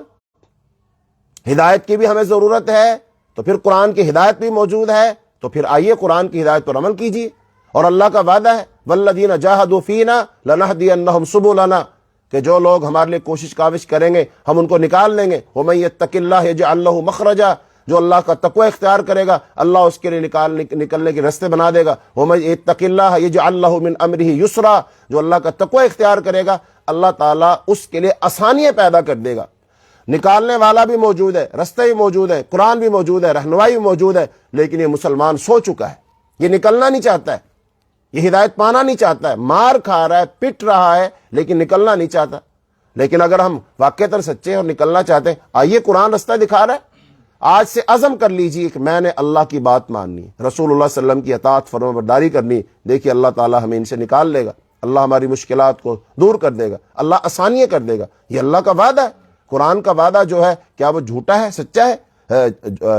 ہدایت کی بھی ہمیں ضرورت ہے۔ تو پھر قرآن کی ہدایت بھی موجود ہے، تو پھر آئیے قرآن کی ہدایت پر عمل کیجیے۔ اور اللہ کا وعدہ ہے والذین جاہدوا فینا لنہدینہم سبلنا، کہ جو لوگ ہمارے لیے کوشش کاوش کریں گے ہم ان کو نکال لیں گے۔ ومن یتق اللہ یجعل لہ مخرجا، جو اللہ کا تقوی اختیار کرے گا اللہ اس کے لیے نکلنے کے راستے بنا دے گا۔ ومن یتق اللہ یجعل لہ من امرہ یسرا، جو اللہ کا تقوی اختیار کرے گا اللہ تعالیٰ اس کے لیے آسانیاں پیدا کر دے گا۔ نکالنے والا بھی موجود ہے، رستے بھی موجود ہیں، قرآن بھی موجود ہے، رہنمائی بھی موجود ہے، لیکن یہ مسلمان سو چکا ہے، یہ نکلنا نہیں چاہتا ہے، یہ ہدایت پانا نہیں چاہتا ہے، مار کھا رہا ہے، پٹ رہا ہے، لیکن نکلنا نہیں چاہتا۔ لیکن اگر ہم واقعتاً سچے اور نکلنا چاہتے ہیں، آئیے قرآن رستہ دکھا رہا ہے۔ آج سے عزم کر لیجیے کہ میں نے اللہ کی بات ماننی ہے، رسول اللہ صلی اللہ علیہ وسلم کی اطاعت فرما برداری کرنی، دیکھیے اللہ تعالیٰ ہمیں ان سے نکال لے گا، اللہ ہماری مشکلات کو دور کر دے گا، اللہ آسانیاں کر دے گا۔ یہ اللہ کا وعدہ ہے۔ قرآن کا وعدہ جو ہے کیا وہ جھوٹا ہے؟ سچا ہے؟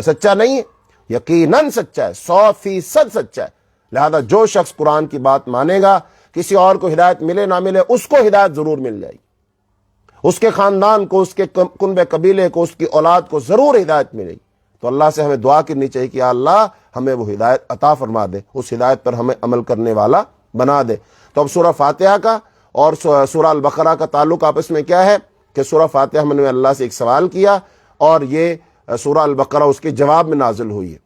سچا نہیں ہے، یقیناً سچا ہے، 100% سچا ہے۔ لہذا جو شخص قرآن کی بات مانے گا، کسی اور کو ہدایت ملے نہ ملے اس کو ہدایت ضرور مل جائے گی، اس کے خاندان کو، اس کے کنبے قبیلے کو، اس کی اولاد کو ضرور ہدایت ملے گی۔ تو اللہ سے ہمیں دعا کرنی چاہیے کہ یا اللہ ہمیں وہ ہدایت عطا فرما دے، اس ہدایت پر ہمیں عمل کرنے والا بنا دے۔ تو اب سورہ فاتحہ کا اور سورہ البقرہ کا تعلق آپس میں کیا ہے کہ سورہ فاتحہ میں نے اللہ سے ایک سوال کیا اور یہ سورہ البقرہ اس کے جواب میں نازل ہوئی ہے۔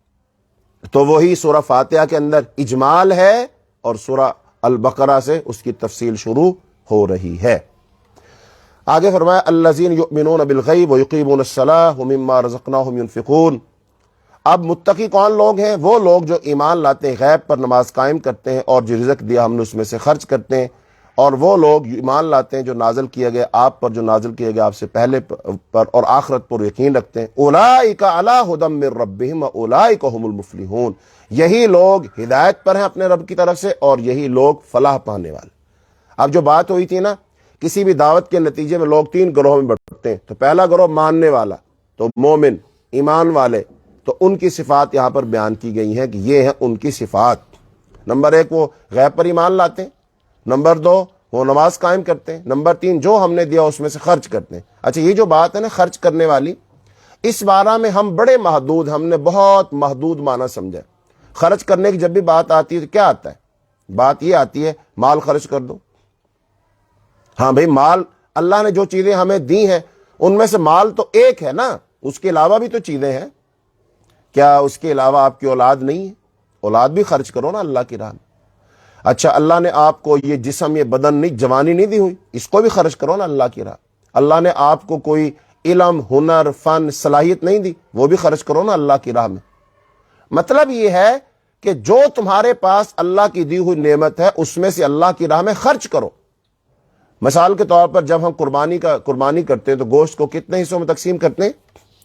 تو وہی سورہ فاتحہ کے اندر اجمال ہے اور سورہ البقرہ سے اس کی تفصیل شروع ہو رہی ہے۔ آگے فرمایا الذین یؤمنون بالغیب ویقیمون الصلاۃ ومما رزقناہم ینفقون۔ اب متقی کون لوگ ہیں؟ وہ لوگ جو ایمان لاتے ہیں، غیب پر نماز قائم کرتے ہیں اور جو رزق دیا ہم نے اس میں سے خرچ کرتے ہیں، اور وہ لوگ ایمان لاتے ہیں جو نازل کیا گیا آپ پر، جو نازل کیا گیا آپ سے پہلے پر، اور آخرت پر یقین رکھتے ہیں۔ اولئک علی ھدی من ربہم واولئک ھم المفلحون۔ یہی لوگ ہدایت پر ہیں اپنے رب کی طرف سے اور یہی لوگ فلاح پانے والے۔ اب جو بات ہوئی تھی نا، کسی بھی دعوت کے نتیجے میں لوگ 3 گروہوں میں بٹتے ہیں۔ تو پہلا گروہ ماننے والا، تو مومن، ایمان والے، تو ان کی صفات یہاں پر بیان کی گئی ہیں کہ یہ ہیں ان کی صفات۔ نمبر 1 وہ غیب پر ایمان لاتے ہیں، نمبر 2 وہ نماز قائم کرتے ہیں، نمبر 3 جو ہم نے دیا اس میں سے خرچ کرتے ہیں۔ اچھا، یہ جو بات ہے نا خرچ کرنے والی، اس بارہ میں ہم بڑے محدود، ہم نے بہت محدود معنی سمجھا۔ خرچ کرنے کی جب بھی بات آتی ہے تو کیا آتا ہے؟ بات یہ آتی ہے مال خرچ کر دو۔ ہاں بھئی، مال اللہ نے جو چیزیں ہمیں دی ہیں ان میں سے مال تو ایک ہے نا، اس کے علاوہ بھی تو چیزیں ہیں۔ کیا اس کے علاوہ آپ کی اولاد نہیں ہے؟ اولاد بھی خرچ کرو نا اللہ کی راہ میں۔ اچھا، اللہ نے آپ کو یہ جسم، یہ بدن نہیں، جوانی نہیں دی ہوئی، اس کو بھی خرچ کرو نا اللہ کی راہ۔ اللہ نے آپ کو کوئی علم، ہنر، فن، صلاحیت نہیں دی، وہ بھی خرچ کرو نا اللہ کی راہ میں۔ مطلب یہ ہے کہ جو تمہارے پاس اللہ کی دی ہوئی نعمت ہے اس میں سے اللہ کی راہ میں خرچ کرو۔ مثال کے طور پر جب ہم قربانی کرتے ہیں تو گوشت کو کتنے حصوں میں تقسیم کرتے ہیں؟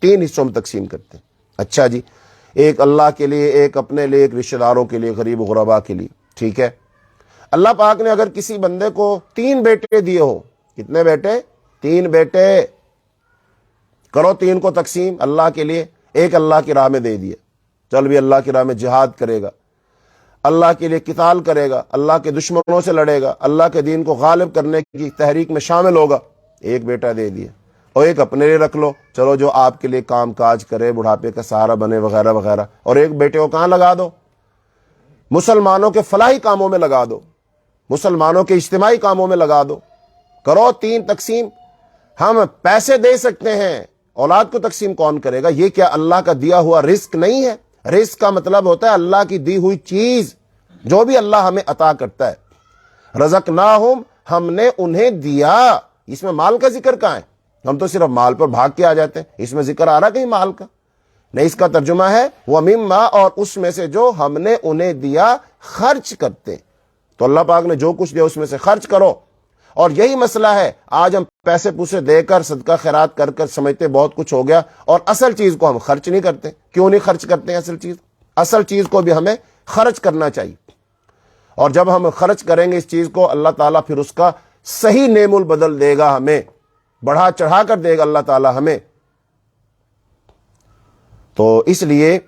3 حصوں میں تقسیم کرتے ہیں۔ اچھا جی، ایک اللہ کے لیے، ایک اپنے لیے، ایک رشتہ داروں کے لیے، غریب و غربا کے لیے، ٹھیک ہے۔ اللہ پاک نے اگر کسی بندے کو 3 بیٹے دیے ہوں، کتنے بیٹے؟ 3 بیٹے، کرو 3 کو تقسیم اللہ کے لیے، ایک اللہ کی راہ میں دے دیے، چل بھی اللہ کی راہ میں جہاد کرے گا، اللہ کے لیے قتال کرے گا، اللہ کے دشمنوں سے لڑے گا، اللہ کے دین کو غالب کرنے کی تحریک میں شامل ہوگا، ایک بیٹا دے دیا۔ اور ایک اپنے لیے رکھ لو، چلو جو آپ کے لیے کام کاج کرے، بڑھاپے کا سہارا بنے، وغیرہ وغیرہ۔ اور ایک بیٹے کو کہاں لگا دو؟ مسلمانوں کے فلاحی کاموں میں لگا دو، مسلمانوں کے اجتماعی کاموں میں لگا دو۔ کرو 3 تقسیم۔ ہم پیسے دے سکتے ہیں، اولاد کو تقسیم کون کرے گا؟ یہ کیا اللہ کا دیا ہوا رزق نہیں ہے؟ رزق کا مطلب ہوتا ہے اللہ کی دی ہوئی چیز، جو بھی اللہ ہمیں عطا کرتا ہے۔ رزقناہم، ہم نے انہیں دیا۔ اس میں مال کا ذکر کہاں ہے؟ ہم تو صرف مال پر بھاگ کے آ جاتے ہیں، اس میں ذکر آ رہا کہیں مال کا نہیں۔ اس کا ترجمہ ہے وَمِمَّا، اور اس میں سے جو ہم نے انہیں دیا خرچ کرتے۔ تو اللہ پاک نے جو کچھ دیا اس میں سے خرچ کرو۔ اور یہی مسئلہ ہے، آج ہم پیسے پوسے دے کر، صدقہ خیرات کر کر سمجھتے بہت کچھ ہو گیا، اور اصل چیز کو ہم خرچ نہیں کرتے۔ کیوں نہیں خرچ کرتے ہیں اصل چیز کو بھی ہمیں خرچ کرنا چاہیے۔ اور جب ہم خرچ کریں گے اس چیز کو، اللہ تعالیٰ پھر اس کا صحیح نعم البدل دے گا، ہمیں بڑھا چڑھا کر دے گا اللہ تعالیٰ ہمیں۔ تو اس لیے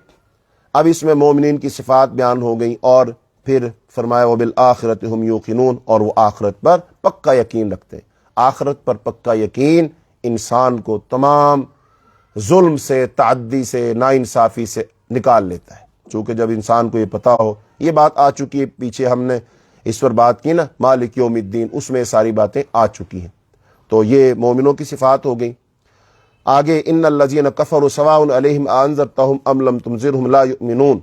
اب اس میں مومنین کی صفات بیان ہو گئی، اور پھر فرمایا وبالآخرۃ ہم یوقنون، اور وہ آخرت پر پکا یقین رکھتے ہیں۔ آخرت پر پکا یقین انسان کو تمام ظلم سے، تعدی سے، ناانصافی سے نکال لیتا ہے۔ چونکہ جب انسان کو یہ پتا ہو، یہ بات آ چکی ہے پیچھے، ہم نے اس پر بات کی نا، مالک یوم الدین، اس میں ساری باتیں آ چکی ہیں۔ تو یہ مومنوں کی صفات ہو گئی۔ آگے ان الذین کفروا سواء علیہم انذرتہم ام لم تنذرہم لا یؤمنون،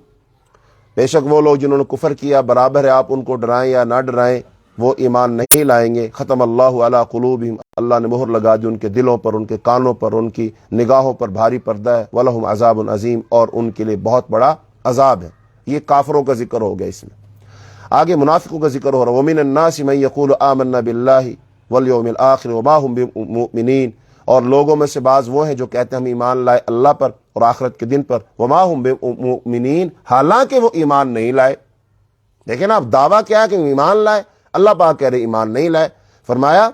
بے شک وہ لوگ جنہوں نے کفر کیا، برابر ہے آپ ان کو ڈرائیں یا نہ ڈرائیں، وہ ایمان نہیں لائیں گے۔ ختم اللہ علی قلوبہم، اللہ نے مہر لگا دی ان کے دلوں پر، ان کے کانوں پر، ان کی نگاہوں پر بھاری پردہ ہے۔ ولہم عذاب عظیم، اور ان کے لیے بہت بڑا عذاب ہے۔ یہ کافروں کا ذکر ہو گیا اس میں۔ آگے منافقوں کا ذکر ہو رہا ہے، ومن الناس من یقول آمنا باللہ والیوم الآخر وما ہم بمؤمنین، اور لوگوں میں سے بعض وہ ہیں جو کہتے ہیں ہم ایمان لائے اللہ پر اور آخرت کے دن پر، وما ہم بمؤمنین، حالانکہ وہ ایمان نہیں لائے۔ دیکھیں نا، اب دعویٰ کیا ہے کہ ایمان لائے، اللہ پاک کہہ رہے ایمان نہیں لائے۔ فرمایا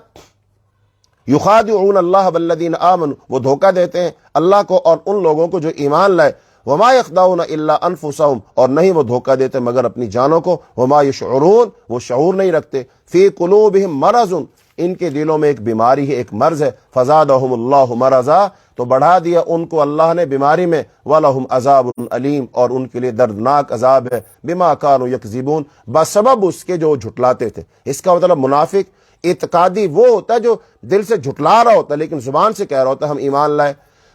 یخادعون اللہ والذین آمنوا، وہ دھوکہ دیتے ہیں اللہ کو اور ان لوگوں کو جو ایمان لائے۔ وما یخدعون الا انفسهم، اور نہیں وہ دھوکہ دیتے مگر اپنی جانوں کو، وما یشعرون، وہ شعور نہیں رکھتے، فی قلوبہم مرض، ان کے دلوں میں ایک بیماری ہے، ایک مرض ہے، فزادہم اللہ مرضا، تو بڑھا دیا ان کو اللہ نے بیماری میں، وَلَهُمْ عَذَابٌ علیم، اور ان کے لیے دردناک عذاب ہے، بما كانوا یکذبون، بسبب اس کے جو جھٹلاتے تھے۔ اس کا مطلب منافق اعتقادی وہ ہوتا ہے جو دل سے جھٹلا رہا ہوتا ہے لیکن زبان سے کہہ رہا ہوتا ہے ہم ایمان لائے۔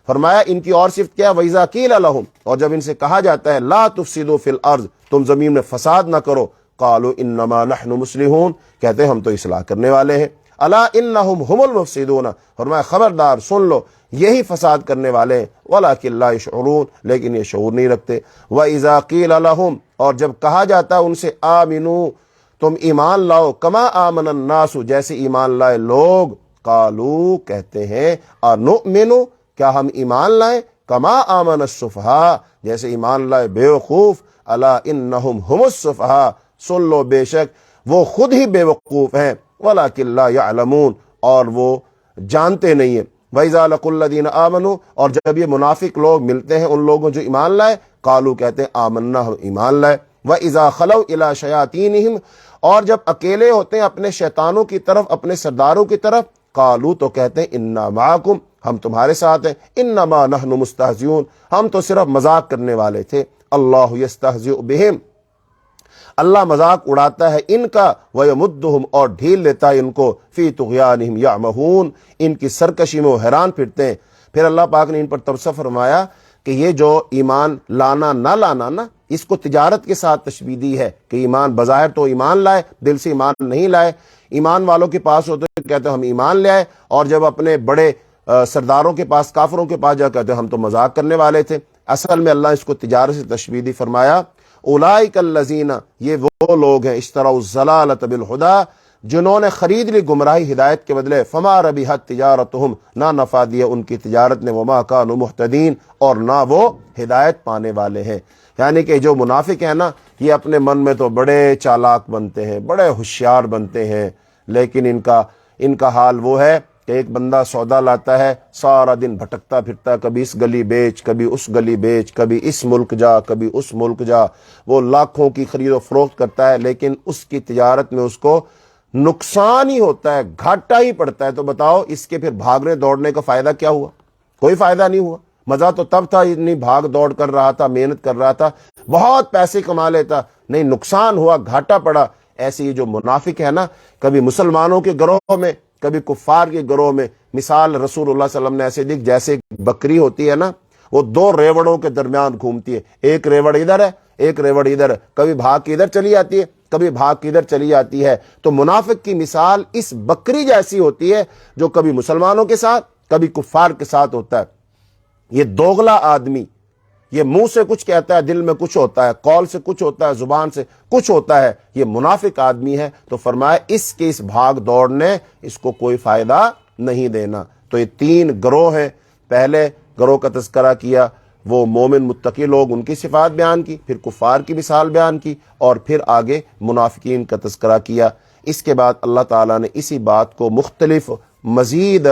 فرمایا ان کی اور صفت کیا، وَإِذَا قِيلَ لَهُمْ، اور جب ان سے کہا جاتا ہے لا تفسدوا فی الارض، تم زمین میں فساد نہ کرو، قالوا انما نحن مصلحون، کہتے ہیں ہم تو اصلاح کرنے والے ہیں، الا انہم هم المفسدون، فرمایا خبردار سن لو یہی فساد کرنے والے ہیں، ولکن لا یشعرون، لیکن یہ شعور نہیں رکھتے۔ وَإِذَا قِيلَ لَهُمْ، اور جب کہا جاتا ہے ان سے آمنو، تم ایمان لاؤ، کما آمن الناس، جیسے ایمان لائے لوگ، قالو، کہتے ہیں، انؤمن، کیا ہم ایمان لائیں، کما آمن السفہاء، جیسے ایمان لائے بیوقوف، الا انہم هم السفہاء، سن لو بے شک وہ خود ہی بے وقوف ہیں، ولکن لا یعلمون، اور وہ جانتے نہیں ہیں۔ وَإِذَا لَقُوا الَّذِينَ آمَنُوا، اور جب یہ منافق لوگ ملتے ہیں ان لوگوں جو ایمان لائے، قالو، کہتے ہیں آمنا، ہم ایمان لائے۔ وَإِذَا خَلَوْا إِلَىٰ شَيَاطِينِهِمْ، اور جب اکیلے ہوتے ہیں اپنے شیطانوں کی طرف، اپنے سرداروں کی طرف، قالو، تو کہتے ہیں انا معکم، ہم تمہارے ساتھ ہیں، انما نحن مستہزئون، ہم تو صرف مذاق کرنے والے تھے۔ اللہ یستہزئ بہم، اللہ مذاق اڑاتا ہے ان کا، وَيَمُدُّهُمْ، اور ڈھیل لیتا ہے ان کو، فی طغیانہم یعمہون، ان کی سرکشی میں وہ حیران پھرتے ہیں۔ پھر اللہ پاک نے ان پر تبصرہ فرمایا کہ یہ جو ایمان لانا نہ لانا نا، اس کو تجارت کے ساتھ تشبیہ دی ہے کہ ایمان بظاہر تو ایمان لائے، دل سے ایمان نہیں لائے۔ ایمان والوں کے پاس ہوتے کہتے ہیں ہم ایمان لے آئے، اور جب اپنے بڑے سرداروں کے پاس، کافروں کے پاس جا کہتے ہیں ہم تو مذاق کرنے والے تھے۔ اصل میں اللہ اس کو تجارت سے تشبیہ دی، فرمایا اولئک الذین، یہ وہ لوگ ہیں، اشتروا الضلالۃ بالہدی، جنہوں نے خرید لی گمراہی ہدایت کے بدلے، فما ربحت تجارتہم، نہ نفع دیا ان کی تجارت نے، وما کانوا مہتدین، اور نہ وہ ہدایت پانے والے ہیں۔ یعنی کہ جو منافق ہیں نا، یہ اپنے من میں تو بڑے چالاک بنتے ہیں، بڑے ہوشیار بنتے ہیں، لیکن ان کا حال وہ ہے کہ ایک بندہ سودا لاتا ہے، سارا دن بھٹکتا پھرتا ہے، کبھی اس گلی بیچ، کبھی اس گلی بیچ، کبھی اس ملک جا، کبھی اس ملک جا، وہ لاکھوں کی خرید و فروخت کرتا ہے، لیکن اس کی تجارت میں اس کو نقصان ہی ہوتا ہے، گھاٹا ہی پڑتا ہے۔ تو بتاؤ اس کے پھر بھاگنے دوڑنے کا فائدہ کیا ہوا؟ کوئی فائدہ نہیں ہوا۔ مزہ تو تب تھا اتنی بھاگ دوڑ کر رہا تھا، محنت کر رہا تھا، بہت پیسے کما لیتا، نہیں نقصان ہوا، گھاٹا پڑا۔ ایسے ہی جو منافق ہے نا، کبھی مسلمانوں کے گروہ میں، کبھی کفار کے گروہ میں، مثال رسول اللہ صلی اللہ علیہ وسلم نے ایسے دی، جیسے بکری ہوتی ہے نا، وہ دو ریوڑوں کے درمیان گھومتی ہے، ایک ریوڑ ادھر ہے، ایک ریوڑ ادھر ہے، کبھی بھاگ کے ادھر چلی جاتی ہے، کبھی بھاگ کے ادھر چلی جاتی ہے۔ تو منافق کی مثال اس بکری جیسی ہوتی ہے جو کبھی مسلمانوں کے ساتھ، کبھی کفار کے ساتھ ہوتا ہے۔ یہ دوغلا آدمی، یہ منہ سے کچھ کہتا ہے، دل میں کچھ ہوتا ہے، قول سے کچھ ہوتا ہے، زبان سے کچھ ہوتا ہے، یہ منافق آدمی ہے۔ تو فرمایا اس کے اس بھاگ دوڑ نے اس کو کوئی فائدہ نہیں دینا۔ تو یہ تین گروہ ہیں، پہلے گروہ کا تذکرہ کیا، وہ مومن متقی لوگ، ان کی صفات بیان کی، پھر کفار کی مثال بیان کی، اور پھر آگے منافقین کا تذکرہ کیا۔ اس کے بعد اللہ تعالیٰ نے اسی بات کو مختلف مزید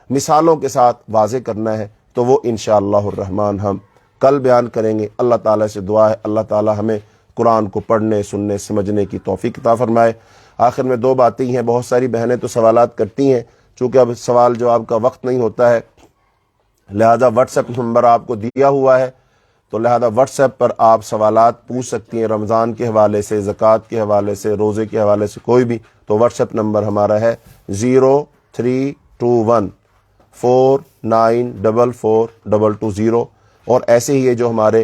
مثالوں کے ساتھ واضح کرنا ہے، تو وہ انشاءاللہ الرحمن ہم کل بیان کریں گے۔ اللہ تعالیٰ سے دعا ہے اللہ تعالیٰ ہمیں قرآن کو پڑھنے، سننے، سمجھنے کی توفیق عطا فرمائے۔ آخر میں دو باتیں ہیں، بہت ساری بہنیں تو سوالات کرتی ہیں، چونکہ اب سوال جواب کا وقت نہیں ہوتا ہے، لہذا واٹس ایپ نمبر آپ کو دیا ہوا ہے، تو لہذا واٹس ایپ پر آپ سوالات پوچھ سکتی ہیں، رمضان کے حوالے سے، زکوٰۃ کے حوالے سے، روزے کے حوالے سے، کوئی بھی۔ تو واٹس ایپ نمبر ہمارا ہے 032149442220، اور ایسے ہی یہ جو ہمارے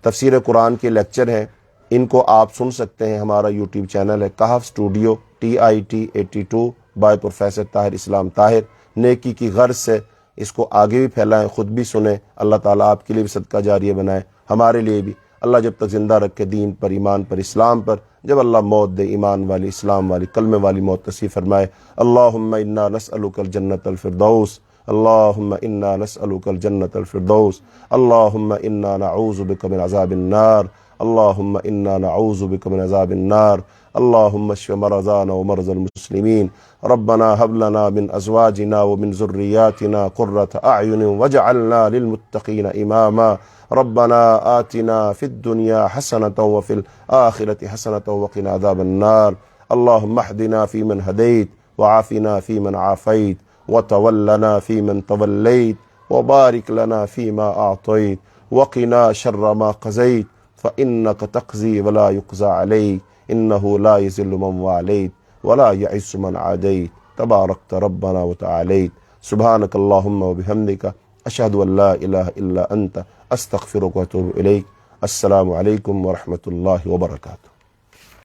تفسیر قرآن کے لیکچر ہیں ان کو آپ سن سکتے ہیں، ہمارا یوٹیوب چینل ہے Kahf studio TIT82 by professor Tahir Islam Tahir. نیکی کی غرض سے اس کو آگے بھی پھیلائیں، خود بھی سنیں، اللہ تعالیٰ آپ کے لیے بھی صدقہ جاریہ بنائے، ہمارے لیے بھی۔ اللہ جب تک زندہ رکھے دین پر، ایمان پر، اسلام پر، جب اللہ موت دے ایمان والی، اسلام والی، کلمے والی موت نصیب فرمائے۔ اللہم انا نسألک الجنت الفردوس، اللہم انا نسألک الجنت الفردوس، اللہم انا نعوذ بک من عذاب النار، اللہم انا نعوذ بک من عذاب النار، اللهم اشف مرضانا ومرضى المسلمين. ربنا هب لنا من ازواجنا ومن ذرياتنا قرة اعين واجعلنا للمتقين اماما. ربنا آتنا في الدنيا حسنة وفي الآخرة حسنة وقنا عذاب النار. اللهم اهدنا فيمن هديت وعافنا فيمن عافيت وتولنا فيمن توليت وبارك لنا فيما أعطيت وقنا شر ما قضيت فإنك تقضي ولا يقضى عليك إنه لا يذل من واليت ولا يعز من عاديت تباركت ربنا وتعاليت. سبحانك اللهم وبحمدك أشهد أن لا إله إلا أنت أستغفرك وأتوب إليك. السلام علیکم ورحمۃ اللہ وبرکاتہ.